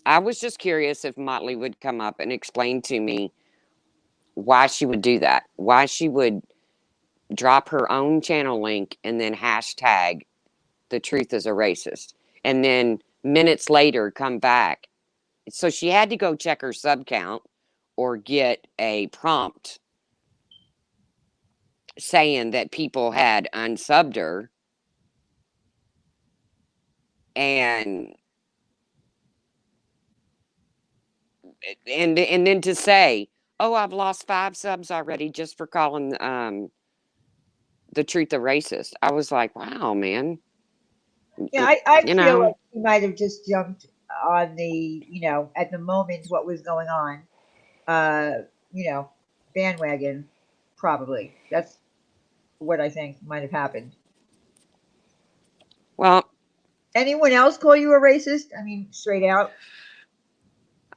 I was just curious if Motley would come up and explain to me why she would do that, why she would drop her own channel link and then hashtag the truth is a racist. And then minutes later come back. So she had to go check her sub count or get a prompt saying that people had unsubbed her. And then to say, oh, I've lost 5 subs already just for calling the truth a racist. I was like, wow, man. Yeah, I feel like he might have just jumped on the, at the moment what was going on, bandwagon, probably. That's what I think might have happened. Well, anyone else call you a racist? I mean, straight out.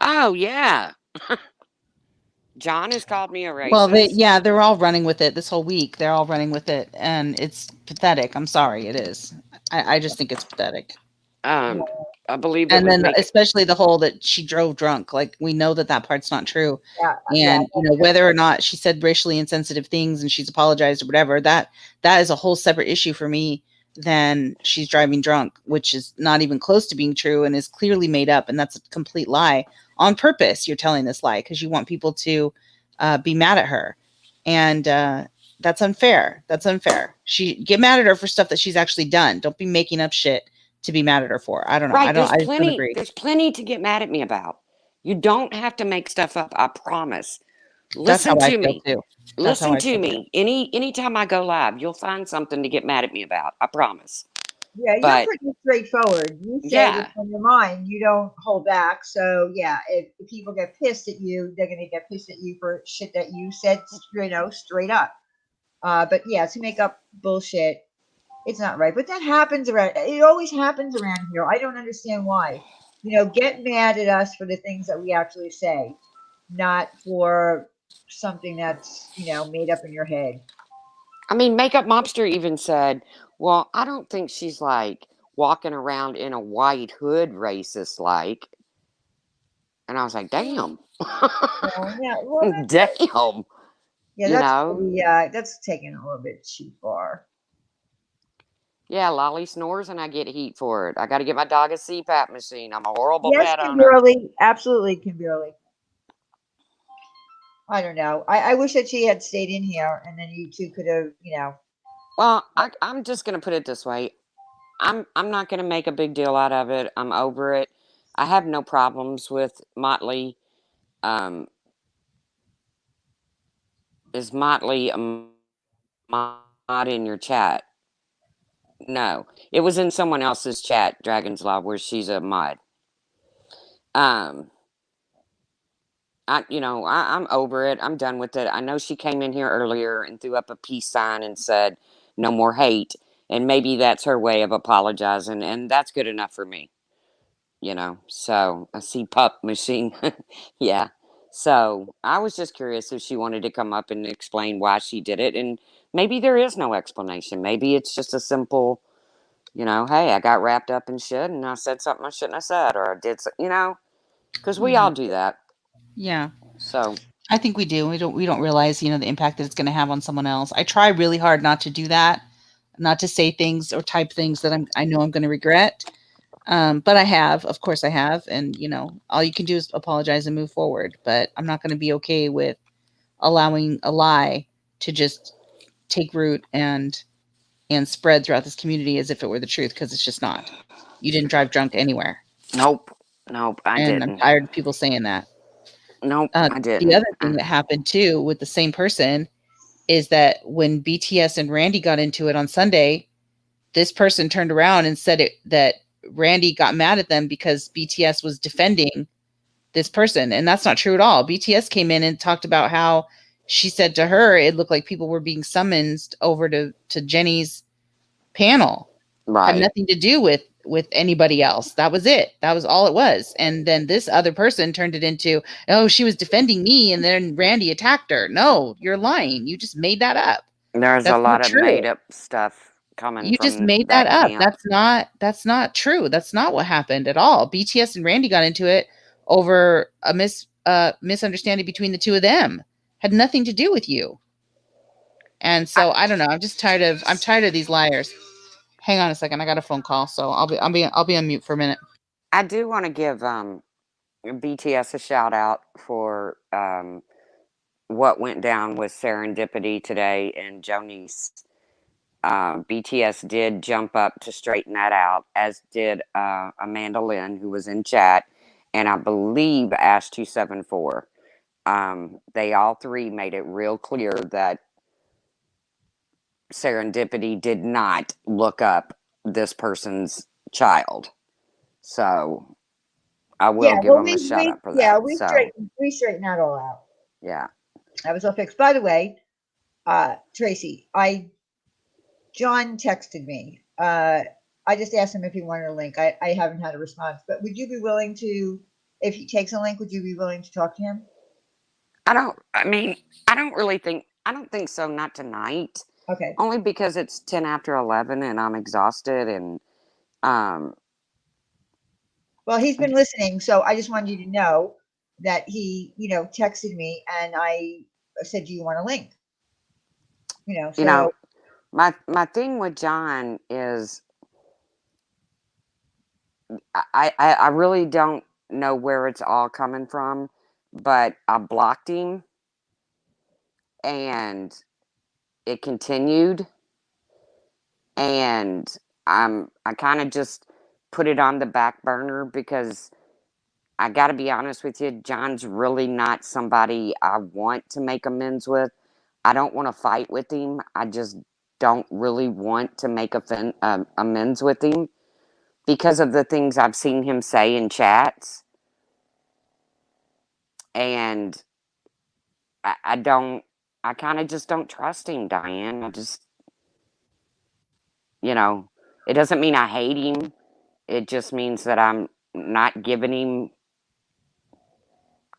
Oh yeah. John has called me a racist. Well, they're all running with it this whole week. They're all running with it, and it's pathetic. I'm sorry, it is. I just think it's pathetic. I believe and then especially the whole that she drove drunk. Like, we know that part's not true. And whether or not she said racially insensitive things and she's apologized or whatever, that is a whole separate issue for me than she's driving drunk, which is not even close to being true and is clearly made up. And that's a complete lie on purpose. You're telling this lie because you want people to be mad at her. And that's unfair. That's unfair. Get mad at her for stuff that she's actually done. Don't be making up shit to be mad at her for. I don't know. Right, I don't agree. There's plenty to get mad at me about. You don't have to make stuff up. I promise. Listen to me. Listen to me. Anytime I go live, you'll find something to get mad at me about. I promise. Yeah, you're pretty straightforward. You say what's on your mind. You don't hold back. So yeah, if people get pissed at you, they're gonna get pissed at you for shit that you said, straight up. But yeah, to make up bullshit, it's not right. But that happens around. It always happens around here. I don't understand why. Get mad at us for the things that we actually say, not for something that's made up in your head. I mean, Makeup Mobster even said, well, I don't think she's like walking around in a white hood racist like. And I was like, damn. Well, yeah, well, Damn. yeah, You know? that's taking a little bit too far. Yeah, Lolly snores and I get heat for it. I got to get my dog a CPAP machine. I'm a horrible Yes, pet owner. Kimberly, absolutely, Kimberly. I don't know. I wish that she had stayed in here, and then you two could have. Well, I'm just going to put it this way. I'm not going to make a big deal out of it. I'm over it. I have no problems with Motley. Is Motley a mod in your chat? No, it was in someone else's chat, Dragon's Law, where she's a mod. I'm over it. I'm done with it. I know she came in here earlier and threw up a peace sign and said, "No more hate," and maybe that's her way of apologizing, and that's good enough for me. So a CPUP machine, yeah. So I was just curious if she wanted to come up and explain why she did it, and maybe there is no explanation. Maybe it's just a simple. Hey, I got wrapped up in shit and I said something I shouldn't have said, or I did, because we all do that. Yeah. So I think we do. We don't realize, the impact that it's going to have on someone else. I try really hard not to do that, not to say things or type things that I know I'm going to regret. But of course I have. And, all you can do is apologize and move forward. But I'm not going to be okay with allowing a lie to just take root and spread throughout this community as if it were the truth, because it's just not. You didn't drive drunk anywhere. Nope, I and didn't. I'm tired of people saying that. Nope, I didn't. The other thing that happened too with the same person is that when BTS and Randy got into it on Sunday, this person turned around and said that Randy got mad at them because BTS was defending this person. And that's not true at all. BTS came in and talked about how she said to her it looked like people were being summoned over to Jenny's panel. Right. Had nothing to do with anybody else. That was it. That was all it was. And then this other person turned it into, oh, she was defending me and then Randy attacked her. No, you're lying. You just made that up. There's That's a lot not of true. made up stuff coming You from just made that up. camp. That's not true. That's not what happened at all. BTS and Randy got into it over a misunderstanding between the two of them. Had nothing to do with you. And so I don't know. I'm tired of these liars. Hang on a second. I got a phone call, so I'll be on mute for a minute. I do want to give BTS a shout out for what went down with Serendipity today and Jonice. BTS did jump up to straighten that out, as did Amanda Lynn, who was in chat, and I believe Ash274. They all three made it real clear that Serendipity did not look up this person's child. So I will give them a shout out for that. Yeah, we straightened that all out. Yeah. That was all fixed. By the way, Tracy, John texted me. I just asked him if he wanted a link. I haven't had a response, but would you be willing to, if he takes a link, would you be willing to talk to him? I don't think so. Not tonight. Okay. Only because it's 10 after 11 and I'm exhausted and, well, he's been listening. So I just wanted you to know that he, texted me and I said, do you want a link? my thing with John is I really don't know where it's all coming from, but I blocked him and it continued, and I kind of just put it on the back burner because I got to be honest with you, John's really not somebody I want to make amends with. I don't want to fight with him. I just don't really want to make amends with him because of the things I've seen him say in chats. And I don't I kind of just don't trust him, Diane. I just, you know, it doesn't mean I hate him. It just means that I'm not giving him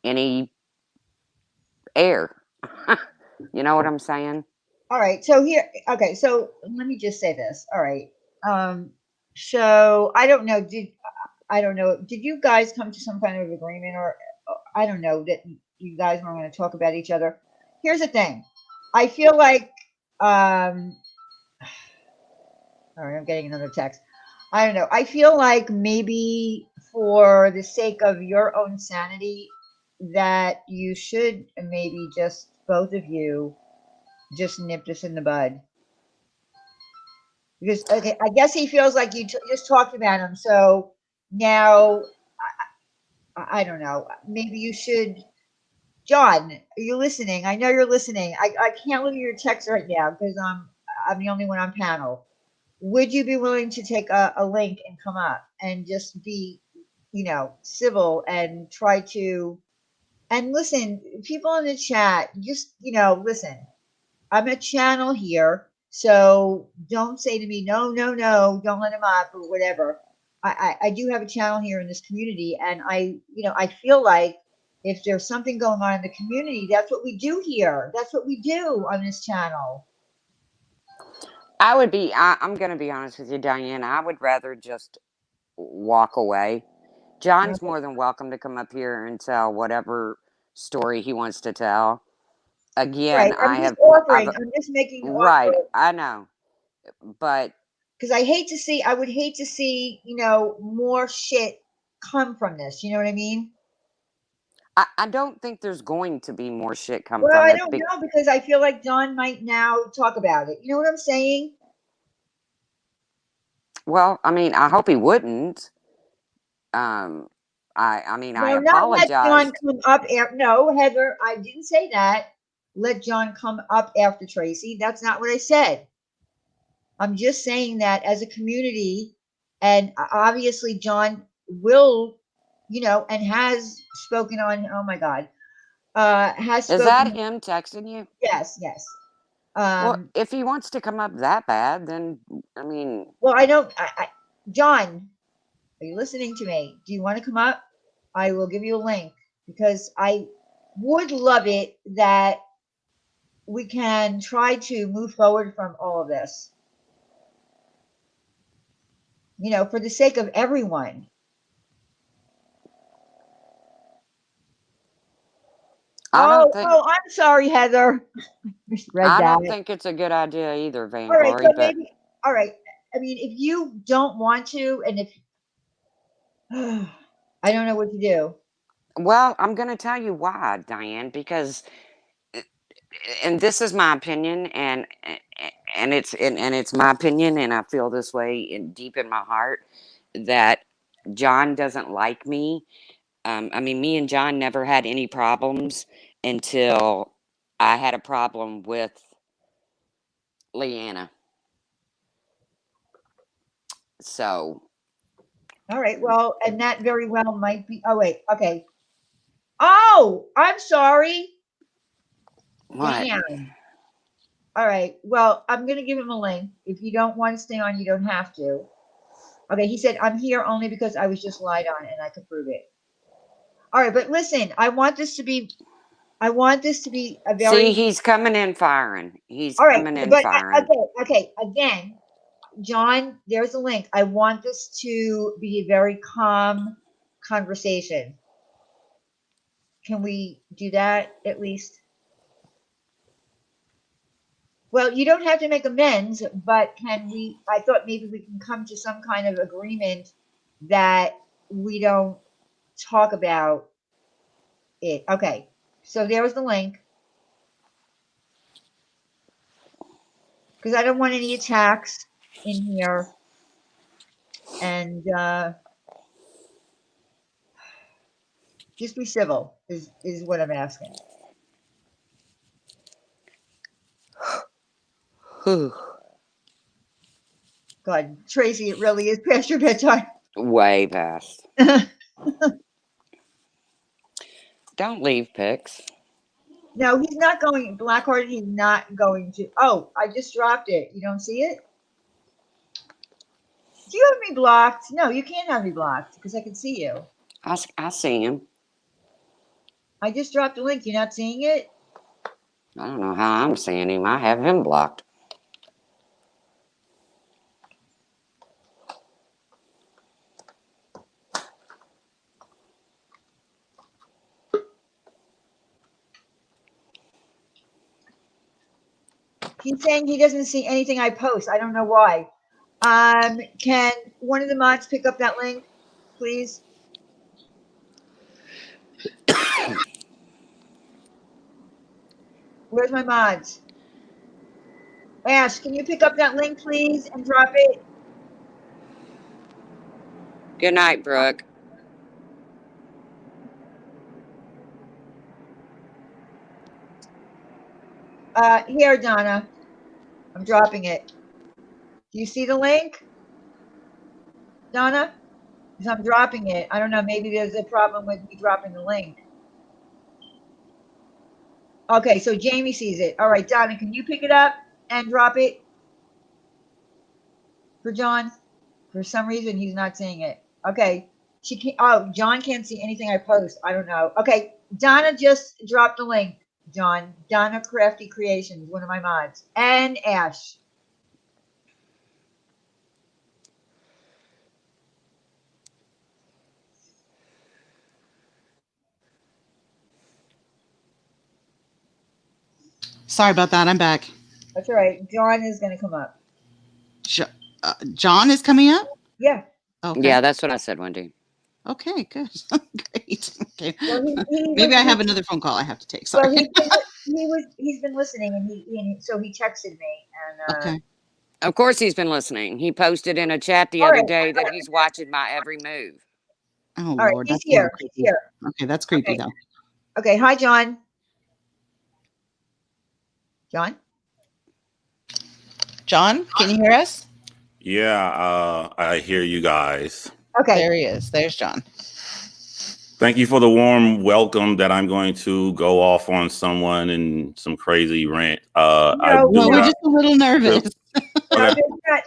any air. You know what I'm saying? All right. So here, okay. So let me just say this. All right. So I don't know. I don't know. Did you guys come to some kind of agreement, or I don't know that you guys were going to talk about each other? Here's the thing. I feel like, all right, I'm getting another text. I don't know. I feel like maybe for the sake of your own sanity, that you should maybe just both of you just nip this in the bud. Because okay, I guess he feels like you just talked about him. So now, I don't know. Maybe you should. John, are you listening? I know you're listening. I can't look at your text right now because I'm the only one on panel. Would you be willing to take a link and come up and just be, civil and try to, and listen, people in the chat, just, listen, I'm a channel here, so don't say to me, no, no, no, don't let him up or whatever. I do have a channel here in this community, and I feel like if there's something going on in the community, that's what we do here. That's what we do on this channel. I'm going to be honest with you, Diane. I would rather just walk away. John's more than welcome to come up here and tell whatever story he wants to tell. Again, Right. I'm just offering. I'm just making an right. offer. I know, but because I would hate to see, more shit come from this. You know what I mean? I don't think there's going to be more shit come Well, from I it. don't know, because I feel like John might now talk about it. You know what I'm saying? Well, I mean, I hope he wouldn't. I mean, I No, not let John apologize. come up after. No, Heather, I didn't say that. Let John come up after Tracy. That's not what I said. I'm just saying that as a community, and obviously John will, and has spoken on. Oh my God, has spoken. Is that him texting you? Yes, yes. Well, if he wants to come up that bad, then I mean. Well, I don't. John, are you listening to me? Do you want to come up? I will give you a link, because I would love it that we can try to move forward from all of this. For the sake of everyone. I'm sorry, Heather. I don't think it's a good idea either, Van All right, Glory. so But maybe, all right. I mean, if you don't want to, and if I don't know what to do. Well, I'm going to tell you why, Diane, because, and this is my opinion, and it's my opinion, and I feel this way deep in my heart, that John doesn't like me. I mean, me and John never had any problems until I had a problem with Leanna. So. All right. Well, and that very well might be. Oh wait. Okay. Oh, I'm sorry. What? Damn. All right. Well, I'm gonna give him a link. If you don't want to stay on, you don't have to. Okay. He said, "I'm here only because I was just lied on, and I could prove it." All right. But listen, I want this to be a very. See, he's coming in firing. He's All right. coming in But firing. okay. Again, John, there's a link. I want this to be a very calm conversation. Can we do that at least? Well, you don't have to make amends, but I thought maybe we can come to some kind of agreement that we don't talk about it. Okay. So there was the link. Because I don't want any attacks in here. And just be civil is what I'm asking. God, Tracy, it really is past your bedtime. Way past. Don't leave, Pix. No, he's not going Blackhearted. He's not going to. Oh, I just dropped it. You don't see it? Do you have me blocked? No, you can't have me blocked because I can see you. I see him. I just dropped the link. You're not seeing it? I don't know how I'm seeing him. I have him blocked. He's saying he doesn't see anything I post. I don't know why. Can one of the mods pick up that link, please? Where's my mods? Ash, can you pick up that link, please, and drop it? Good night, Brooke. Here, Donna. I'm dropping it. Do you see the link? Donna? Because I'm dropping it. I don't know. Maybe there's a problem with me dropping the link. Okay, so Jamie sees it. All right, Donna, can you pick it up and drop it for John? For some reason, he's not seeing it. Okay. She can't. Oh, John can't see anything I post. I don't know. Okay, Donna just dropped the link. John, Donna Crafty Creations, one of my mods, and Ash. Sorry about that. I'm back. That's all right. John is going to come up. John is coming up? Yeah. Okay. Yeah, that's what I said, Wendy. Okay, good. Great. Okay. Well, Maybe I have another phone call I have to take. Sorry. Well, he's been listening, and so he texted me. And Okay. Of course he's been listening. He posted in a chat the other day that he's watching my every move. Oh, all right, Lord. he's That's a little here. creepy. He's here. Okay, that's creepy, Okay. though. Okay. Hi, John. John? John, can you hear us? Yeah, I hear you guys. Okay. There he is. There's John. Thank you for the warm welcome that I'm going to go off on someone in some crazy rant. No, we're just a little nervous. Okay.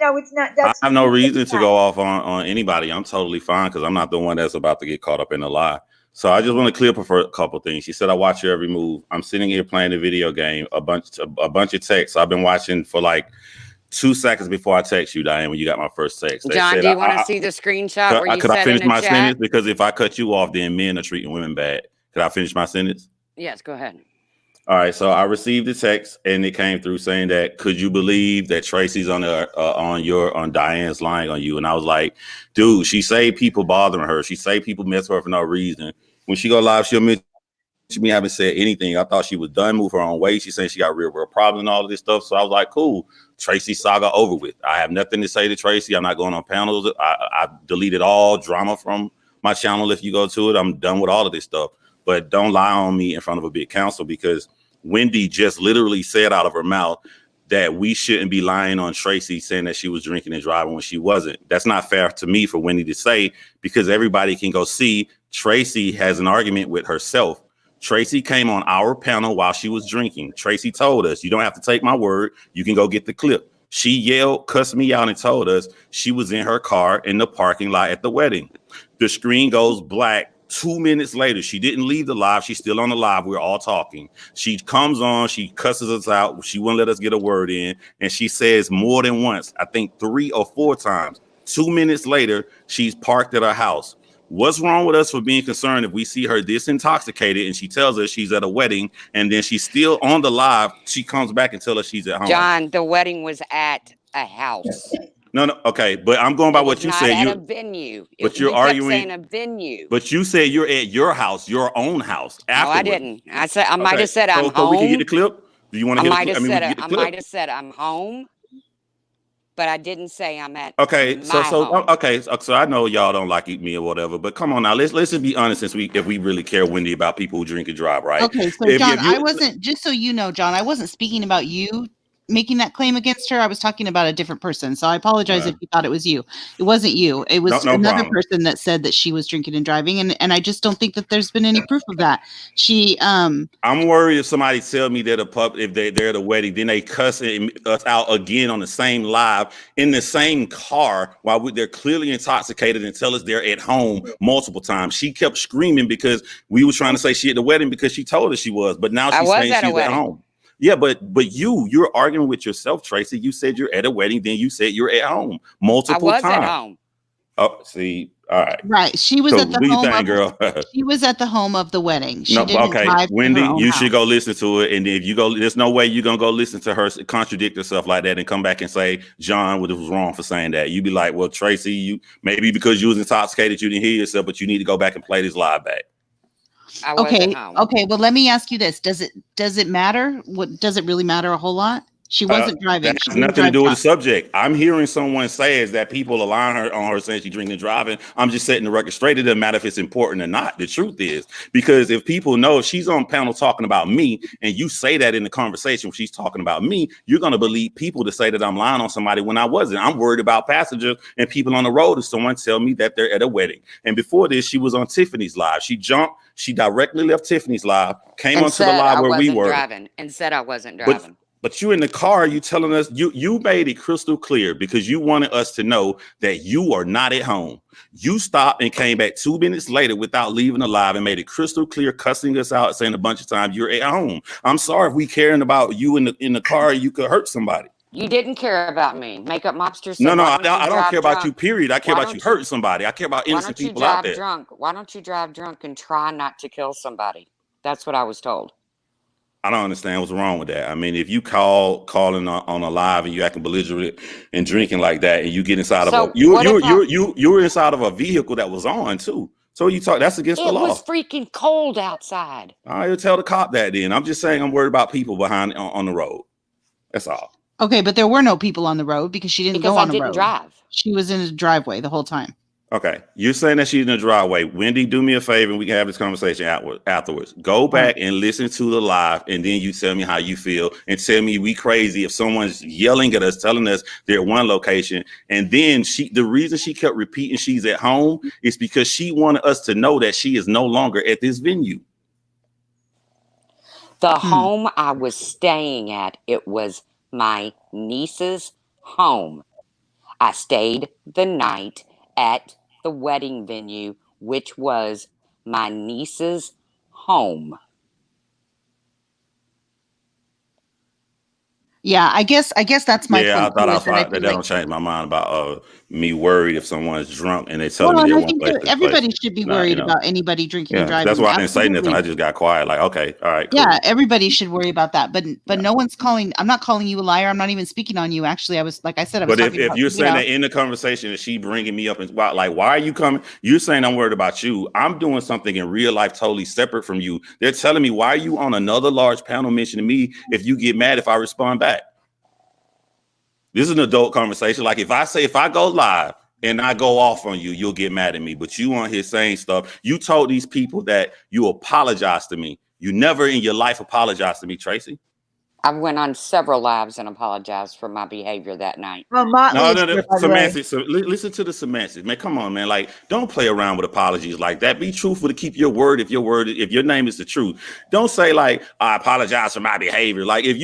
No, it's not. I have no reason to go off on anybody. I'm totally fine because I'm not the one that's about to get caught up in a lie. So I just want to clear up for a couple things. She said, I watch your every move. I'm sitting here playing the video game, a bunch of texts I've been watching for like 2 seconds before I text you, Diane, when you got my first text. John, do you want to see the screenshot where you could I said finish in the my chat? sentence? Because if I cut you off, then men are treating women bad. Could I finish my sentence? Yes, go ahead. All right. So I received the text and it came through saying that, could you believe that Tracy's on Diane's lying on you? And I was like, dude, she say people bothering her. She say people mess with her for no reason. When she go live, she'll mention me. Haven't said anything. I thought she was done, move her own way. She's saying she got real problems and all of this stuff. So I was like, cool. Tracy saga over with. I have nothing to say to Tracy. I'm not going on panels. I deleted all drama from my channel. If you go to it, I'm done with all of this stuff. But don't lie on me in front of a big council, because Wendy just literally said out of her mouth that we shouldn't be lying on Tracy saying that she was drinking and driving when she wasn't. That's not fair to me for Wendy to say, because everybody can go see Tracy has an argument with herself. Tracy came on our panel while she was drinking. Tracy told us, you don't have to take my word. You can go get the clip. She yelled, cussed me out, and told us she was in her car in the parking lot at the wedding. The screen goes black. 2 minutes later, she didn't leave the live. She's still on the live. We're all talking. She comes on. She cusses us out. She won't let us get a word in. And she says more than once, I think 3 or 4 times. 2 minutes later, she's parked at her house. What's wrong with us for being concerned if we see her this intoxicated and she tells us she's at a wedding and then she's still on the live? She comes back and tells us she's at home. John, the wedding was at a house. No, okay, but I'm going by what you said. Not at a venue. But you're arguing. Saying a venue. But you said you're at your house, your own house. No, I didn't. I said I might have said I'm home. So we can get the clip. Do you want to hear the clip? I might have said I'm home, but I didn't say I'm at. Okay, so home. So I know y'all don't like me or whatever, but come on now, let's just be honest. If we really care, Wendy, about people who drink and drive, right? Okay, so John, I wasn't. Just so you know, John, I wasn't speaking about you making that claim against her. I was talking about a different person. So I apologize if you thought it was you. It wasn't you. It was No another problem. person that said that she was drinking and driving. And I just don't think that there's been any proof of that. She I'm worried if somebody tell me they're if they're at a wedding, then they cuss us out again on the same live in the same car while they're clearly intoxicated and tell us they're at home multiple times. She kept screaming because we were trying to say she at the wedding because she told us she was, but now she's saying she's at home. Yeah, but you're arguing with yourself, Tracy. You said you're at a wedding, then you said you're at home multiple times. I was at home. Oh, see, all right. Right. She was at the home girl? She was at the home of the wedding. She didn't drive Wendy, to her own you house. should go listen to it. And if you go, there's no way you're gonna go listen to her contradict herself like that and come back and say John was wrong for saying that. You'd be like, well, Tracy, you maybe because you was intoxicated, you didn't hear yourself, but you need to go back and play this live back. Okay. Well, let me ask you this: Does it matter? What does it really matter a whole lot? She wasn't driving. That has nothing to do with the subject. I'm hearing someone say is that people align her on her saying she's drinking and driving. I'm just setting the record straight. It doesn't matter if it's important or not. The truth is, because if people know if she's on panel talking about me and you say that in the conversation when she's talking about me, you're going to believe people to say that I'm lying on somebody when I wasn't. I'm worried about passengers and people on the road if someone tell me that they're at a wedding. And before this, she was on Tiffany's live. She jumped. She directly left Tiffany's live, came onto the live where we were. And said I wasn't driving. But you in the car, you telling us you made it crystal clear because you wanted us to know that you are not at home. You stopped and came back 2 minutes later without leaving the live and made it crystal clear, cussing us out, saying a bunch of times you're at home. I'm sorry if we caring about you in the car, you could hurt somebody. You didn't care about me. Makeup Mobster said, No, I don't care about you, period. I care about you hurting somebody. I care about innocent people out there. Why don't you drive drunk and try not to kill somebody? That's what I was told. I don't understand what's wrong with that. I mean, if you calling on a live and you acting belligerent and drinking like that, and you get inside of you were inside of a vehicle that was on too. So you talk that's against the law. It was freaking cold outside. I'll tell the cop that then. I'm just saying I'm worried about people behind on the road. That's all. Okay, but there were no people on the road because she didn't go on the road. Drive. She was in a driveway the whole time. Okay, you're saying that she's in the driveway. Wendy, do me a favor and we can have this conversation afterwards. Go back and listen to the live and then you tell me how you feel and tell me we crazy if someone's yelling at us, telling us they're at one location. And then the reason she kept repeating she's at home is because she wanted us to know that she is no longer at this venue. The home I was staying at, it was my niece's home. I stayed the night at the wedding venue, which was my niece's home. Yeah, I guess that's my point. Yeah, I thought I thought that don't change my mind about me worried if someone's drunk and they tell me they want to everybody should be worried about anybody drinking and driving. That's why I didn't say nothing. I just got quiet. Like, okay, all right, cool. Yeah, everybody should worry about that. But no one's calling. I'm not calling you a liar. I'm not even speaking on you. Actually, I was like I said. But if you're saying that in the conversation, is she bringing me up and like, why are you coming? You're saying I'm worried about you. I'm doing something in real life totally separate from you. They're telling me why are you on another large panel mentioning me if you get mad if I respond back. This is an adult conversation. Like if I go live and I go off on you, you'll get mad at me. But you on here saying stuff. You told these people that you apologize to me. You never in your life apologized to me, Tracy. I went on several lives and apologized for my behavior that night. Well, no. Semantics. So listen to the semantics, man. Come on, man. Like, don't play around with apologies like that. Be truthful to keep your word. If your name is the truth, don't say like I apologize for my behavior. Like if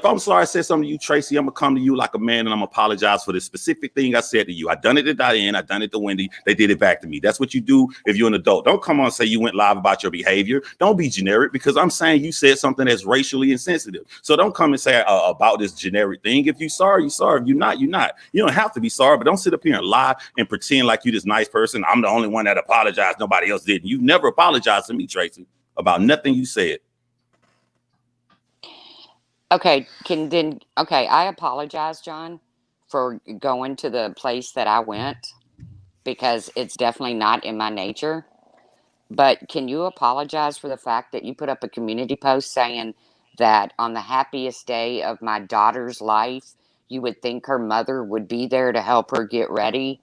I'm sorry, I said something to you, Tracy, I'm gonna come to you like a man and I'm gonna apologize for the specific thing I said to you. I done it to Diane. I done it to Wendy. They did it back to me. That's what you do if you're an adult. Don't come on and say you went live about your behavior. Don't be generic because I'm saying you said something that's racially insensitive. So don't come and say about this generic thing. If you're sorry, you're sorry. If you're not, you're not. You don't have to be sorry, but don't sit up here and lie and pretend like you're this nice person. I'm the only one that apologized. Nobody else did. You never apologized to me, Tracy, about nothing you said. Okay, I apologize, John, for going to the place that I went because it's definitely not in my nature. But can you apologize for the fact that you put up a community post saying that on the happiest day of my daughter's life, you would think her mother would be there to help her get ready?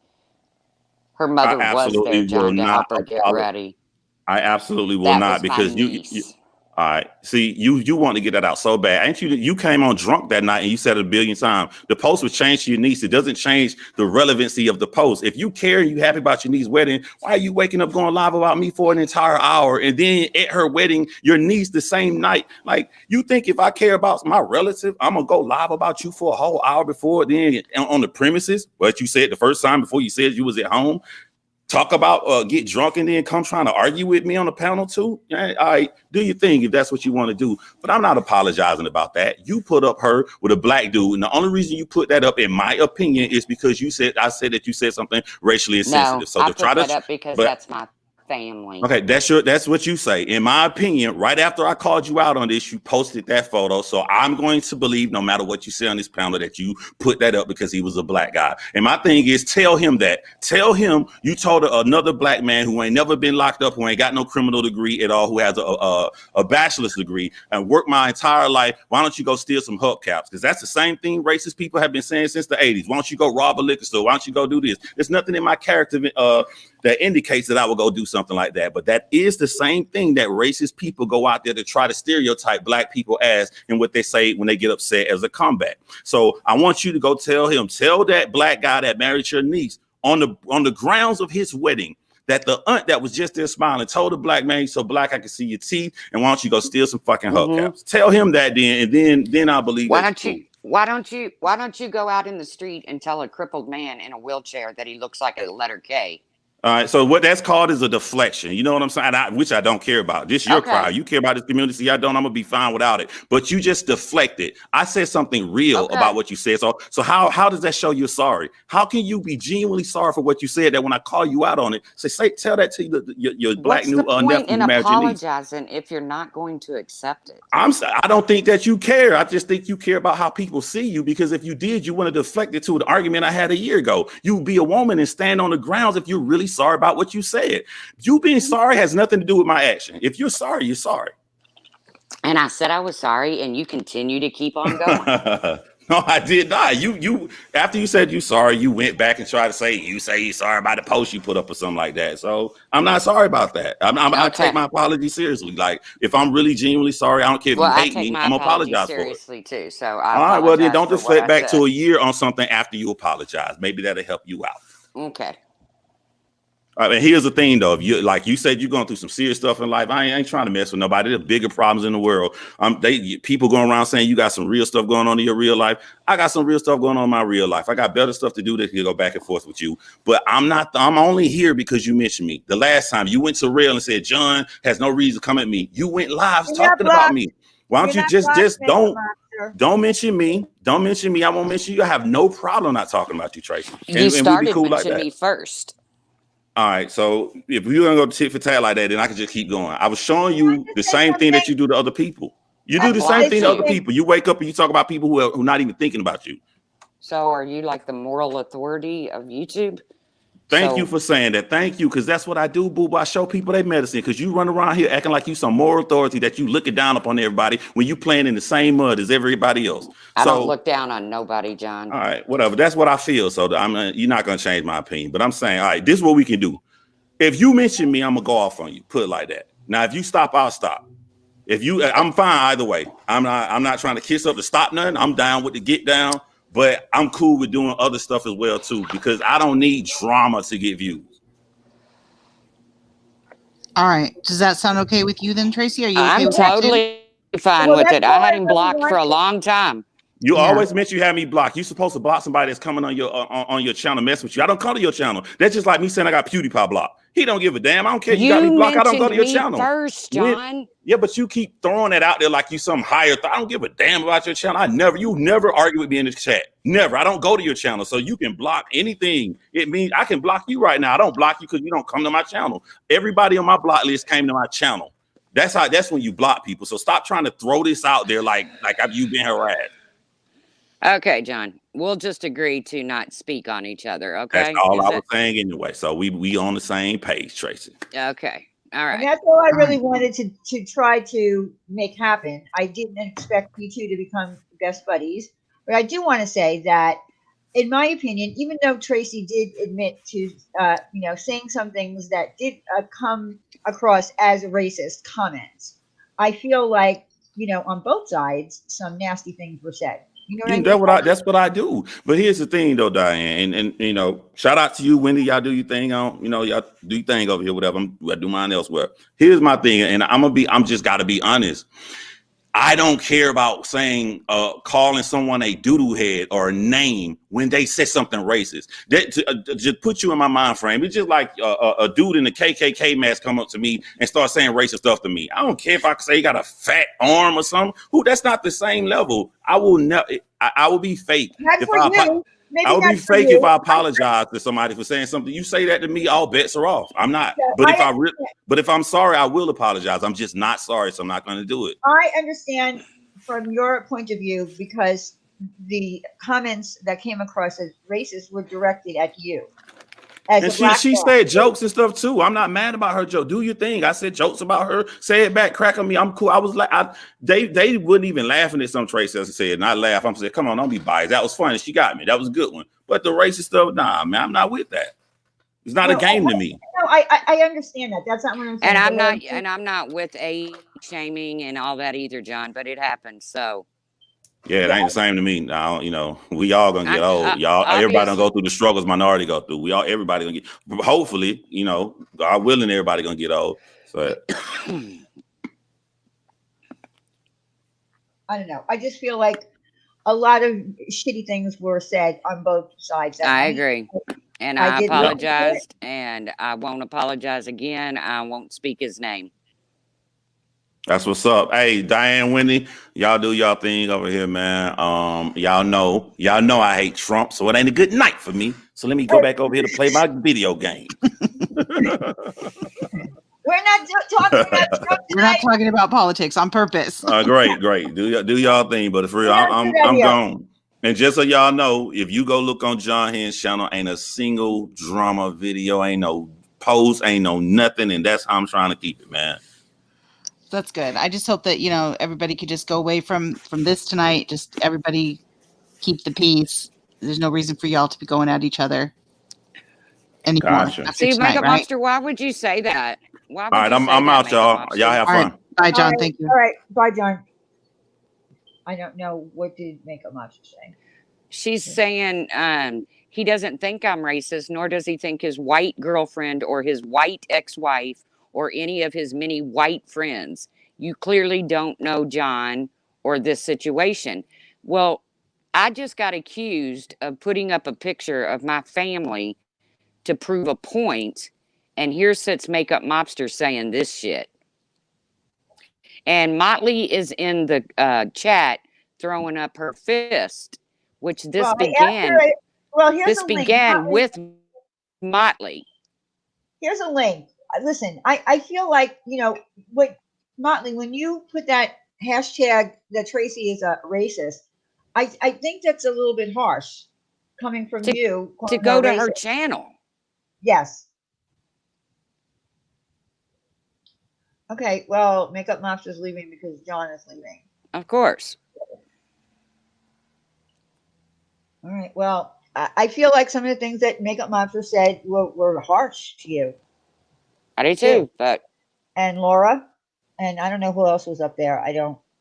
Her mother was there, John, to help her get ready. I absolutely will not because you All right. See, you want to get that out so bad. Ain't you? You came on drunk that night and you said it a billion times. The post was changed to your niece. It doesn't change the relevancy of the post. If you care and you happy about your niece's wedding, why are you waking up going live about me for an entire hour and then at her wedding, your niece the same night? Like, you think if I care about my relative, I'm gonna go live about you for a whole hour before then on the premises? What you said the first time before you said you was at home? Talk about get drunk and then come trying to argue with me on the panel too. All right, do your thing if that's what you want to do. But I'm not apologizing about that. You put up her with a black dude, and the only reason you put that up, in my opinion, is because I said that you said something racially insensitive. No, So I to put try that to, up because but that's my family. okay, that's what you say. In my opinion, right after I called you out on this, you posted that photo. So I'm going to believe, no matter what you say on this panel, that you put that up because he was a black guy. And my thing is, tell him that. Tell him you told another black man who ain't never been locked up, who ain't got no criminal degree at all, who has a bachelor's degree and worked my entire life. Why don't you go steal some hubcaps? Because that's the same thing racist people have been saying since the 80s. Why don't you go rob a liquor store? Why don't you go do this? There's nothing in my character that indicates that I will go do something like that. But that is the same thing that racist people go out there to try to stereotype black people as, and what they say when they get upset as a comeback. So I want you to go tell that black guy that married your niece on the grounds of his wedding, that the aunt that was just there smiling told the black man, so black I can see your teeth, and why don't you go steal some fucking hubcaps? Tell him that then, and then I'll believe. Why don't you go out in the street and tell a crippled man in a wheelchair that he looks like a letter K? All right, so what that's called is a deflection. You know what I'm saying? Which I don't care about. This your crowd. You care about this community. See, I don't. I'm gonna be fine without it. But you just deflected. I said something real about what you said. So how does that show you're sorry? How can you be genuinely sorry for what you said? That when I call you out on it, tell that to your black new nephew. What's the point in apologizing if you're not going to accept it? I don't think that you care. I just think you care about how people see you. Because if you did, you want to deflect it to the argument I had a year ago. You be a woman and stand on the grounds if you're really sorry about what you said. You being sorry has nothing to do with my action. If you're sorry, you're sorry. And I said I was sorry, and you continue to keep on going. No, I did not. You after you said you sorry, you went back and tried to say you're sorry about the post you put up or something like that. So I'm not sorry about that. I take my apology seriously. Like if I'm really genuinely sorry, I don't care if you hate me. I'm gonna apologize seriously for it. too. So all right, well then don't deflect back to a year on something after you apologize. Maybe that'll help you out. Okay. All right, and here's the thing though, if you like you said you're going through some serious stuff in life, I ain't trying to mess with nobody. There's bigger problems in the world. People going around saying you got some real stuff going on in your real life. I got some real stuff going on in my real life. I got better stuff to do that can go back and forth with you. But I'm only here because you mentioned me. The last time you went to Rail and said John has no reason to come at me. You went live talking about me. Why don't you just don't mention me? Don't mention me. I won't mention you. I have no problem not talking about you, Tracy. You started mentioning me first. All right, so if you're gonna go tit for tat like that, then I can just keep going. I was showing you the same thing that you do to other people. You do the same thing to other people. You wake up and you talk about people who are not even thinking about you. So are you like the moral authority of YouTube? Thank you for saying that. Thank you, because that's what I do, boo. I show people their medicine. Because you run around here acting like you some moral authority that you looking down upon everybody when you playing in the same mud as everybody else. I don't look down on nobody, John. All right, whatever. That's what I feel. So you're not gonna change my opinion. But I'm saying, all right, this is what we can do. If you mention me, I'm gonna go off on you. Put it like that. Now, if you stop, I'll stop. I'm fine either way. I'm not trying to kiss up to stop nothing. I'm down with the get down. But I'm cool with doing other stuff as well, too, because I don't need drama to get views. All right. Does that sound okay with you then, Tracy? Are you okay I'm with totally fine with it. I had him blocked for a long time. You always mention you have me blocked. You're supposed to block somebody that's coming on your channel, mess with you. I don't come to your channel. That's just like me saying I got PewDiePie blocked. He don't give a damn. I don't care. You got me blocked. I don't go to your channel. First, John. Yeah, but you keep throwing that out there like you some higher. I don't give a damn about your channel. You never argue with me in the chat. Never. I don't go to your channel, so you can block anything. It means I can block you right now. I don't block you because you don't come to my channel. Everybody on my block list came to my channel. That's when you block people. So stop trying to throw this out there like you been harassed. Okay, John. We'll just agree to not speak on each other. Okay. That's all I was saying anyway. So we on the same page, Tracy. Okay. All right. And that's all I really wanted to try to make happen. I didn't expect you two to become best buddies, but I do want to say that, in my opinion, even though Tracy did admit to, saying some things that did come across as racist comments, I feel like, on both sides, some nasty things were said. You know what I mean? That's what I do. But here's the thing, though, Diane, and shout out to you, Wendy. Y'all do your thing on, y'all do your thing over here, whatever. I do mine elsewhere. Here's my thing, and I'm just got to be honest. I don't care about saying, calling someone a doodoo head or a name when they say something racist. That just put you in my mind frame. It's just like a dude in the KKK mask come up to me and start saying racist stuff to me. I don't care if I say he got a fat arm or something. That's not the same level. I will never. I will be fake. Not for you. Maybe I would be not for fake you. if I apologize to somebody for saying something. You say that to me, all bets are off. I'm not. Yeah, But if I'm sorry, I will apologize. I'm just not sorry, so I'm not going to do it. I understand from your point of view because the comments that came across as racist were directed at you. And she said jokes and stuff too. I'm not mad about her joke. Do your thing. I said jokes about her. Say it back, crack on me. I'm cool. I was like, they wouldn't even laughing at some Tracy as I said, and I laugh. I'm saying, come on, don't be biased. That was funny. She got me. That was a good one. But the racist stuff, nah, man, I'm not with that. It's not a game to me. No, I understand that. That's not what I'm saying. And I'm not with age shaming and all that either, John. But it happens. So. Yeah, it ain't the same to me. Now, we all gonna get old. Y'all, everybody gonna go through the struggles minority go through. Everybody gonna get. Hopefully, God willing, everybody gonna get old. So. I don't know. I just feel like a lot of shitty things were said on both sides. I agree. And I apologized, and I won't apologize again. I won't speak his name. That's what's up. Hey, Diane, Wendy, y'all do y'all thing over here, man. Y'all know I hate Trump, so it ain't a good night for me. So let me go back over here to play my video game. We're not talking about Trump. We're not talking about politics on purpose. Great. Do y'all thing, but for real, I'm gone. And just so y'all know, if you go look on John Henn's channel, ain't a single drama video, ain't no post, ain't no nothing, and that's how I'm trying to keep it, man. That's good. I just hope that, everybody could just go away from this tonight. Just everybody keep the peace. There's no reason for y'all to be going at each other anymore. Gotcha. See, Makeup Monster, why would you say that? Why would all right, I'm out, y'all. Y'all have fun. Right. Bye, John. Thank you. All right. Bye, John. I don't know. What did Makeup Monster say? She's saying he doesn't think I'm racist, nor does he think his white girlfriend or his white ex-wife or any of his many white friends. You clearly don't know John or this situation. Well, I just got accused of putting up a picture of my family to prove a point, and here sits Makeup Mobster saying this shit. And Motley is in the chat throwing up her fist, which this began with Motley. Here's a link. Listen, I feel like, what Motley, when you put that hashtag that Tracy is a racist, I think that's a little bit harsh coming from you. To go to her channel. Yes. Okay, well, Makeup Monster's leaving because John is leaving. Of course. All right, well, I feel like some of the things that Makeup Monster said were harsh to you. I do too, but. And Laura, and I don't know who else was up there.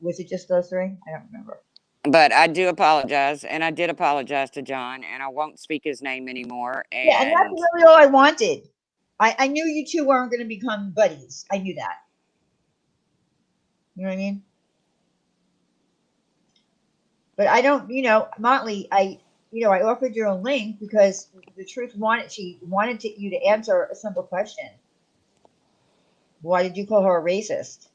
Was it just those three? I don't remember. But I do apologize, and I did apologize to John, and I won't speak his name anymore. And yeah, and that's really all I wanted. I knew you two weren't going to become buddies. I knew that. You know what I mean? But I don't, Motley, I offered you a link because the truth she wanted you to answer a simple question. Why did you call her a racist?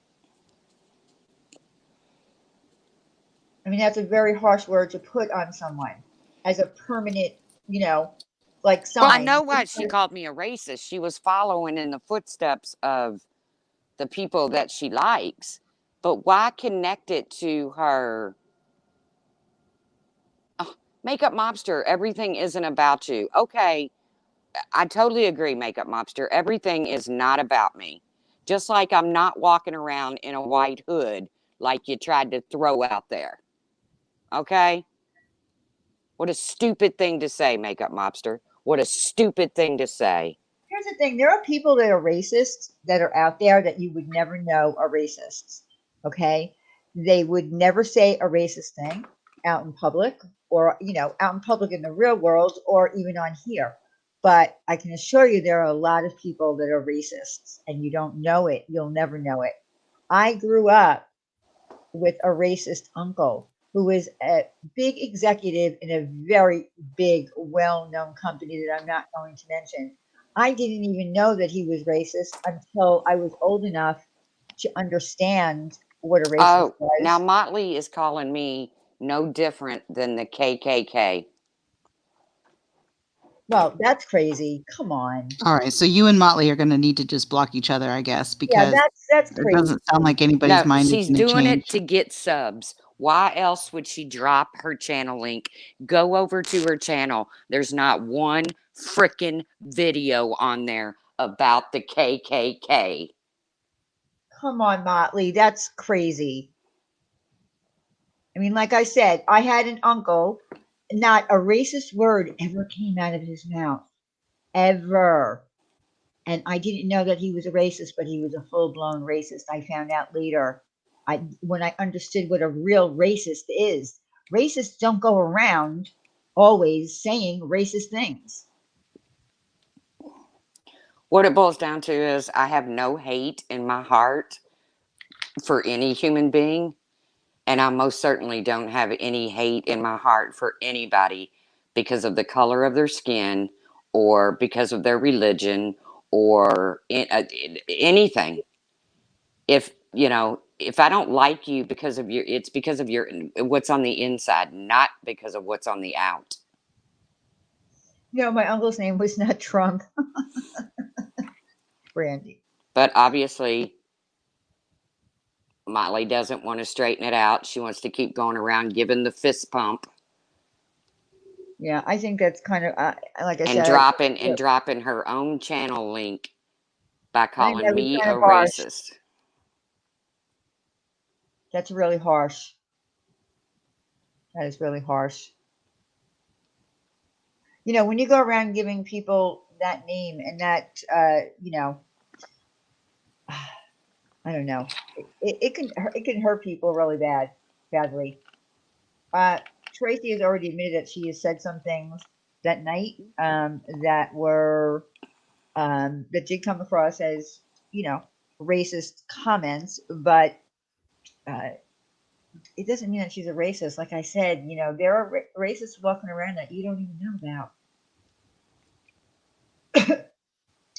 I mean, that's a very harsh word to put on someone as a permanent, sign. Well, I know why she called me a racist. She was following in the footsteps of the people that she likes. But why connect it to her? Makeup Mobster, everything isn't about you. Okay, I totally agree, Makeup Mobster. Everything is not about me. Just like I'm not walking around in a white hood like you tried to throw out there. Okay? What a stupid thing to say, Makeup Mobster. What a stupid thing to say. Here's the thing. There are people that are racists that are out there that you would never know are racists. Okay. They would never say a racist thing out in public or, out in public in the real world or even on here. But I can assure you there are a lot of people that are racists and you don't know it. You'll never know it. I grew up with a racist uncle who was a big executive in a very big, well known company that I'm not going to mention. I didn't even know that he was racist until I was old enough to understand what a racist Oh, now was. Motley is calling me no different than the KKK. Well, that's crazy. Come on. All right, so you and Motley are going to need to just block each other, I guess, Yeah, because that's it crazy. doesn't sound like anybody's No, mind is she's going to doing change. it to get subs. Why else would she drop her channel link? Go over to her channel. There's not one freaking video on there about the KKK. Come on, Motley. That's crazy. I mean, like I said, I had an uncle, not a racist word ever came out of his mouth. Ever. And I didn't know that he was a racist, but he was a full blown racist. I found out later. When I understood what a real racist is. Racists don't go around always saying racist things. What it boils down to is I have no hate in my heart for any human being. And I most certainly don't have any hate in my heart for anybody because of the color of their skin or because of their religion or anything. If, if I don't like you because of it's because of what's on the inside, not because of what's on the out. My uncle's name was not Trump. Brandy. But obviously, Motley doesn't want to straighten it out. She wants to keep going around giving the fist pump. Yeah, I think that's kind of like I and said. dropping her own channel link by I think calling that was me kind a of harsh. racist. That's really harsh. That is really harsh. When you go around giving people that name and that, I don't know, it can hurt people really badly. Tracy has already admitted that she has said some things that night that were that did come across as racist comments, but it doesn't mean that she's a racist. Like I said, there are racists walking around that you don't even know about.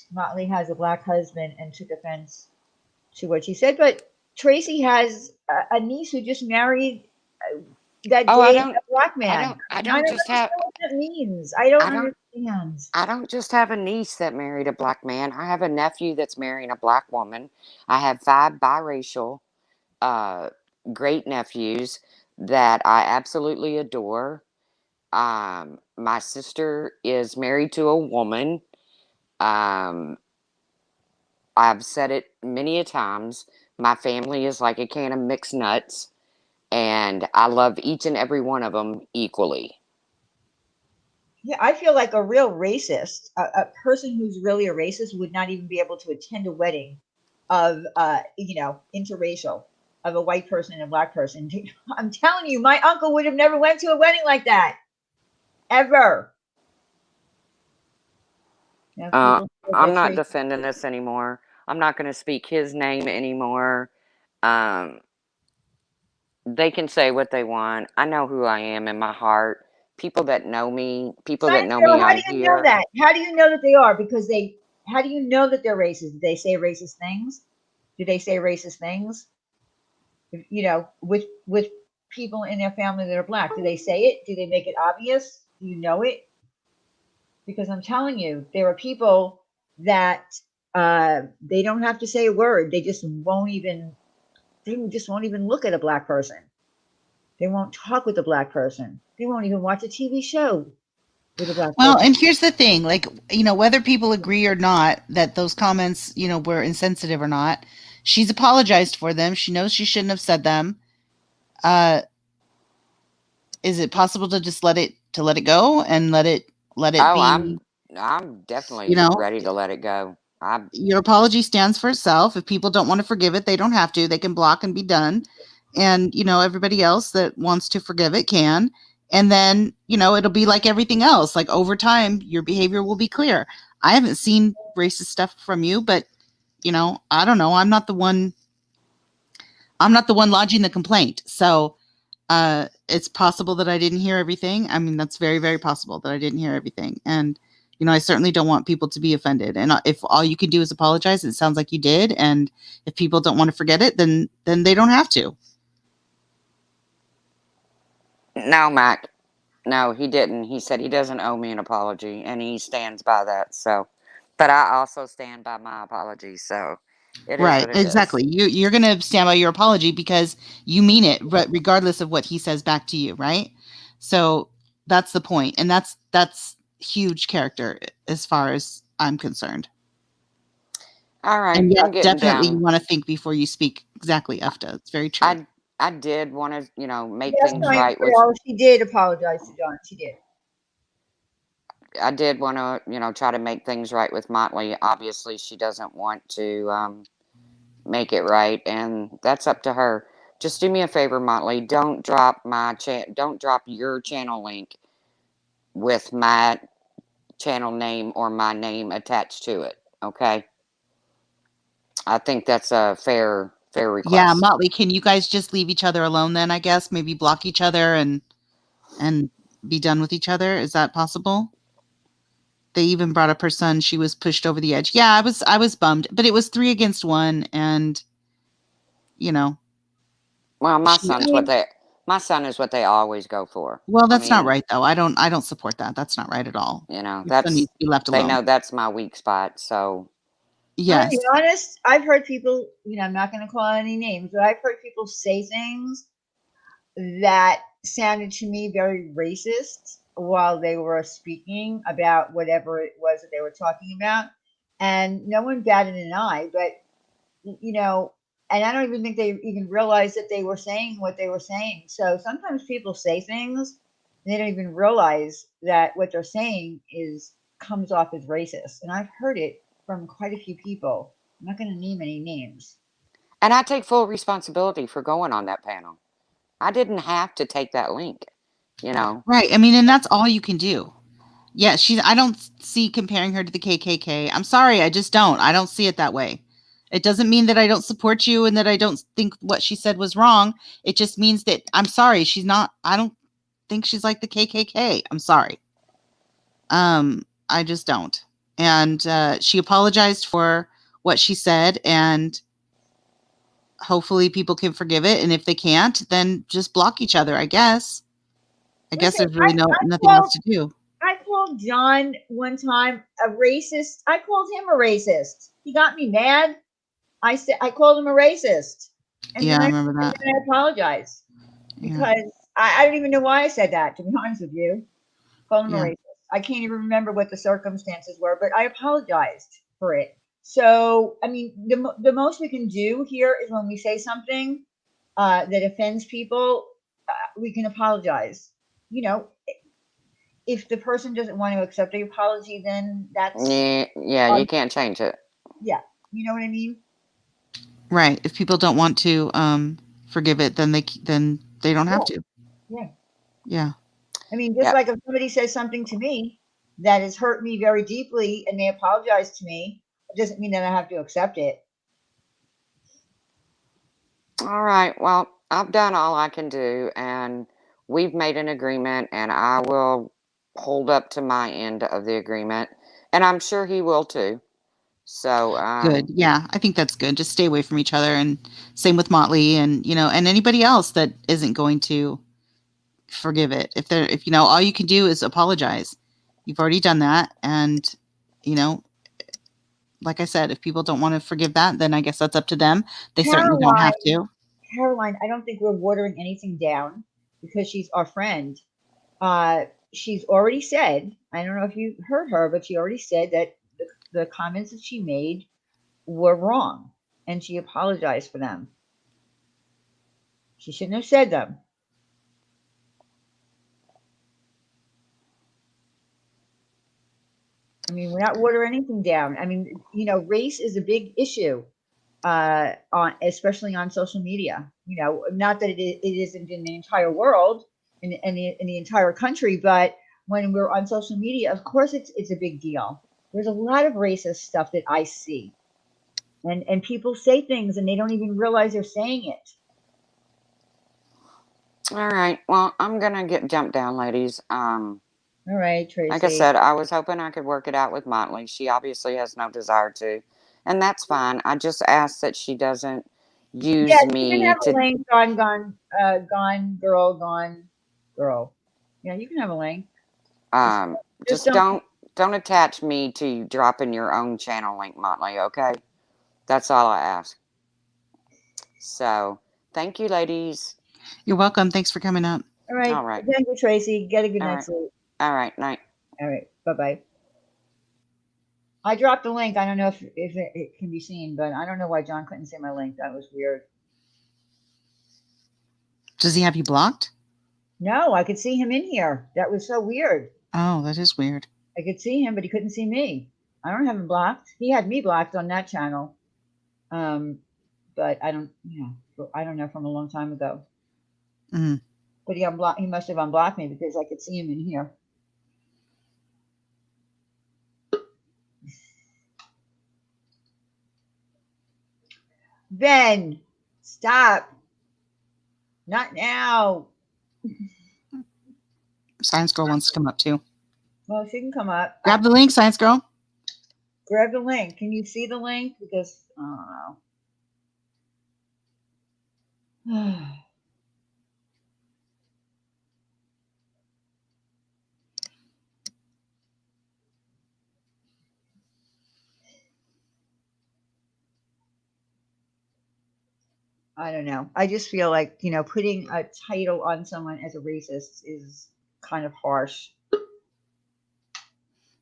Motley has a black husband and took offense to what she said, but Tracy has a niece who just married that dated a black man. I don't just have what that means. I don't understand. I don't just have a niece that married a black man. I have a nephew that's marrying a black woman. I have 5 biracial great nephews that I absolutely adore. My sister is married to a woman. I've said it many a times. My family is like a can of mixed nuts, and I love each and every one of them equally. Yeah, I feel like a real racist, a person who's really a racist would not even be able to attend a wedding of, interracial, of a white person and a black person. I'm telling you, my uncle would have never went to a wedding like that, ever. I'm not defending this anymore. I'm not going to speak his name anymore. They can say what they want. I know who I am in my heart. People that know me, How do you know that? How do you know that they are? Because how do you know that they're racist? Do they say racist things? Do they say racist things? With people in their family that are black, do they say it? Do they make it obvious? Do you know it? Because I'm telling you, there are people that they don't have to say a word. They just won't even look at a black person. They won't talk with a black person. They won't even watch a TV show with a black person. Well, and here's the thing, whether people agree or not that those comments, were insensitive or not, she's apologized for them. She knows she shouldn't have said them. Is it possible to just let it go and let it be? I'm definitely ready to let it go. Your apology stands for itself. If people don't want to forgive it, they don't have to. They can block and be done. And, everybody else that wants to forgive it can. And then, it'll be like everything else. Like over time, your behavior will be clear. I haven't seen racist stuff from you, but, I don't know. I'm not the one lodging the complaint. So it's possible that I didn't hear everything. I mean, that's very, very possible that I didn't hear everything. And, I certainly don't want people to be offended. And if all you can do is apologize, it sounds like you did. And if people don't want to forget it, then they don't have to. No, Mac. No, he didn't. He said he doesn't owe me an apology, and he stands by that. So, but I also stand by my apology. So, it is Right, what it exactly. is. You're going to stand by your apology because you mean it, regardless of what he says back to you, right? So that's the point, and that's huge character as far as I'm concerned. All right, And I'm getting definitely you down. want to think before you speak. Exactly, Efta. It's very true. I did want to, make Yes, things I right with. she did apologize to John. She did. I did want to, try to make things right with Motley. Obviously, she doesn't want to make it right, and that's up to her. Just do me a favor, Motley. Don't drop Don't drop your channel link with my channel name or my name attached to it. Okay. I think that's a fair request. Yeah, Motley, can you guys just leave each other alone then, I guess? Maybe block each other and be done with each other? Is that possible? They even brought up her son. She was pushed over the edge. Yeah, I was bummed, but it was 3 against 1, and Well, my son is what they always go for. Well, that's not right though. I don't support that. That's not right at all. Your son needs to be left they alone. know that's my weak spot. So I'm Yes. gonna be honest, I've heard people, I'm not going to call any names, but I've heard people say things that sounded to me very racist while they were speaking about whatever it was that they were talking about. And no one batted an eye, but, and I don't even think they even realized that they were saying what they were saying. So sometimes people say things and they don't even realize that what they're saying comes off as racist. And I've heard it from quite a few people. I'm not going to name any names. And I take full responsibility for going on that panel. I didn't have to take that link, Right. I mean, and that's all you can do. Yeah, I don't see comparing her to the KKK. I'm sorry, I just don't. I don't see it that way. It doesn't mean that I don't support you and that I don't think what she said was wrong. It just means that I'm sorry, I don't think she's like the KKK. I'm sorry. I just don't. And she apologized for what she said, and hopefully people can forgive it. And if they can't, then just block each other, I guess. I guess there's really nothing else to do. I called John one time a racist. I called him a racist. He got me mad. I called him a racist. And Yeah, then I remember that. And I apologized because I don't even know why I said that, to be honest with you. Called him a racist. I can't even remember what the circumstances were, but I apologized for it. So, I mean, the most we can do here is when we say something that offends people, we can apologize. If the person doesn't want to accept the apology, then that's you can't change it. Yeah, you know what I mean. Right. If people don't want to forgive it, then they don't have to. Yeah. Yeah. I mean, just like if somebody says something to me that has hurt me very deeply and they apologize to me, it doesn't mean that I have to accept it. All right. Well, I've done all I can do, and we've made an agreement, and I will hold up to my end of the agreement, and I'm sure he will too. So good. Yeah, I think that's good. Just stay away from each other, and same with Motley, and and anybody else that isn't going to forgive it. If all you can do is apologize. You've already done that, and like I said, if people don't want to forgive that, then I guess that's up to them. They certainly don't have to. Caroline, I don't think we're watering anything down because she's our friend. She's already said, I don't know if you heard her, but she already said that the comments that she made were wrong and she apologized for them. She shouldn't have said them. I mean, we're not watering anything down. I mean, race is a big issue, especially on social media. Not that it isn't in the entire world, in the entire country, but when we're on social media, of course, it's a big deal. There's a lot of racist stuff that I see, and people say things and they don't even realize they're saying it. All right. Well, I'm gonna get jumped down, ladies. All right, Tracy. Like I said, I was hoping I could work it out with Motley. She obviously has no desire to, and that's fine. I just ask that she doesn't use you can me have a to. link, gone girl. Yeah, you can have a link. Just don't attach me to dropping your own channel link, Motley. Okay, that's all I ask. So, thank you, ladies. You're welcome. Thanks for coming up. All right. All right. Thank you, Tracy. Get a good All night's sleep. All right, night. All right. Bye-bye. I dropped the link. I don't know if it can be seen, but I don't know why John couldn't see my link. That was weird. Does he have you blocked? No, I could see him in here. That was so weird. Oh, that is weird. I could see him, but he couldn't see me. I don't have him blocked. He had me blocked on that channel. But I don't know, from a long time ago. Mm-hmm. But he must have unblocked me because I could see him in here. Ben, stop. Not now. Science Girl wants to come up too. Well, she can come up. Grab the link, Science Girl. Grab the link. Can you see the link? Because I don't know. I don't know. I just feel like, putting a title on someone as a racist is kind of harsh.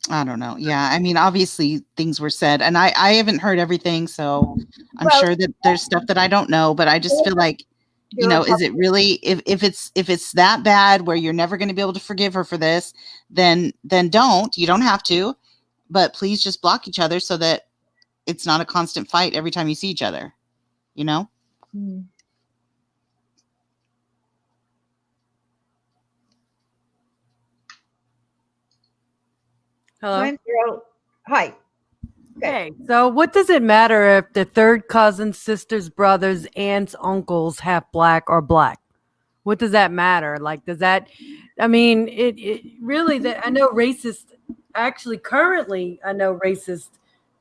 I don't know. Yeah. I mean, obviously things were said and I haven't heard everything. So I'm sure that there's stuff that I don't know, but I just feel like, is it really, if it's that bad where you're never going to be able to forgive her for this, then you don't have to, but please just block each other so that it's not a constant fight every time you see each other, Hmm. Hello. Hi. Okay. Hey, so what does it matter if the third cousins, sisters, brothers, aunts, uncles have black or black? What does that matter? Like, does that, I mean, it really, I know racists, actually currently I know racists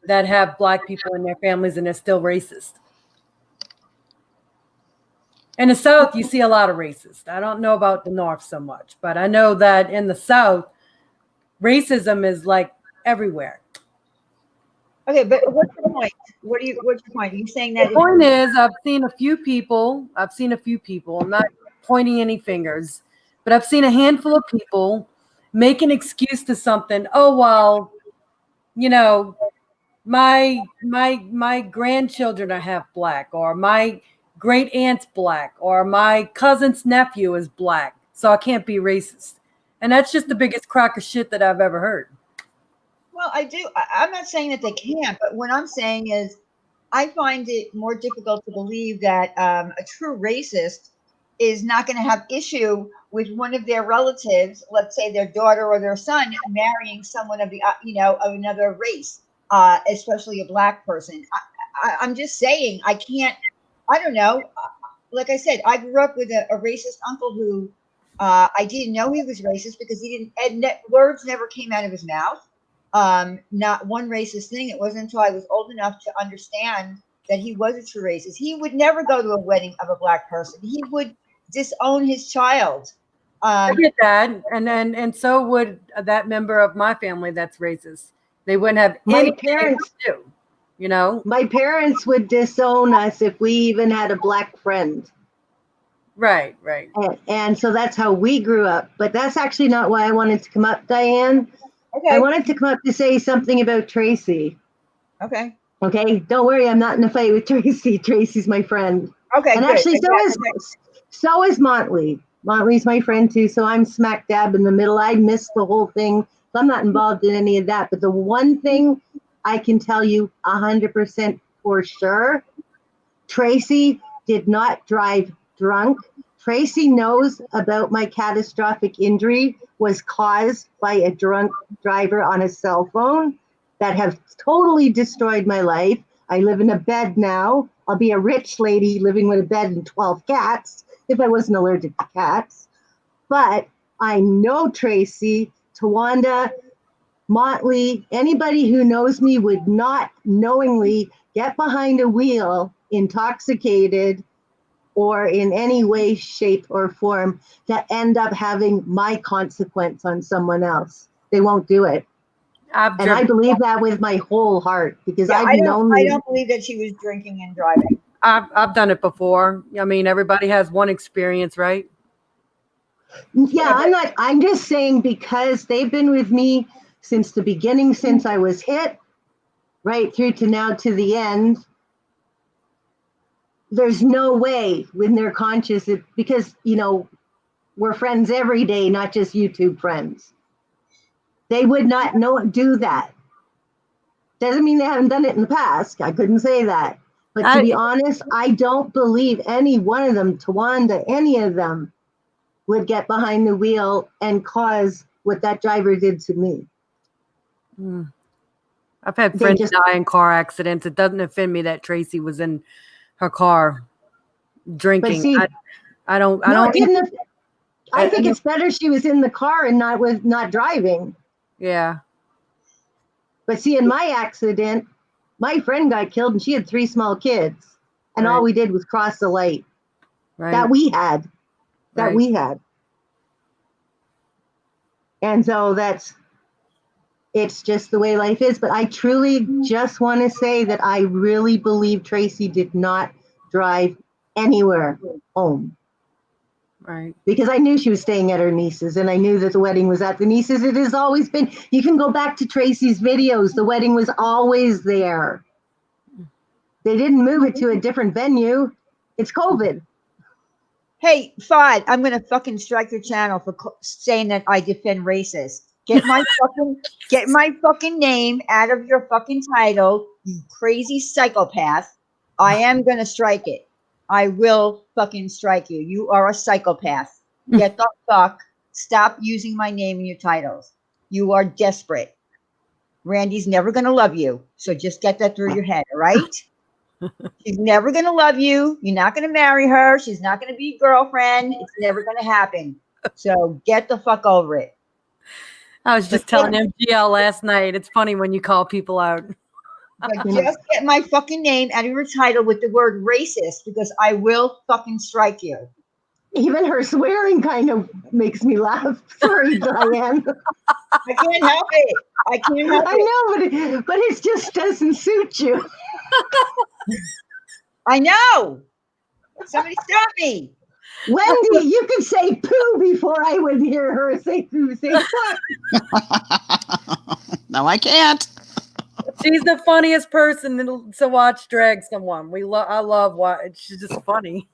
that have black people in their families and they're still racist. In the South, you see a lot of racists. I don't know about the North so much, but I know that in the South, racism is like everywhere. Okay, but what's the point? What's your point? Are you saying that? The point is, I've seen a few people. I'm not pointing any fingers, but I've seen a handful of people make an excuse to something. Oh, well, my grandchildren are half black, or my great aunt's black, or my cousin's nephew is black, so I can't be racist. And that's just the biggest crock of shit that I've ever heard. Well, I'm not saying that they can't, but what I'm saying is I find it more difficult to believe that a true racist is not going to have issue with one of their relatives, let's say their daughter or their son, marrying someone of of another race, especially a black person. I'm just saying I don't know. Like I said, I grew up with a racist uncle who I didn't know he was racist because words never came out of his mouth. Not one racist thing. It wasn't until I was old enough to understand that he was a true racist. He would never go to a wedding of a black person. He would disown his child. I get that, and so would that member of my family that's racist. They wouldn't have My parents do. My parents would disown us if we even had a black friend. Right. And so that's how we grew up. But that's actually not why I wanted to come up, Diane. Okay. I wanted to come up to say something about Tracy. Okay. Okay. Don't worry, I'm not in a fight with Tracy. Tracy's my friend. Okay. And good. actually, so is Motley. Motley's my friend too. So I'm smack dab in the middle. I missed the whole thing So I'm not involved in any of that. But the one thing I can tell you 100% for sure, Tracy did not drive drunk. Tracy knows about my catastrophic injury was caused by a drunk driver on a cell phone that have totally destroyed my life. I live in a bed now. I'll be a rich lady living with a bed and 12 cats if I wasn't allergic to cats. But I know Tracy, Tawanda, Motley, anybody who knows me would not knowingly get behind a wheel intoxicated or in any way, shape, or form to end up having my consequence on someone else. They won't do it. And I believe that with my whole heart because Yeah, I've I known. don't believe that she was drinking and driving. I've done it before. I mean, everybody has one experience, right? Yeah, I'm just saying because they've been with me since the beginning, since I was hit, right through to now to the end. There's no way when they're conscious because, we're friends every day, not just YouTube friends. They would not do that. Doesn't mean they haven't done it in the past. I couldn't say that. But to be honest, I don't believe any one of them, Tawanda, any of them, would get behind the wheel and cause what that driver did to me. I've had friends die in car accidents. It doesn't offend me that Tracy was in her car drinking. See, I think it's better she was in the car and not driving. Yeah. But see, in my accident, my friend got killed and she had 3 small kids. And all we did was cross the light that we had. And so it's just the way life is. But I truly just want to say that I really believe Tracy did not drive anywhere home. Right. Because I knew she was staying at her niece's and I knew that the wedding was at the niece's. It has always been, you can go back to Tracy's videos. The wedding was always there. They didn't move it to a different venue. It's COVID. Hey, Fod, I'm going to fucking strike your channel for saying that I defend racists. Get my fucking name out of your fucking title, you crazy psychopath. I am going to strike it. I will fucking strike you. You are a psychopath. Get the fuck. Stop using my name in your titles. You are desperate. Randy's never going to love you. So just get that through your head, all right? She's never going to love you. You're not going to marry her. She's not going to be your girlfriend. It's never going to happen. So get the fuck over it. I was just telling MGL last night. It's funny when you call people out. But just get my fucking name out of your title with the word racist because I will fucking strike you. Even her swearing kind of makes me laugh. Sorry, Diane. I can't help it. I can't help it. I know, but it just doesn't suit you. I know. Somebody stop me. Wendy, you could say poo before I would hear her say poo. Say fuck. No, I can't. She's the funniest person to watch drag someone. I love she's just funny.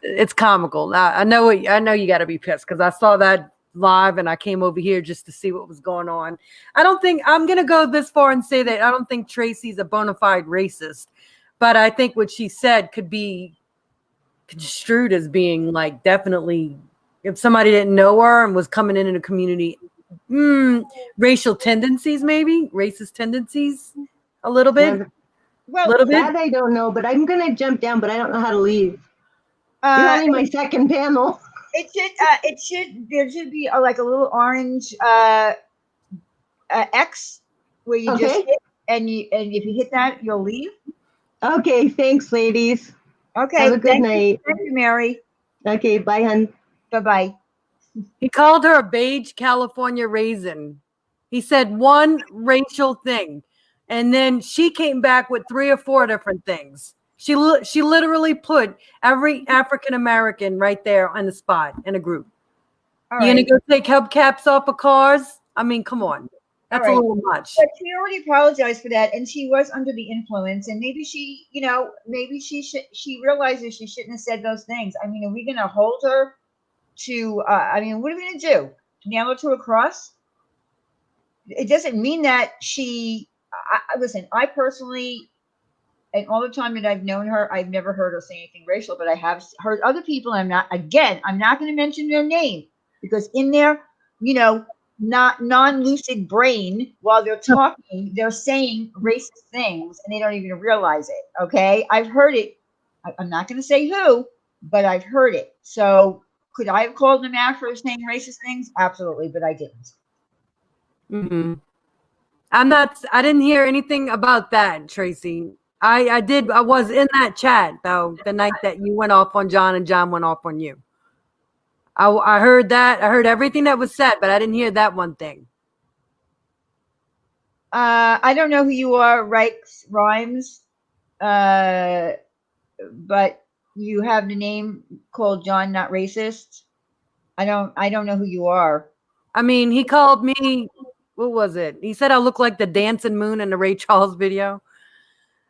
It's comical. I know you got to be pissed because I saw that live and I came over here just to see what was going on. I'm going to go this far and say that I don't think Tracy's a bona fide racist, but I think what she said could be construed as being like definitely if somebody didn't know her and was coming in a community, racial tendencies, maybe racist tendencies a little bit. Well, that I don't know, but I'm going to jump down, but I don't know how to leave. You're only my second panel. There should be like a little orange X where you just hit and if you hit that, you'll leave. Okay, thanks, ladies. Okay, have a good night. Thank you, Mary. Okay, bye, hun. Bye-bye. He called her a beige California raisin. He said one racial thing, and then she came back with 3 or 4 different things. She literally put every African American right there on the spot in a group. You're gonna go take hubcaps off of cars? I mean, come on, that's a little much. But she already apologized for that, and she was under the influence, and maybe she realizes she shouldn't have said those things. I mean, are we gonna hold her to? I mean, what are we gonna do? nail her to a cross. It doesn't mean that listen, I personally, and all the time that I've known her, I've never heard her say anything racial, but I have heard other people. I'm not going to mention their name because in their, not non-lucid brain, while they're talking, they're saying racist things and they don't even realize it. Okay. I've heard it. I'm not going to say who, but I've heard it. So could I have called them out for saying racist things? Absolutely. But I didn't. Mm-hmm. I didn't hear anything about that, Tracy. I was in that chat though the night that you went off on John and John went off on you. I heard that. I heard everything that was said, but I didn't hear that one thing. I don't know who you are, Rhymes, but you have the name called John, not racist. I don't know who you are. I mean, he called me. What was it? He said I look like the dancing moon in the Ray Charles video.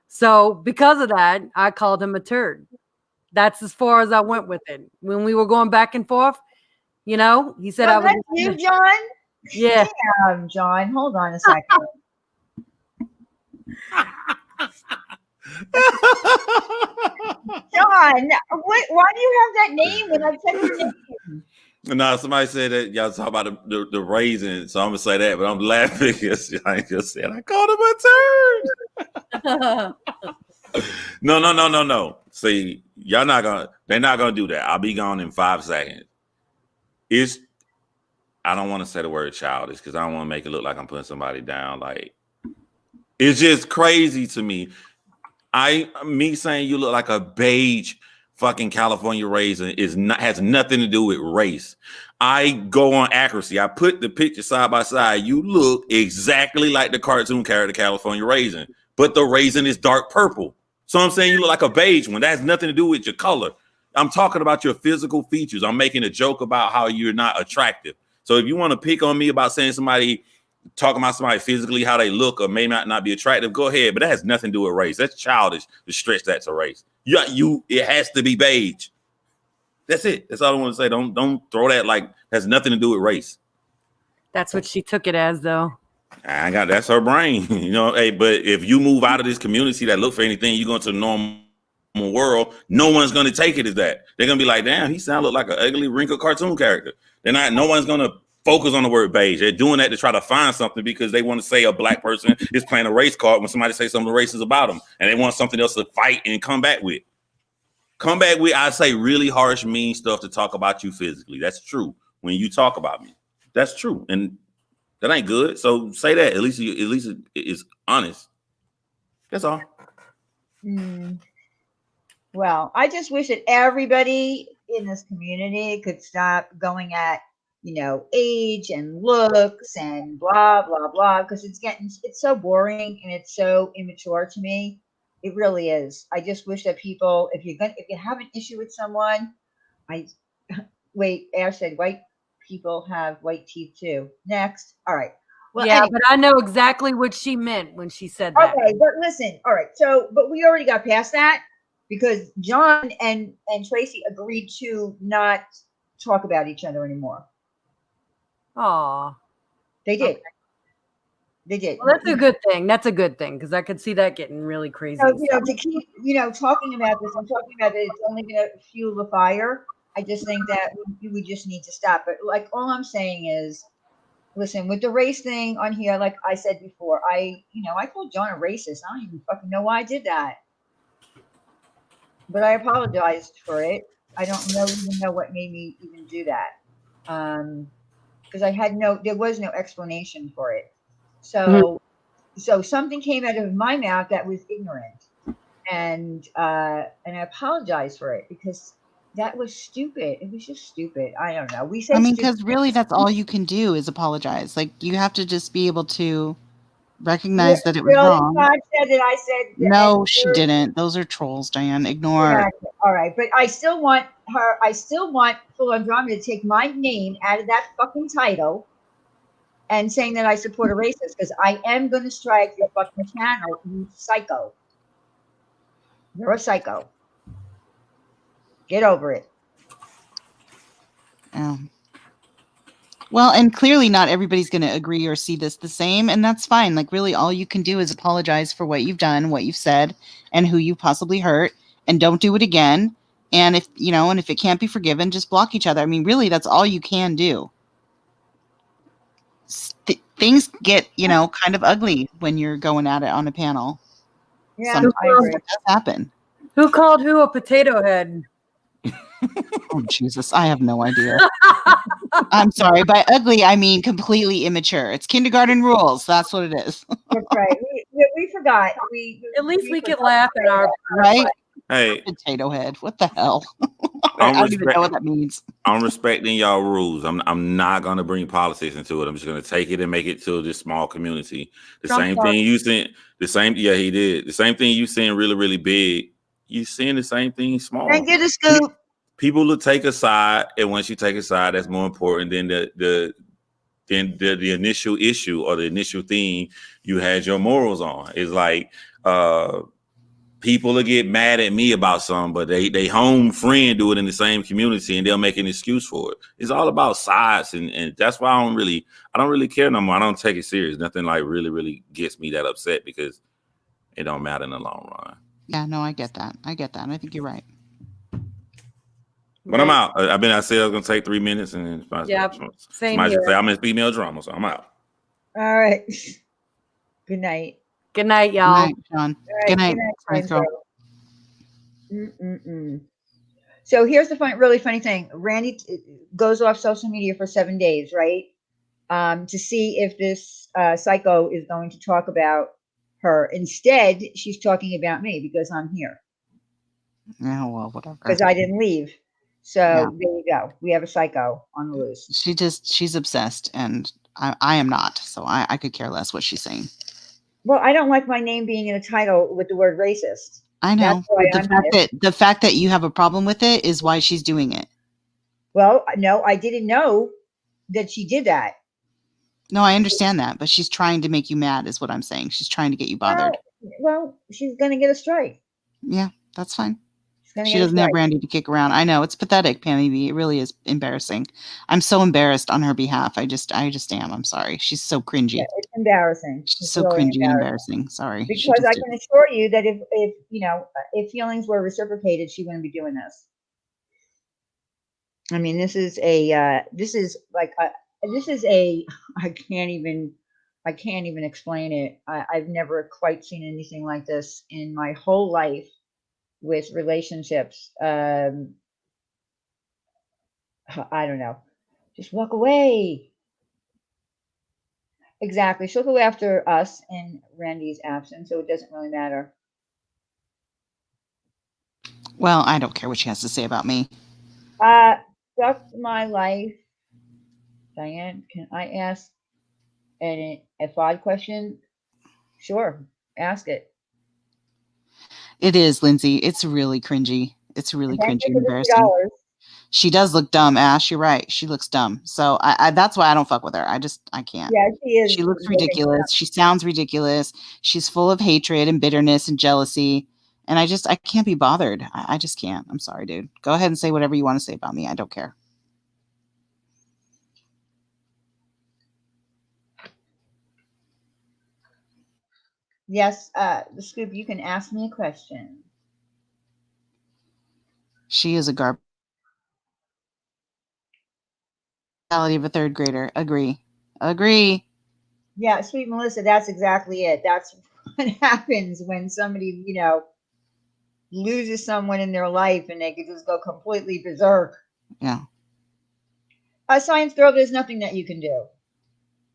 So because of that, I called him a turd. That's as far as I went with it. When we were going back and forth, he said I was. That's you, John? Yeah. Damn, John. Hold on a second. John, why do you have that name when I said your name? No, somebody said that y'all talk about the raisin, so I'm gonna say that, but I'm laughing because I just said I called him a turd. No. See, they're not gonna do that. I'll be gone in 5 seconds. I don't want to say the word childish because I don't want to make it look like I'm putting somebody down. Like, it's just crazy to me. Me saying you look like a beige fucking California raisin has nothing to do with race. I go on accuracy. I put the picture side by side. You look exactly like the cartoon character California Raisin, but the raisin is dark purple. So I'm saying you look like a beige one. That has nothing to do with your color. I'm talking about your physical features. I'm making a joke about how you're not attractive. So if you want to pick on me about saying talking about somebody physically, how they look or may not be attractive, go ahead. But that has nothing to do with race. That's childish to stretch that to race. It has to be beige. That's it. That's all I want to say. Don't throw that like has nothing to do with race. That's what she took it as, though. That's her brain. Hey, but if you move out of this community that look for anything, you go into the normal world, no one's gonna take it as that. They're gonna be like, damn, he sounds like an ugly, wrinkled cartoon character. No one's gonna focus on the word beige. They're doing that to try to find something because they want to say a black person is playing a race card when somebody says something racist about them, and they want something else to fight and come back with. I say really harsh, mean stuff to talk about you physically. That's true. When you talk about me, that's true, and that ain't good. So say that. At least it is honest. That's all. Well, I just wish that everybody in this community could stop going at age and looks and blah blah blah, because it's so boring and it's so immature to me. It really is. I just wish that people, if you have an issue with someone, Ash said white people have white teeth too. Next. All right. Well, yeah, anyway. but I know exactly what she meant when she said that. Okay, but listen. All right. So, but we already got past that because John and Tracy agreed to not talk about each other anymore. Aw. They did. Okay. They did. Well, that's a good thing. That's a good thing because I could see that getting really crazy. So, to keep, talking about this and talking about it, it's only going to fuel the fire. I just think that we just need to stop. But like, all I'm saying is, listen, with the race thing on here, like I said before, I called John a racist. I don't even fucking know why I did that. But I apologized for it. I don't even know what made me even do that. Because there was no explanation for it. So something came out of my mouth that was ignorant, and I apologize for it because that was stupid. It was just stupid. I don't know. Because really, that's all you can do is apologize. Like, you have to just be able to recognize that it was wrong. God said that I said that. No, she didn't. Those are trolls, Diane. Ignore. Yeah, all right, but I still want Full Andromeda to take my name out of that fucking title and saying that I support a racist, because I am going to strike your fucking channel, you psycho. You're a psycho. Get over it. Yeah. Well, and clearly not everybody's going to agree or see this the same, and that's fine. Like, really, all you can do is apologize for what you've done, what you've said, and who you possibly hurt, and don't do it again. And if it can't be forgiven, just block each other. I mean, really, that's all you can do. Things get, kind of ugly when you're going at it on a panel. Yeah, Sometimes I agree. it does happen. Who called who a potato head? Oh, Jesus, I have no idea. I'm sorry. By ugly, I mean completely immature. It's kindergarten rules. That's what it is. That's right. We forgot. At least we could laugh at our Right? Hey, Potato head. What the hell? I'm I don't even know what that means. I'm respecting y'all rules. I'm not gonna bring politics into it. I'm just gonna take it and make it to this small community. The Trump same party. thing you saying. Yeah, he did. The same thing you saying really, really big. You seeing the same thing small. Thank you, the scoop. People will take a side, and once you take a side, that's more important than the initial issue or the initial thing you had your morals on. It's like people will get mad at me about something, but they home friend do it in the same community and they'll make an excuse for it. It's all about sides, and that's why I don't really care no more. I don't take it serious. Nothing like really gets me that upset because it don't matter in the long run. Yeah, no, I get that. I think you're right. But I'm out. I said I was gonna take 3 minutes, and same somebody should here. say I'm in female drama, so I'm out. All right. Good night. Good night, Good y'all. night, Sean. All right, Good night, Science girl. Girl. So here's the really funny thing. Randy goes off social media for 7 days, right? To see if this psycho is going to talk about her. Instead, she's talking about me because I'm here. Yeah, well, whatever. Because I didn't leave. So Yeah. there you go. We have a psycho on the loose. She's obsessed, and I am not. So I could care less what she's saying. Well, I don't like my name being in a title with the word racist. I know. That's why I'm here. The fact that you have a problem with it is why she's doing it. Well, no, I didn't know that she did that. No, I understand that, but she's trying to make you mad is what I'm saying. She's trying to get you bothered. Well, she's going to get a strike. Yeah, that's fine. She's She doesn't have Randy to kick around. I know. It's pathetic, Pammy B. It really is embarrassing. I'm so embarrassed on her behalf. I just am. I'm sorry. She's so cringy. Yeah, it's embarrassing. She's so really cringy and embarrassing. Sorry. Because I can assure you that if feelings were reciprocated, she wouldn't be doing this. I mean, this is I can't even explain it. I've never quite seen anything like this in my whole life with relationships. I don't know. Just walk away. Exactly. She'll go after us in Randy's absence, so it doesn't really matter. Well, I don't care what she has to say about me. Suck my life. Diane, can I ask a odd question? Sure, ask it. It is, Lindsay. It's really cringy. It's really cringy and embarrassing. $50. She does look dumb, Ash. You're right. She looks dumb. So I that's why I don't fuck with her. I can't. Yeah, she is. She looks ridiculous. She sounds ridiculous. She's full of hatred and bitterness and jealousy. And I can't be bothered. I just can't. I'm sorry, dude. Go ahead and say whatever you want to say about me. I don't care. Yes, the Scoop, you can ask me a question. She is a garbage of a third grader. Agree. Yeah, sweet Melissa, that's exactly it. That's what happens when somebody, loses someone in their life and they could just go completely berserk. Yeah. Science Girl, there's nothing that you can do.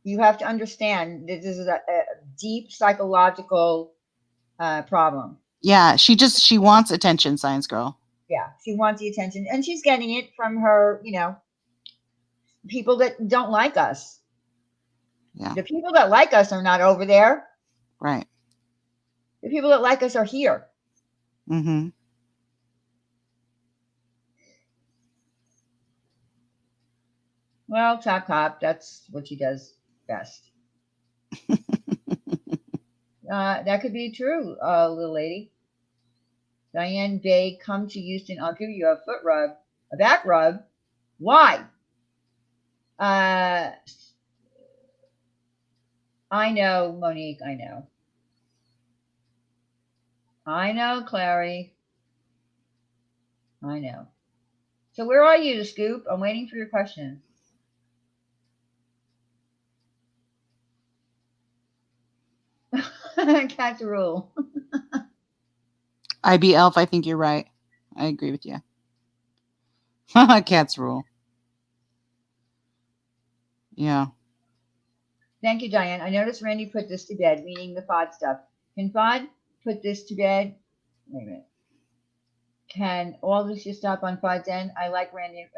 You have to understand that this is a deep psychological problem. Yeah, she wants attention, Science Girl. Yeah, she wants the attention, and she's getting it from her, people that don't like us. Yeah. The people that like us are not over there. Right. The people that like us are here. Mm-hmm. Well, Top Cop, that's what she does best. That could be true, little lady. Diane Day, come to Houston. I'll give you a foot rub, a back rub. Why? Uh, I know, Monique. I know, Clary. I know. So where are you, Scoop? I'm waiting for your question. Catch a rule. IB Elf, I think you're right. I agree with you. Cats rule. Yeah. Thank you, Diane. I noticed Randy put this to bed, meaning the FOD stuff. Can FOD put this to bed? Wait a minute. Can all this just stop on FOD's end? I like Randy.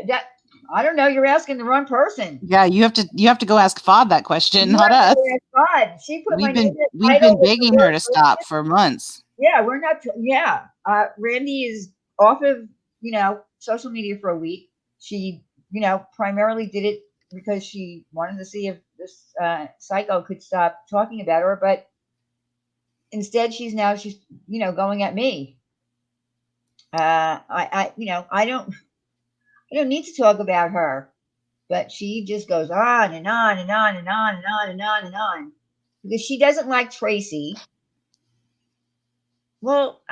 That I don't know. You're asking the wrong person. Yeah, you have to go ask FOD that question, You not have us. to ask FOD. She put my name in the We've title been with the begging her word to stop for months. Yeah, we're not. Yeah, Randy is off of social media for a week. She primarily did it because she wanted to see if this psycho could stop talking about her, but instead she's going at me. I don't need to talk about her, but she just goes on and on and on and on and on and on and on because she doesn't like Tracy. Well,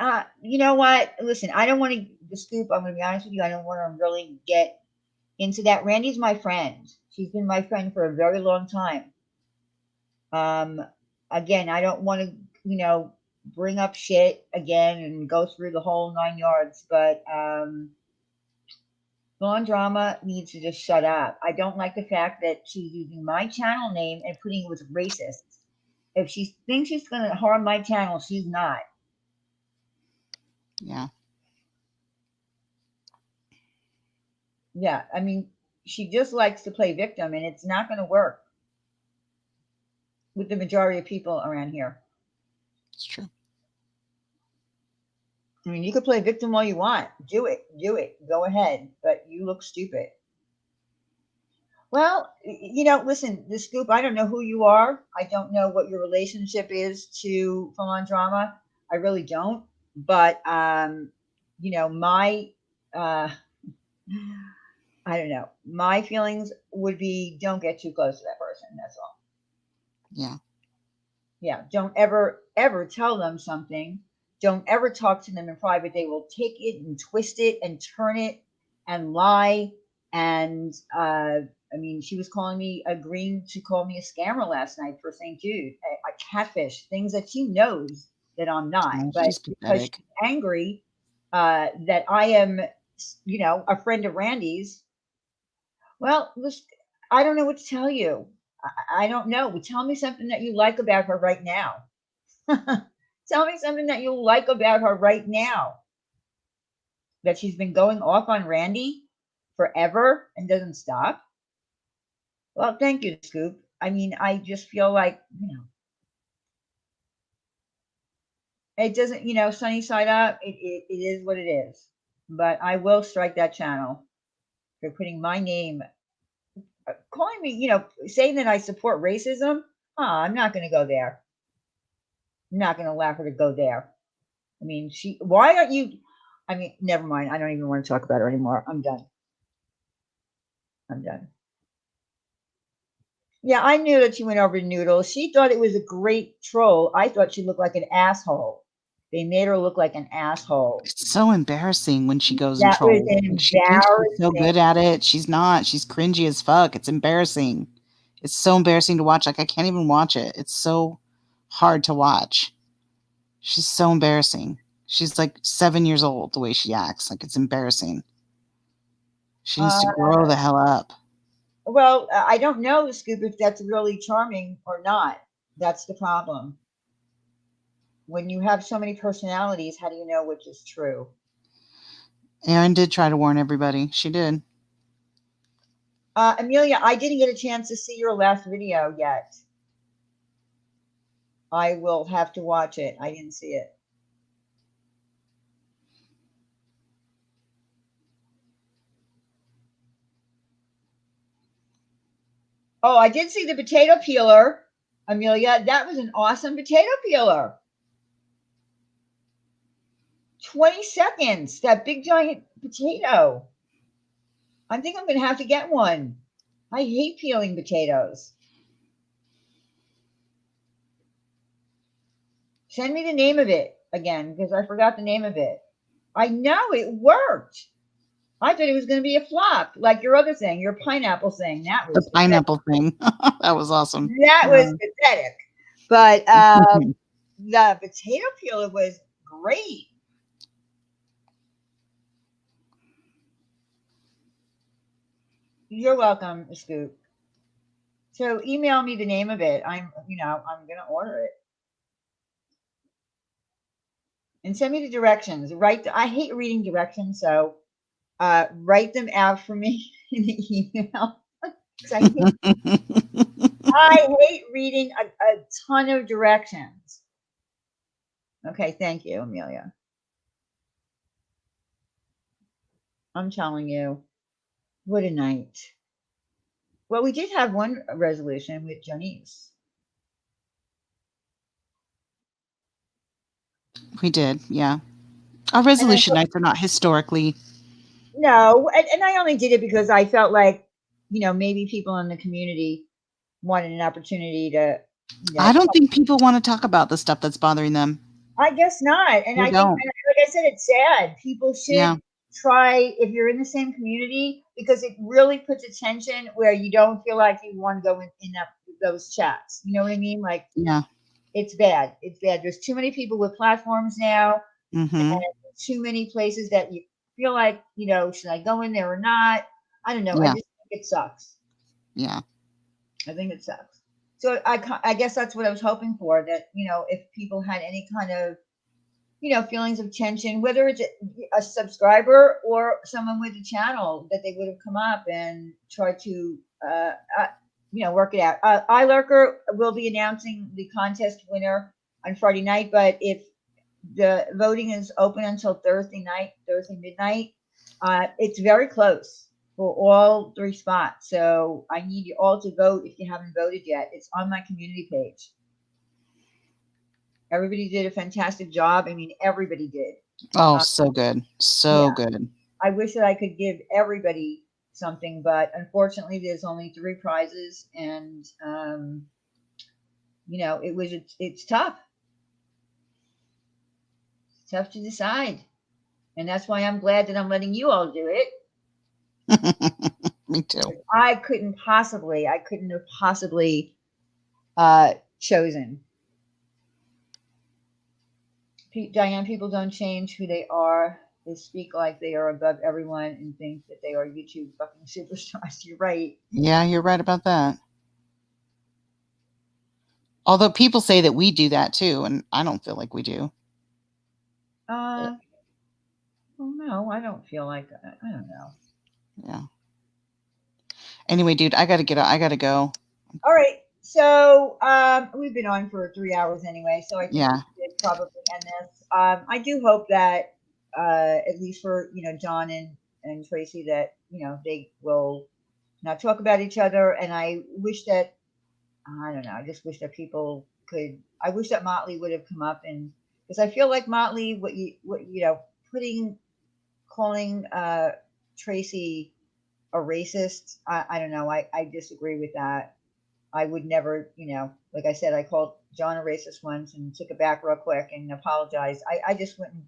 you know what? Listen, I don't want to Scoop. I'm going to be honest with you. I don't want to really get into that. Randy's my friend. She's been my friend for a very long time. Again, I don't want to, bring up shit again and go through the whole 9 yards, but Blonde Drama needs to just shut up. I don't like the fact that she's using my channel name and putting it with racists. If she thinks she's going to harm my channel, she's not. Yeah. Yeah, I mean, she just likes to play victim, and it's not going to work with the majority of people around here. It's true. I mean, you could play victim all you want. Do it. Go ahead. But you look stupid. Well, listen, the Scoop, I don't know who you are. I don't know what your relationship is to Full On Drama. I really don't. But, my, I don't know. My feelings would be don't get too close to that person. That's all. Yeah. Yeah. Don't ever tell them something. Don't ever talk to them in private. They will take it and twist it and turn it and lie. And I mean, she was agreeing to call me a scammer last night for St. Jude, a catfish, things that she knows that I'm not. Oh, but she's because pathetic. she's angry that I am, a friend of Randy's. Well, I don't know what to tell you. I don't know. Tell me something that you like about her right now. Tell me something that you like about her right now. That she's been going off on Randy forever and doesn't stop. Well, thank you, Scoop. I mean, I just feel like, it doesn't, sunny side up. It is what it is. But I will strike that channel for putting my name, calling me, saying that I support racism. I'm not going to go there. I'm not going to allow her to go there. I mean, why aren't you? I mean, never mind. I don't even want to talk about her anymore. I'm done. Yeah, I knew that she went over to Noodles. She thought it was a great troll. I thought she looked like an asshole. They made her look like an asshole. It's so embarrassing when she goes and That was trolls. She thinks she's so embarrassing. good at it. She's not. She's cringy as fuck. It's embarrassing. It's so embarrassing to watch. Like, I can't even watch it. It's so hard to watch. She's so embarrassing. She's like 7 years old the way she acts. Like, it's embarrassing. She needs to grow the hell up. Well, I don't know, Scoop, if that's really charming or not. That's the problem. When you have so many personalities, how do you know which is true? Erin did try to warn everybody. She did. Amelia, I didn't get a chance to see your last video yet. I will have to watch it. I didn't see it. Oh, I did see the potato peeler, Amelia. That was an awesome potato peeler. 20 seconds, that big giant potato. I think I'm going to have to get one. I hate peeling potatoes. Send me the name of it again because I forgot the name of it. I know it worked. I thought it was going to be a flop, like your other thing, your pineapple thing. That The was pineapple thing. That was awesome. That was pathetic. But the potato peeler was great. You're welcome, Scoop. So email me the name of it. I'm gonna order it. And send me the directions. I hate reading directions, so write them out for me in the email. I hate reading a ton of directions. Okay, thank you, Amelia. I'm telling you, what a night. Well, we did have one resolution with Janice. We did, yeah. Our resolution nights are not historically. No, and I only did it because I felt like, maybe people in the community wanted an opportunity to. I don't think people want to talk about the stuff that's bothering them. I guess not. And They I don't. think, like I said, it's sad. People should try, if you're in the same community, because it really puts attention where you don't feel like you want to go in those chats. You know what I mean? Like, yeah, it's bad. It's bad. There's too many people with platforms now, mm-hmm. and too many places that you feel like, should I go in there or not? I don't know. Yeah. I just think it sucks. Yeah. I think it sucks. So I guess that's what I was hoping for, that, if people had any kind of, feelings of tension, whether it's a subscriber or someone with a channel, that they would have come up and tried to, work it out. iLurker will be announcing the contest winner on Friday night, but if the voting is open until Thursday midnight, it's very close for all 3 spots. So I need you all to vote if you haven't voted yet. It's on my community page. Everybody did a fantastic job. I mean, everybody did. Oh, so good. So good. I wish that I could give everybody something, but unfortunately there's only 3 prizes, and it's tough. It's tough to decide. And that's why I'm glad that I'm letting you all do it. Me too. I couldn't have possibly chosen. Diane, people don't change who they are. They speak like they are above everyone and think that they are YouTube fucking superstars. You're right. Yeah, you're right about that. Although people say that we do that too, and I don't feel like we do. Well, no, I don't feel like that. I don't know. Yeah. Anyway, dude, I gotta go. All right. So we've been on for 3 hours anyway, so I think we should probably end this. I do hope that at least for John and Tracy, that they will not talk about each other. And I wish that, I don't know, I just wish that people could. I wish that Motley would have come up, and because I feel like Motley, calling Tracy a racist. I don't know. I disagree with that. I would never, like I said, I called John a racist once and took it back real quick and apologized. I just wouldn't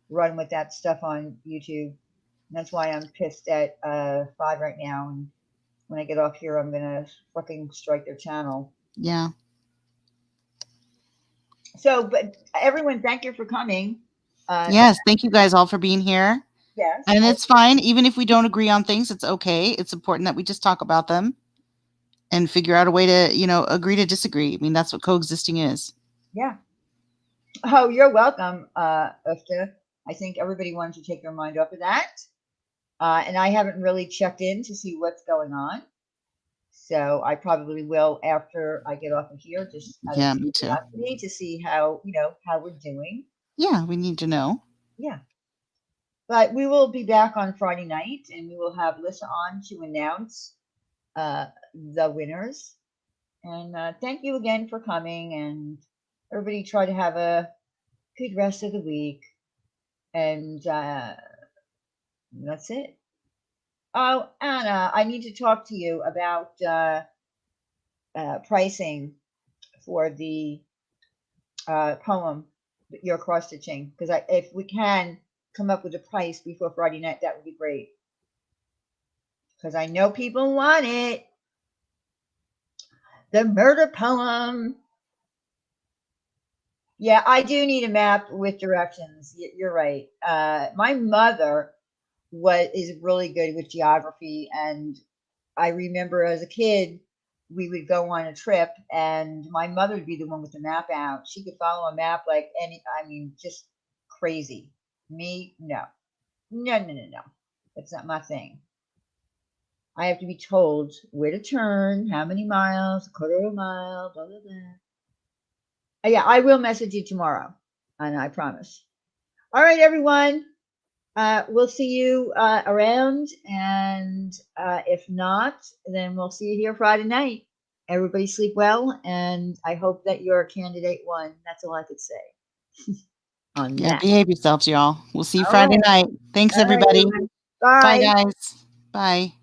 run with that stuff on YouTube. And that's why I'm pissed at 5 right now. And when I get off here, I'm going to fucking strike their channel. Yeah. So, but everyone, thank you for coming. Yes. Thank you guys all for being here. Yes. And it's fine. Even if we don't agree on things, it's okay. It's important that we just talk about them and figure out a way to, agree to disagree. I mean, that's what coexisting is. Yeah. Oh, you're welcome, Ufta. I think everybody wanted to take their mind off of that. And I haven't really checked in to see what's going on. So I probably will after I get off of here, just out of me too. curiosity to see how, how we're doing. Yeah, we need to know. Yeah. But we will be back on Friday night, and we will have Lissa on to announce the winners. And thank you again for coming, and everybody try to have a good rest of the week. And that's it. Oh, Anna, I need to talk to you about pricing for the poem that you're cross stitching, because if we can come up with a price before Friday night, that would be great. Because I know people want it. The murder poem. Yeah, I do need a map with directions. You're right. My mother is really good with geography, and I remember as a kid, we would go on a trip, and my mother would be the one with the map out. She could follow a map like I mean, just crazy. Me, no. No. That's not my thing. I have to be told where to turn, how many miles, a quarter of a mile, blah, blah, blah. Yeah, I will message you tomorrow, and I promise. All right, everyone. We'll see you around, and if not, then we'll see you here Friday night. Everybody sleep well, and I hope that your candidate won. That's all I could say on Yeah, that. behave yourselves, y'all. We'll see you All Friday right. night. Thanks, All right, everybody. everyone. Bye, Bye. guys. Bye.